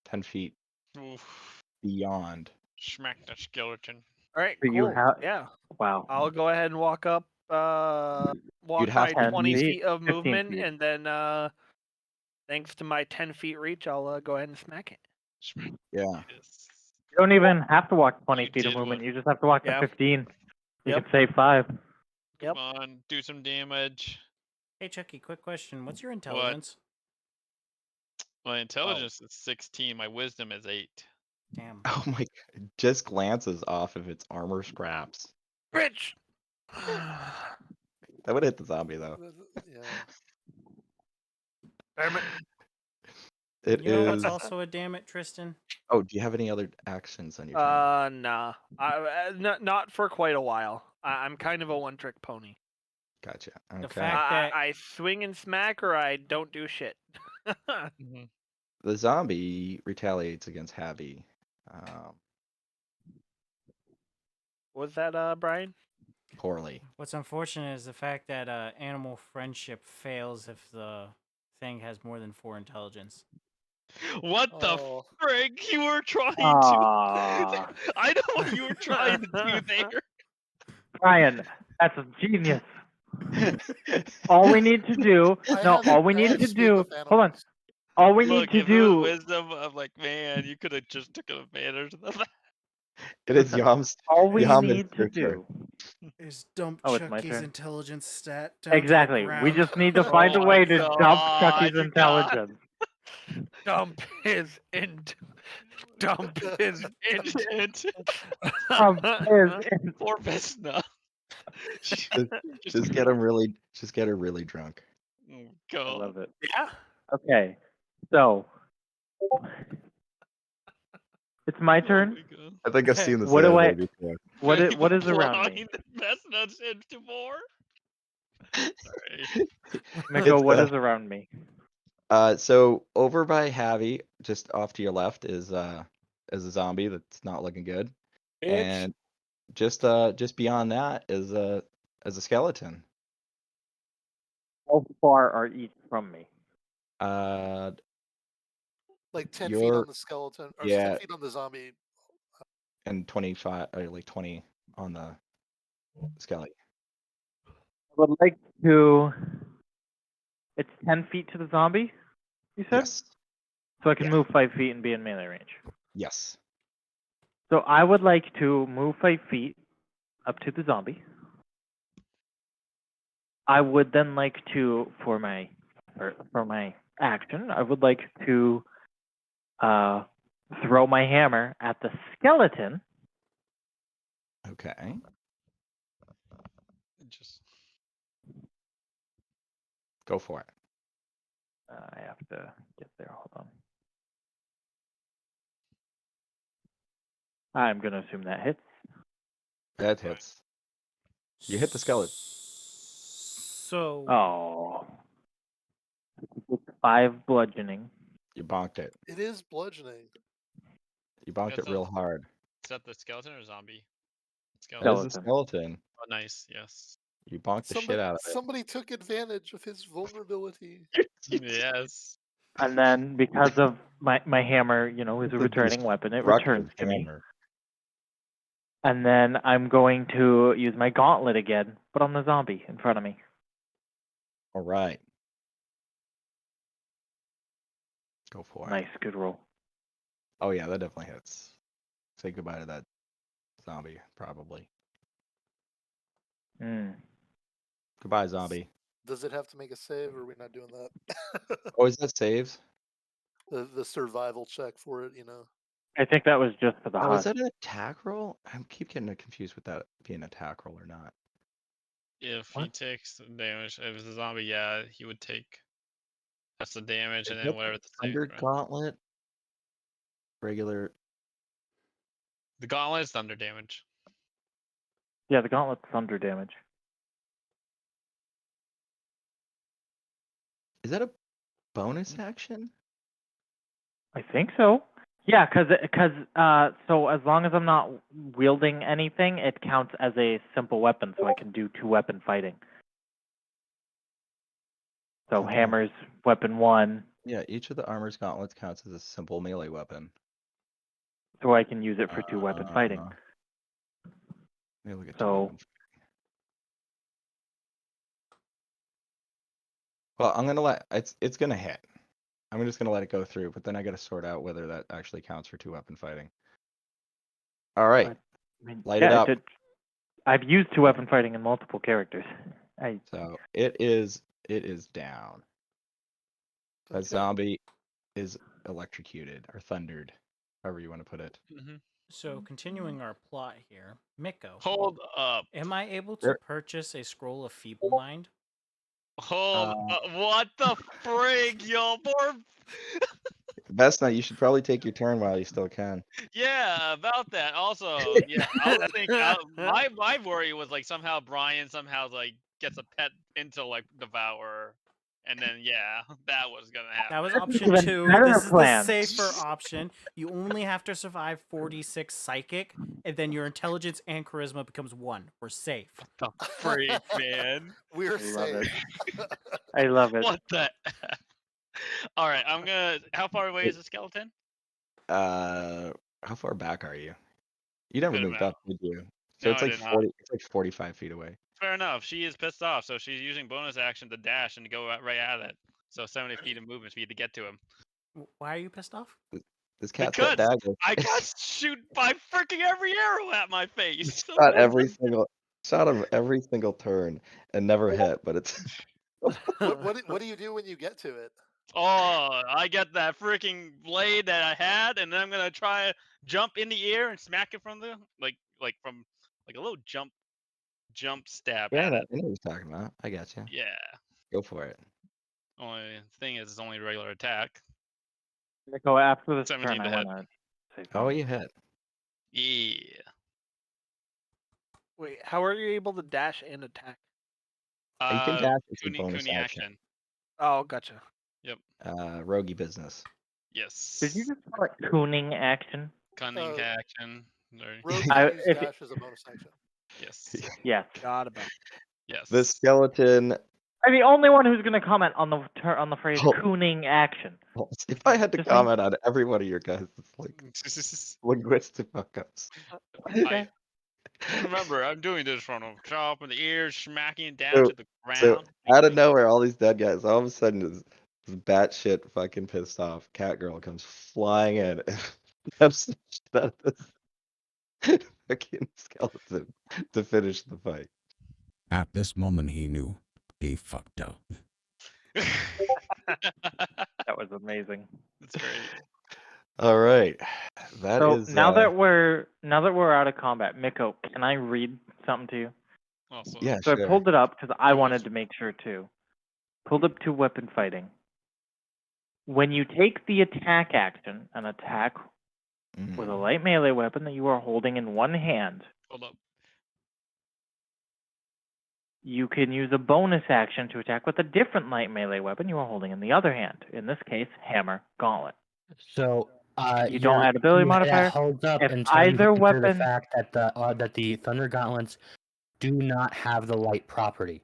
10 feet Oof. beyond. Smack the skeleton. All right, So you cool. have. Yeah, Wow. I'll go ahead and walk up. Walk have my to 20 use feet of 15 movement, feet. and then thanks to my 10 feet reach, I'll go ahead and smack it. Smack Yeah. this. You don't even have to walk 20 You feet of did movement. one. You just have to walk Yeah. the 15. You Yep. can save 5. Yep. Come on, do some damage. Hey, Chucky, quick question. What's your intelligence? My intelligence is 16. My wisdom is 8. Damn. Oh my god. Just glances off of its armor scraps. Bitch. That would hit the zombie though. Yeah. Damn it. It You know what's is. also a damn it, Tristan? Oh, do you have any other actions on your turn? Nah. Not for quite a while. I'm kind of a one-trick pony. Gotcha. The Okay. fact that I swing and smack, or I don't do shit. The zombie retaliates against Javi. Was that Brian? Poorly. what's unfortunate is the fact that animal friendship fails if the thing has more than 4 intelligence. What Oh. the frig you were trying to? Ah. I know what you were trying to do there. Brian, that's a genius. All we need to do. I No, have all we a need bad to swing do. with Hold on. animals. All we Look, need if to it was do. wisdom, I'm like, man, you could have just taken advantage of that. It is Yom's. All we Yom, need it's to your turn. do. Is dump Oh, it's my turn. intelligence stat down Exactly. We just need to find a Oh way my to dump God, Chucky's you got- intelligence. Dump his int. Dump his int. Dump his. Poor Vesna. Just get him really. Just get her really drunk. I Go. love it. Yeah. Okay, so it's my turn. Oh my God. I think I've seen this What do I- anime before. What is around me? Vesna's into more. Sorry. Miko, It's, what is around me? So over by Javi, just off to your left, is a zombie that's not looking good, and just beyond that is a skeleton. How far are each from me? Like 10 feet You're- on the skeleton, or yeah. 10 feet on the zombie. And 25 or like 20 on the skeleton. I would like to. It's 10 feet to the zombie. You said. Yes. So I can Yeah. move 5 feet and be in melee range. Yes. So I would like to move 5 feet up to the zombie. I would then like to, for my action, I would like to throw my hammer at the skeleton. Okay. Just Go for it. I have to get there. Hold on. I'm gonna assume that hits. That hits. You hit the skeleton. So Oh. 5 bludgeoning. You bonked it. It is bludgeoning. You bonked That's it real hard. is that the skeleton or zombie? That Skeleton. is a skeleton. Oh, nice. Yes. You bonked the shit out of it. Somebody took advantage of his vulnerability. Yes. And then because of my hammer, is a It's a returning weapon, it destructive returns to me. hammer. And then I'm going to use my gauntlet again, but on the zombie in front of me. All right. Go for it. Nice, good roll. Oh yeah, that definitely hits. Say goodbye to that zombie, probably. Goodbye, zombie. Does it have to make a save, or are we not doing that? Oh, is that saves? The survival check for it, I think that was just for the Oh, is HUD. that an attack roll? I keep getting confused with that being an attack roll or not. If he What? takes damage, if it's a zombie, yeah, he would take. That's the damage, Is and that then the whatever the Thunder save. Right? Gauntlet? Regular. The gauntlet is thunder damage. Yeah, the gauntlet's thunder damage. Is that a bonus action? I think so. Yeah, because so as long as I'm not wielding anything, it counts as a simple weapon, so I can do 2-weapon fighting. So hammer's weapon 1, Yeah, each of the armor's gauntlets counts as a simple melee weapon. so I can use it for 2-weapon fighting. Let me look at So- 2-weapon fighting. Well, I'm gonna let it's gonna hit. I'm just gonna let it go through, but then I gotta sort out whether that actually counts for 2-weapon fighting. All right, I mean, light it up. I've used 2-weapon fighting in multiple characters. So it is down. That Okay. zombie is electrocuted or thundered, however you want to put it. So continuing our plot here, Miko, Hold up. am I able to There- purchase a scroll of feeble mind? Hold up. What the frig, y'all? Best night, you should probably take your turn while you still can. Yeah, about that. Also, yeah, I was thinking. My worry was like somehow Brian like gets a pet into like Devourer, and then yeah, that was gonna happen. That was That's option even 2. better This is plan. the safer option. You only have to survive 46 psychic, and then your intelligence and charisma becomes 1. We're safe. The freak, man. We're I love safe. I love it. What the? All right, I'm gonna. How far away is the skeleton? How far back are you? You never Good moved amount. up, did you? So No, it's I like did not. 40. It's like 45 feet away. Fair enough. She is pissed off, so she's using bonus action to dash and to go right at it. So 70 feet of movement speed to get to him. Why are you pissed off? This cat's got Because daggers. I got shoot by freaking every arrow at my face. Shot him every single turn and never hit, but it's What do you do when you get to it? Oh, I get that freaking blade that I had, and then I'm gonna try to jump in the air and smack it from the from a little jump stab yeah, at I know it. what you're talking about. I got you. Yeah. Go for it. Only thing is, it's only regular attack. Miko, after this 17 turn, to I hit. want to say Oh, something. you hit. Yeah. Wait, how are you able to dash and attack? You can dash with your bonus Kuni action. Oh, gotcha. Rogie business. Yes. Did you just call it cooning action? Cunning Uh, action. Or- Rogue I- can use if- dash as a bonus action. Yes. Yes. Got about. Yes. The skeleton. I'm the only one who's going to comment on the phrase Oh. cooning action. If I had to Just comment on every one of your guys, it's like linguistic fuck-ups. Okay. Remember, I'm doing this from the top of the ears, smacking it down So- to the ground. So out of nowhere, all these dead guys, all of a sudden, this batshit fucking pissed off cat girl comes flying in and stabs the shit out of this fucking skeleton to finish the fight. At this moment, he knew he fucked up. That was amazing. That's great. All right, that So is now that we're out of combat, Miko, can I read something to you? Also, yeah, So sure. I pulled it up because I Yes. wanted to make sure too. Pulled up 2-weapon fighting. When you take the attack action, an attack Mhm. with a light melee weapon that you are holding in one hand, hold up. you can use a bonus action to attack with a different light melee weapon you are holding in the other hand. In this case, hammer, gauntlet. So You don't add ability modifier. That holds up If until you either consider weapon- the fact that the Thunder Gauntlets do not have the light property.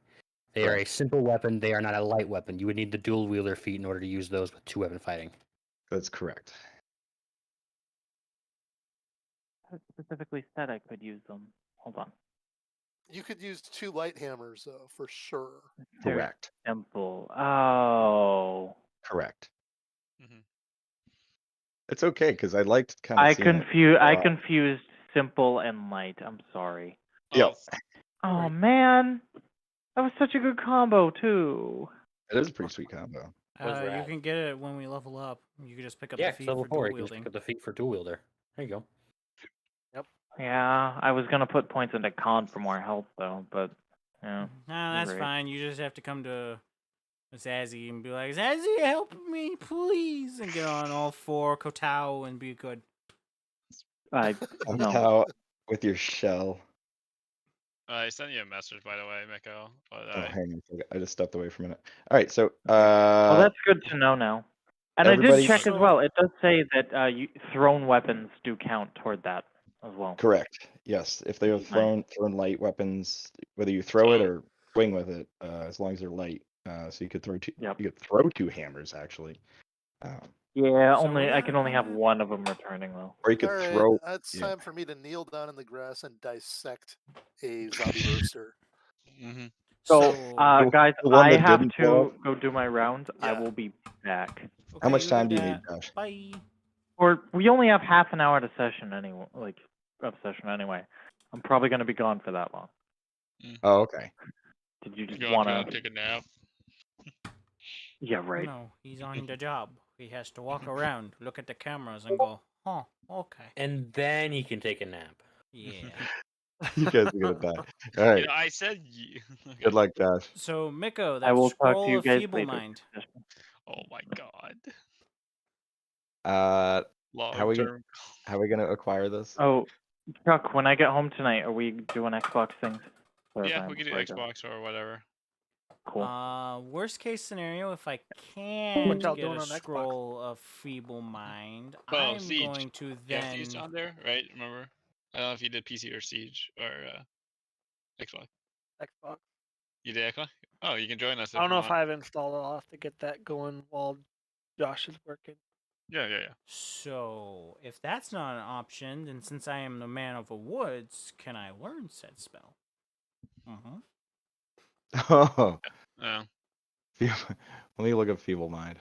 They are a Correct. simple weapon. They are not a light weapon. You would need the dual wielder feat in order to use those with 2-weapon fighting. That's correct. It specifically said I could use them. Hold on. You could use 2 light hammers though, for sure. Very Correct. simple. Oh. Correct. Mhm. It's okay because I liked kind of. I confused simple and light. I'm sorry. Yep. Oh man, that was such a good combo too. It is a pretty sweet combo. Where's You Rat? can get it when we level up. You can just pick up Yeah, the feat level for 4. dual You can just wielding. pick up the feat for dual wielder. There you go. Yeah, I was gonna put points into con for more health though, but yeah. Nah, that's Great. fine. You just have to come to Zazzy and be like, Zazzy, help me, please, and get on all 4 Kotao and be good. I I'm no. out with your shell. I sent you a message, by the way, Miko. But Oh, hang on. I just stepped away for a minute. All right, so Well, that's good to know now. And I everybody- did check as well. It does say that thrown weapons do count toward that as well. correct. Yes, if they are Nice. thrown light weapons, whether you throw it So- or swing with it, as long as they're light, So you could throw two. Yep. You could throw 2 hammers actually. Yeah, So only I yeah, can only have kinda- one of them returning though. Or you could All right, throw. it's Yeah. time for me to kneel down in the grass and dissect a zombie roaster. Mm-hmm. So, The- guys, the one I that have didn't blow to go do my round. I Yeah. will be back. How much you time do you that. need, Josh? Bye. Or we only have half an hour to session anyway. Anyway. I'm probably gonna be gone for that long. Oh, okay. Did you just Go wanna? take a nap. Yeah, right. No, he's on the job. He has to walk around, look at the cameras, and go, "Oh, okay, And then he can take a nap. yeah." You guys are gonna die. All right. You know, I said you. Good luck, Josh. So Miko, I that will talk to scroll you of guys feeble later. mind. Oh my god. How Long we term. how we gonna acquire this? Oh, Chuck, when I get home tonight, are we doing Xbox things? Yeah, we can do Xbox or whatever. Cool. Worst case scenario, if I can y'all get doing a on Xbox? scroll of feeble mind, Oh, I'm Siege. going to Yeah, then. Siege on there, right? Remember? I don't know if you did PC or Siege or Xbox. Xbox. You did Xbox? Oh, you can join us. I don't you know want. if I have installed it. I'll have to get that going while Josh is working. Yeah. So, if that's not an option, then since I am the man of the woods, can I learn said spell? Mm-hmm. Oh, Yeah. let me look up feeble mind.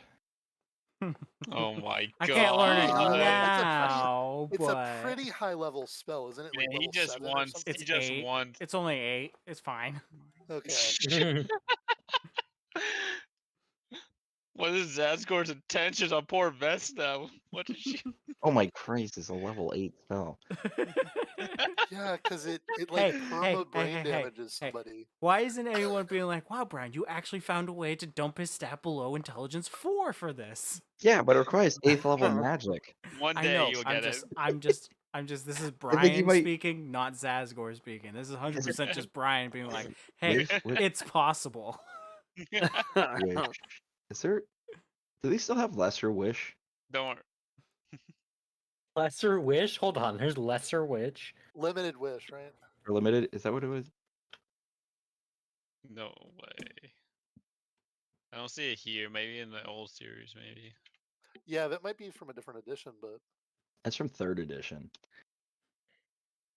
Oh my god. I can't learn it God. now, It's but a pretty high level spell, isn't it? Yeah, Like he level just 7 or wants. something? He just 8. wants. It's only 8. It's fine. Okay. What is Zazgor's intentions on poor Vesta? What did she? Oh my Christ! It's a level 8 spell. Yeah, because it like perma brain hey, damages somebody. Why isn't anyone being like, "Wow, Brian, you actually found a way to dump his stat below intelligence 4 for this"? Yeah, but it requires 8th level magic. One I day know. you'll get it. I'm just. This is I think you Brian might- speaking, not Zazgor speaking. This is 100% just Brian being like, "Hey, Wish- it's possible." wish. Is there? Do they still have lesser wish? Don't worry. Lesser Wish? Hold on, there's Lesser Witch. Limited wish, right? Or limited? Is that what it was? No way. I don't see it here. Maybe in the old series, maybe. Yeah, that might be from a different edition, but That's from 3rd edition.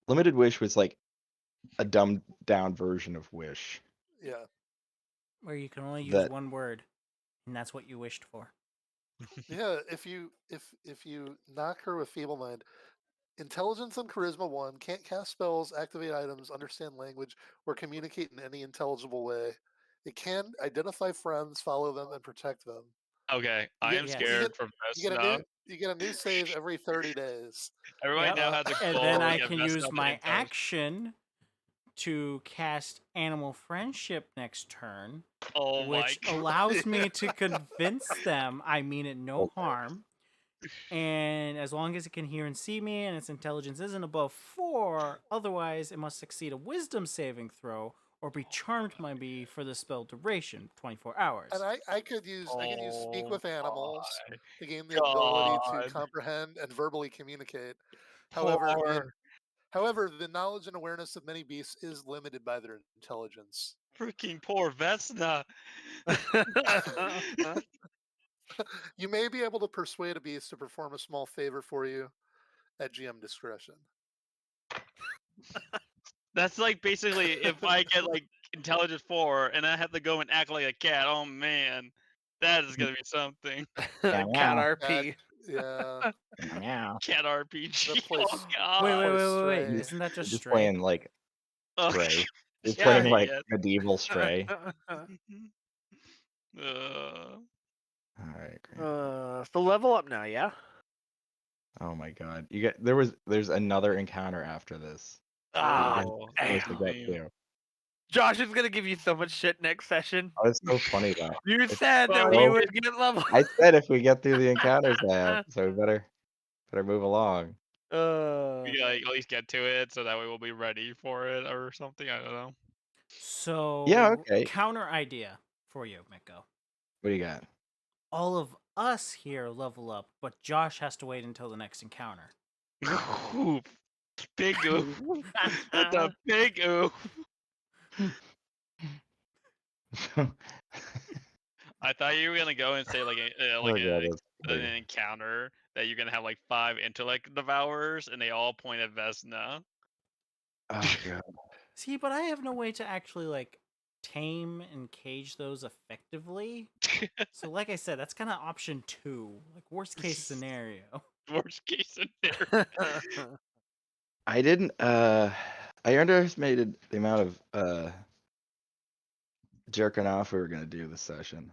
Limited wish was like a dumbed down version of wish. yeah. Where you can only use That- one word, and that's what you wished for. Yeah, if you knock her with feeble mind, intelligence and charisma 1, can't cast spells, activate items, understand language, or communicate in any intelligible way. It can identify friends, follow them, and protect them. Okay, I get- am you scared get- from You this get now. a new save every 30 days. Everybody Yep. now has a And goal. then to I get can Vesta use up to my intelligence. action to cast Animal Friendship next turn, Oh my which god. allows me to convince them I mean it no harm. And as long as it can hear and see me and its intelligence isn't above 4, otherwise it must succeed a wisdom saving throw or be charmed by me for the spell duration, 24 hours. And I could use speak Oh with animals my to gain the ability to God. comprehend and verbally communicate. Poor However, the knowledge and awareness of many beasts is limited by their intelligence. freaking poor Vesna. You may be able to persuade a beast to perform a small favor for you at GM discretion. That's like basically if I get like intelligence 4 and I have to go and act like a cat. Oh man, that is gonna be something. Cat RP. Yeah. Cat RPG. That place- Oh god. Wait. Stray. Isn't that just Just Stray? playing like Okay. Stray. Just Yeah, playing like yeah. medieval Stray. Uh, All right, great. So level up now, yeah? Oh my god. There's another encounter after this. Ah, oh, Supposed to get damn. to. Josh is gonna give you so much shit next session. Oh, it's so funny though. You said that we so- would get level. I said if we get through the encounters I have, so we better move along. We like at least get to it so that way we'll be ready for it or something. I don't know. So, okay. counter idea for you, Miko. What do you got? All of us here level up, but Josh has to wait until the next encounter. Oof. Big oof. That's a big oof. I thought you were gonna go and say like Oh, God, that's an funny. encounter that you're gonna have like 5 intellect devourers and they all point at Vesna. Oh, God. See, but I have no way to actually like tame and cage those effectively. So, like I said, that's kind of option 2, like worst case scenario. Worst case scenario. I didn't. I underestimated the amount of jerking off we were gonna do this session.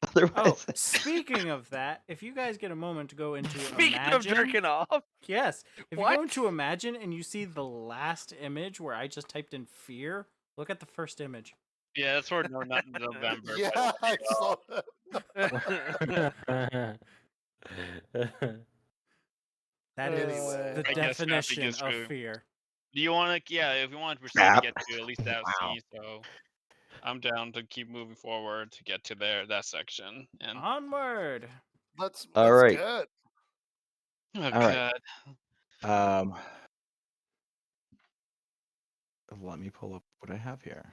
Oh, Otherwise, speaking of that, if you guys get a moment to go into Speaking Imagine, of jerking off, yes, if you What? go into Imagine and you see the last image where I just typed in fear, look at the first image. Yeah, that's for not November. Yeah, but- I saw that. That is Anyway. the I guess Scrappy definition gets of screwed. fear. Do you want to? Yeah, if you want to proceed Snap. to get to at least that Wow. C, so I'm down to keep moving forward to get to that section. And Onward. Let's All right. get. oh All right. god, Let me pull up what I have here.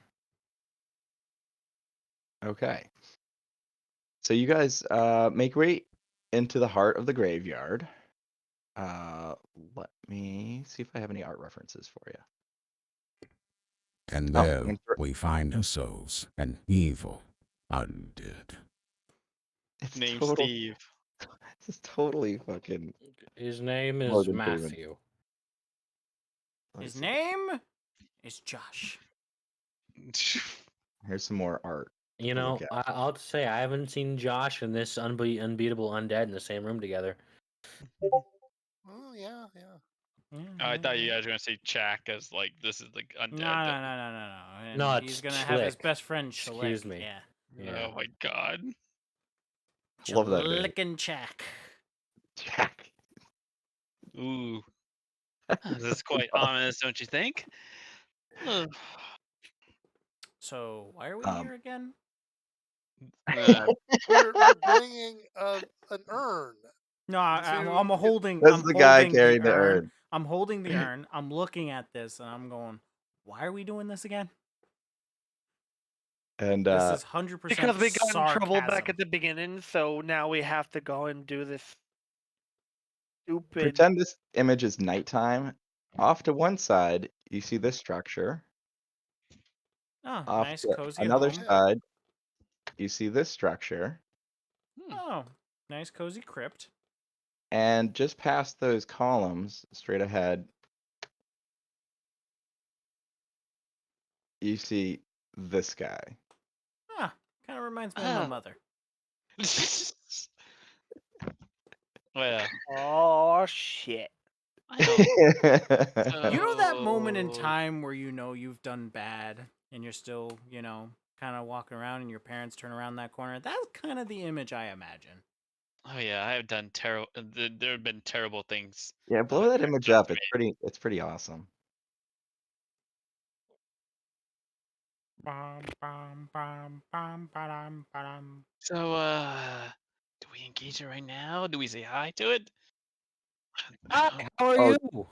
Okay. So you guys make way into the heart of the graveyard. Let me see if I have any art references for you. And Oh, there and for- we find souls, an evil undead. It's name total, Steve. It's totally fucking. His name is Morgan Freeman. Matthew. let me His see. name is Josh. Here's some more art. You to know, look at. I'll just say I haven't seen Josh and this unbeatable undead in the same room together. Oh yeah, yeah. I thought you guys were gonna say Chak as like this is like undead. No. And No, he's it's gonna have his Schlick. best friend Shalik. Excuse me. Yeah. Yeah. Oh my god. Love that name. Schlick and Chak. Jack. Ooh. This is quite ominous, don't you think? Ugh. So why are we Um, here again? We're bringing an urn. No, I'm to- holding. That's I'm the guy holding carrying the the urn. urn. I'm holding the urn. I'm looking at this and I'm going, why are we doing this again? And This is 100% because we got in trouble back sarcasm. at the beginning, so now we have to go and do this stupid. pretend this image is nighttime. Off to one side, you see this structure. Oh, Off nice to cozy another home. side, you see this structure. Oh, nice cozy crypt. And just past those columns, straight ahead, you see this guy. Ah, kind of reminds me of my Ah. mother. Well, Oh shit! I don't. You know that moment in So- time where you know you've done bad and you're still, kind of walking around and your parents turn around that corner? That's kind of the image I imagine. Oh yeah, I have done terrible. There have been terrible things. Yeah, blow that image up. It's pretty awesome. Bum, bum, bum, bum, ba-dum, ba-dum. So, do we engage it right now? Do we say hi to it? Hi, how are Oh. you?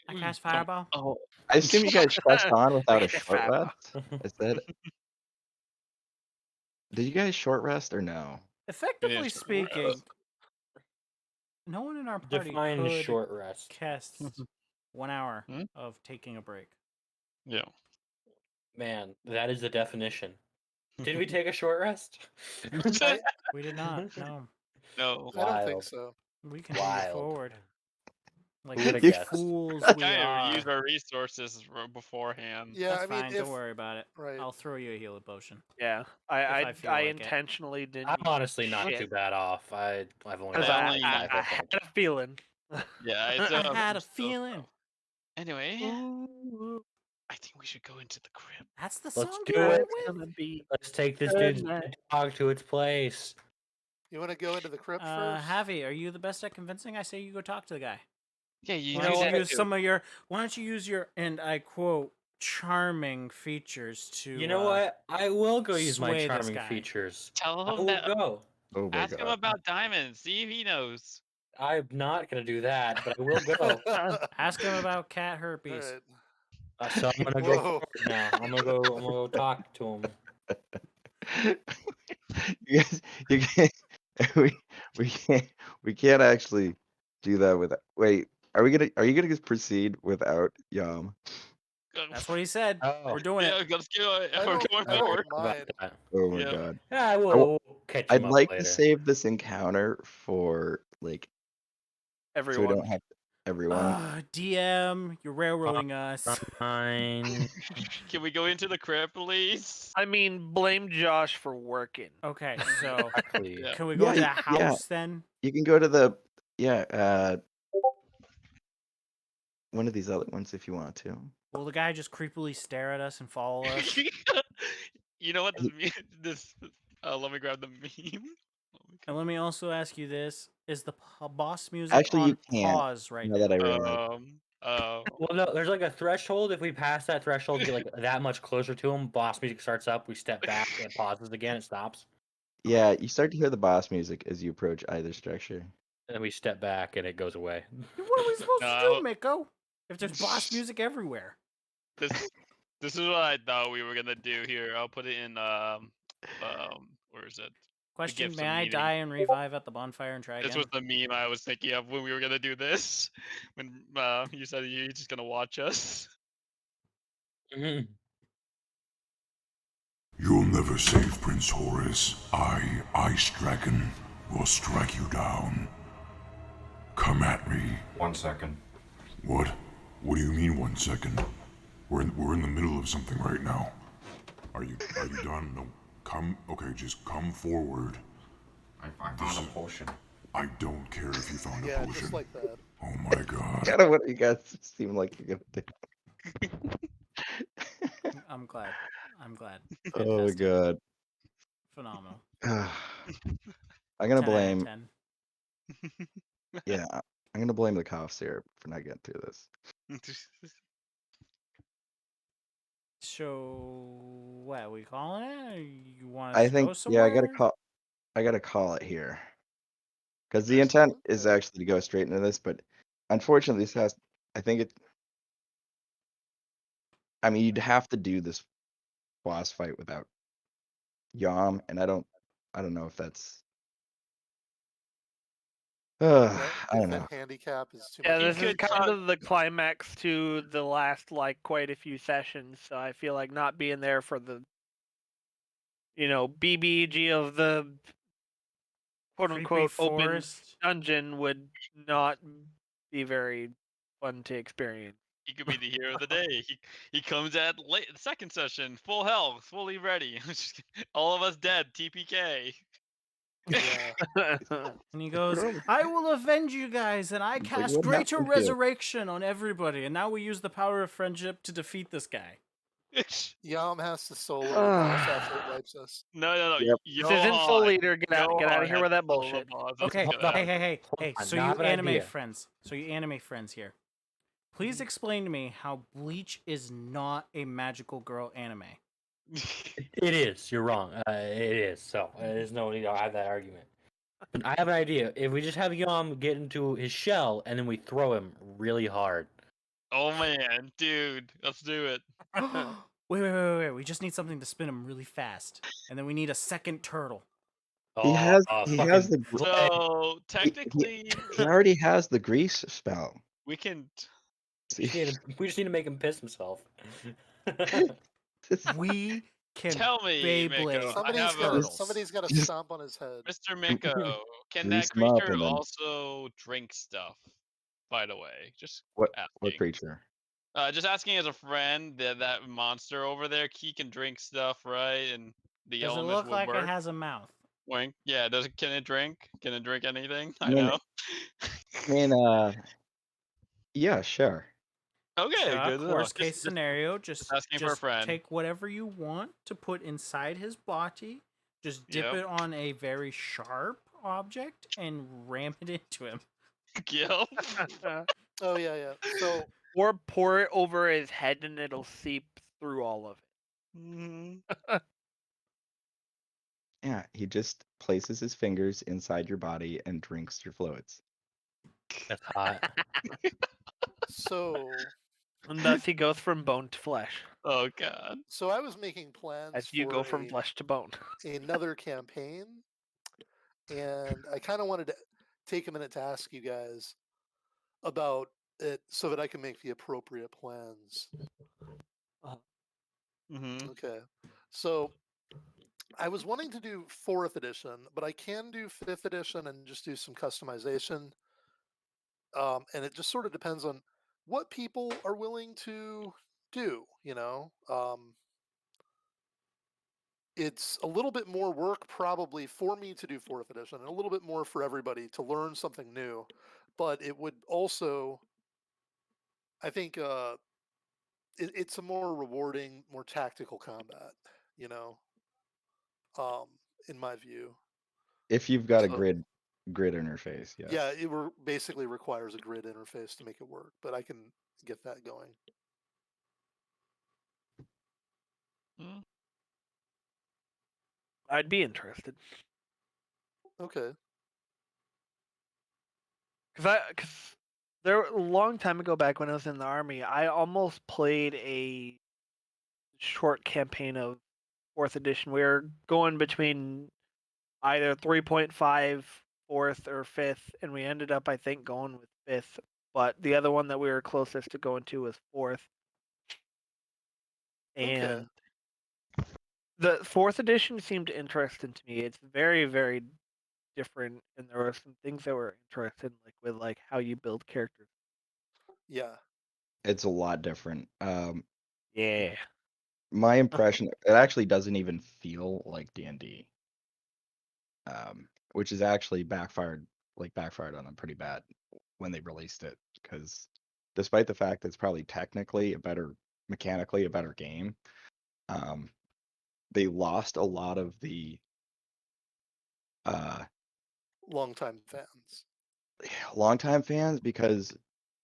I cast fireball. Oh, I assume you guys pressed on without a Okay, short fab. rest. Is that? Did you guys short rest or no? Effectively Yes, speaking, no one in our party Define could short rest. cast 1 hour Hmm? of taking a break. yeah. Man, that is the definition. Did we take a short rest? We did not. No, No. I don't think Wild. so. we can move Wild. forward. Like Who the would've guessed? fools we Kind are. of use our resources beforehand. Yeah, That's I mean, fine. if Don't worry about it. right, I'll throw you a healing potion. Yeah, I feel I like it. intentionally didn't. I'm honestly not shit. too bad off. I've only Because got only- I 5 hit had points. a feeling. Yeah, it's, I had a so- feeling. Anyway, Ooh, I think we should go into the crypt. That's the Let's song do you it. went it's with. gonna be. Let's take this Good dude's night. dog to its place. you want to go into the crypt first. Javi, are you the best at convincing? I say you go talk to the guy. Yeah, you Why know don't what? you use some of your? Why don't you use your, and I quote, charming features to? You know what? I will go use my sway this charming guy. features. Tell I him will that. go. Oh my Ask him god. about diamonds. See if he knows. I'm not gonna do that, but I will go. Ask him about cat herpes. Alright. So I'm gonna go Whoa. forward now. I'm gonna go talk to him. You guys, you can't, we can't actually do that with. Wait, are you gonna proceed without Yum? That's what he said. Oh. We're doing Yeah, it. let's go. I We're don't, going I forward. don't mind. Oh my Yeah. god. Yeah, we'll, w- we'll catch I'd him up like later. to save this encounter for like so we Everyone. don't have everyone. DM, you're railroading us. Fine. Can we go into the crypt, please? I mean, blame Josh for working. Okay, so Exactly. Yeah. can we go to that Yeah. house then? You can go to the one of these other ones if you want to. Will the guy just creepily stare at us and follow us? You know what this means? Let me grab the meme. And let me also ask you this: is the boss music Actually, on you can't. pause right Now now? that I realize. Well, no, there's like a threshold. If we pass that threshold, get like that much closer to him, boss music starts up. We step back, it pauses again, it stops, Yeah, you start to hear the boss music as you approach either structure. and then we step back, and it goes away. What are we supposed to No. do, Miko? If there's boss music everywhere. This is what I thought we were gonna do here. I'll put it in where is it? Question: gifts may of I meeting. die and revive at the bonfire and try This again? was the meme I was thinking of when we were gonna do this. When you said you're just gonna watch us. Mhm. You'll never save Prince Horus. I, Ice Dragon, will strike you down. Come at me. 1 second. What? What do you mean 1 second? We're in the middle of something right now. Are you done? No. Come. Okay, just come forward. I found a potion. I don't care if you found a Yeah, potion. just like that. Oh my god. Kind of what you guys seem like you're gonna do. I'm glad. I'm glad. Oh my Fantastic. god. Phenomenal. I'm gonna 10 out of blame. 10. Yeah, I'm gonna blame the cough syrup for not getting through this. So, what are we calling it? You want us I to think go somewhere? I gotta call it here. Because the intent is actually to go straight into this, but unfortunately this has I think it I mean you'd have to do this boss fight without Yom, and I don't know if that's That I don't know. that handicap is too Yeah, much. this is kind of the climax to the last like quite a few sessions. So I feel like not being there for the, BBG of the quote unquote open forest. dungeon would not be very fun to experience. He could be the hero of the day. He comes at late second session, full health, fully ready. All of us dead. TPK. Yeah. And he goes, I will avenge you guys, and I like, cast what greater happened here? resurrection on everybody. And now we use the power of friendship to defeat this guy. Yam has to solo the boss after it wipes us. No. Yep. This isn't Soul Eater. Get out of here with that bullshit. Okay, Hold on. hey. on, So now I you have an anime idea. friends. here. Please explain to me how Bleach is not a magical girl anime. It is. You're wrong. It is. So there's no need to have that argument. But I have an idea. If we just have Yom get into his shell and then we throw him really hard. Oh man, dude, let's do it. Wait. We just need something to spin him really fast. And then we need a second turtle. He has the So technically, he already has the grease spell. we can. We just need to make him piss himself. We can Tell me, Beyblade Miko. Somebody's got to stomp on his head. Mr. Miko, can Grease that him up creature and then- also drink stuff? By the way, just What asking. creature? Just asking as a friend that monster over there, he can drink stuff, right? And the Does it elements look would like work. it has a mouth? Wink. Yeah. Can it drink? Can it drink anything? I mean- know. I mean, yeah, sure. Okay, Chuck, good. worst case scenario, just asking for a friend. take whatever you want to put inside his body, just dip it on a very sharp object, and ram it into him. Gil. Oh yeah. So or pour it over his head and it'll seep through all of it. Mm-hmm. Yeah, he just places his fingers inside your body and drinks your fluids. That's hot. So And thus he goes from bone to flesh. Oh god. So I was making plans As you for go from flesh to bone. another campaign, and I kind of wanted to take a minute to ask you guys about it so that I can make the appropriate plans. Mm-hmm. Okay. So I was wanting to do 4th edition, but I can do 5th edition and just do some customization. And it just sort of depends on what people are willing to do, you know? It's a little bit more work probably for me to do 4th edition and a little bit more for everybody to learn something new. But it would also, I think, it's a more rewarding, more tactical combat, you know, um, in my view. If you've got a So, grid interface, yes. yeah, it basically requires a grid interface to make it work, but I can get that going. Mm. I'd be interested. Okay. Because there a long time ago, back when I was in the army, I almost played a short campaign of 4th edition. We were going between either 3.5, 4th, or 5th, and we ended up, I think, going with 5th. But the other one that we were closest to going to was 4th. And the 4th edition seemed interesting to me. It's very, very different, and there were some things that were interesting, like with like how you build characters. Yeah. It's a lot different. Yeah. My impression, it actually doesn't even feel like D&D, which is actually backfired on them pretty bad when they released it, because despite the fact that it's probably technically mechanically a better game, they lost a lot of the Longtime fans. longtime fans because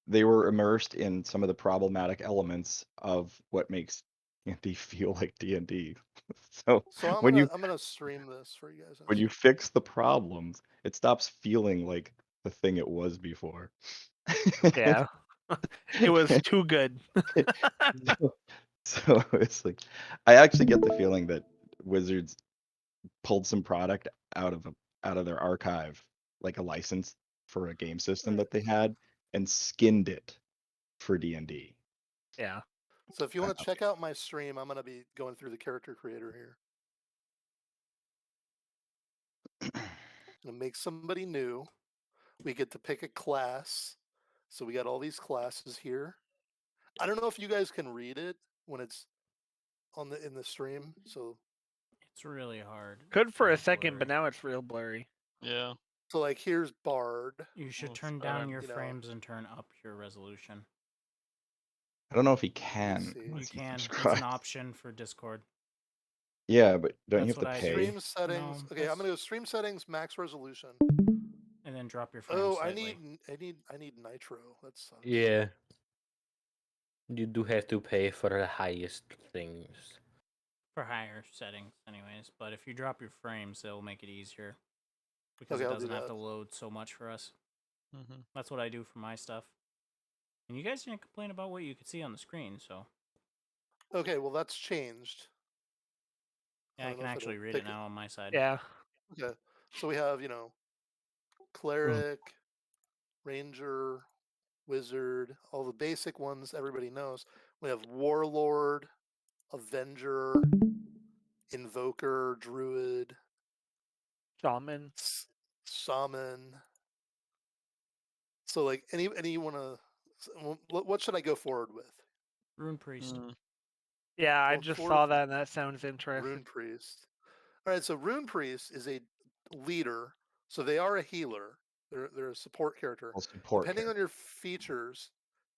they were immersed in some of the problematic elements of what makes D&D feel like D&D. So So I'm when gonna stream this for you guys. when you fix the problems, it stops feeling like the thing it was before. Yeah. It was too good. So it's like I actually get the feeling that Wizards pulled some product out of their archive, like a license for a game system that they had, and skinned it for D&D. Yeah. So if you want to check out my stream, I'm gonna be going through the character creator here. And make somebody new. We get to pick a class. So we got all these classes here. I don't know if you guys can read it when it's in the stream. So It's really hard. Good for a It's second, but blurry. now it's real blurry. Yeah. so like here's Bard. You should Well, turn it's down better. your You know. frames and turn up your resolution. I don't know if he can. see. You unless he can. It's subscribes. an option for Discord. Yeah, but don't you That's have to what I pay? do. Stream settings. No, Okay, I'm gonna go stream settings, max resolution. And then drop your frames Oh, I slightly. need nitro. That sucks. Yeah. You do have to pay for the highest things. For higher settings, anyways. But if you drop your frames, it'll make it easier. Because Okay, it I'll do doesn't have that. to load so much for us. Mm-hmm. That's what I do for my stuff. And you guys didn't complain about what you could see on the screen, so. Okay, well that's changed. Yeah, I don't can know if actually it'll read pick it now on my side. Yeah. Okay, so we have cleric, ranger, wizard, all the basic ones everybody knows. We have warlord, avenger, invoker, druid, Shaman. shaman. So like any want to, what should I go forward with? Rune Priest. Yeah, I Going just forward saw with that and that sounds interesting. Rune priest. All right, so rune priest is a leader, so they are a healer. They're a support character. Depending on your features,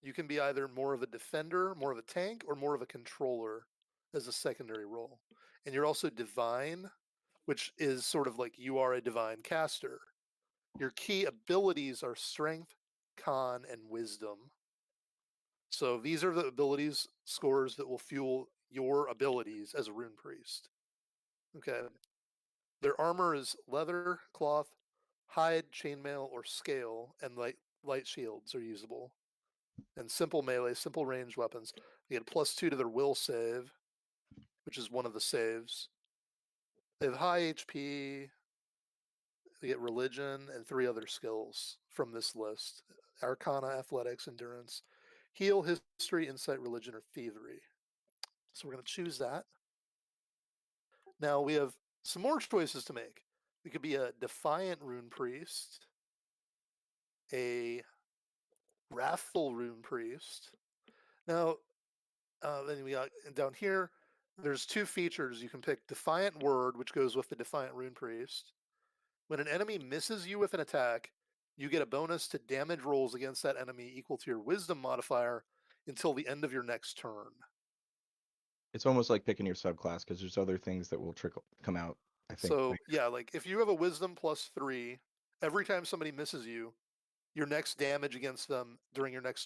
you can be either more of a defender, more of a tank, or more of a controller as a secondary role. And you're also divine, which is sort of like you are a divine caster. Your key abilities are strength, con, and wisdom. So these are the abilities scores that will fuel your abilities as a rune priest. Okay. Their armor is leather, cloth, hide, chainmail, or scale, and light shields are usable. and simple melee, simple ranged weapons. They get +2 to their will save, which is one of the saves. They have high HP. They get religion and 3 other skills from this list: Arcana, Athletics, Endurance, Heal, History, Insight, Religion, or Thievery. So we're going to choose that. Now we have some more choices to make. We could be a Defiant Rune Priest, a Wrathful Rune Priest. Now, then we got down here, there's 2 features. You can pick Defiant Word, which goes with the Defiant Rune Priest. When an enemy misses you with an attack, you get a bonus to damage rolls against that enemy equal to your Wisdom modifier until the end of your next turn. It's almost like picking your subclass because there's other things that will come out. I think. So yeah, like if you have a Wisdom +3, every time somebody misses you, your next damage against them during your next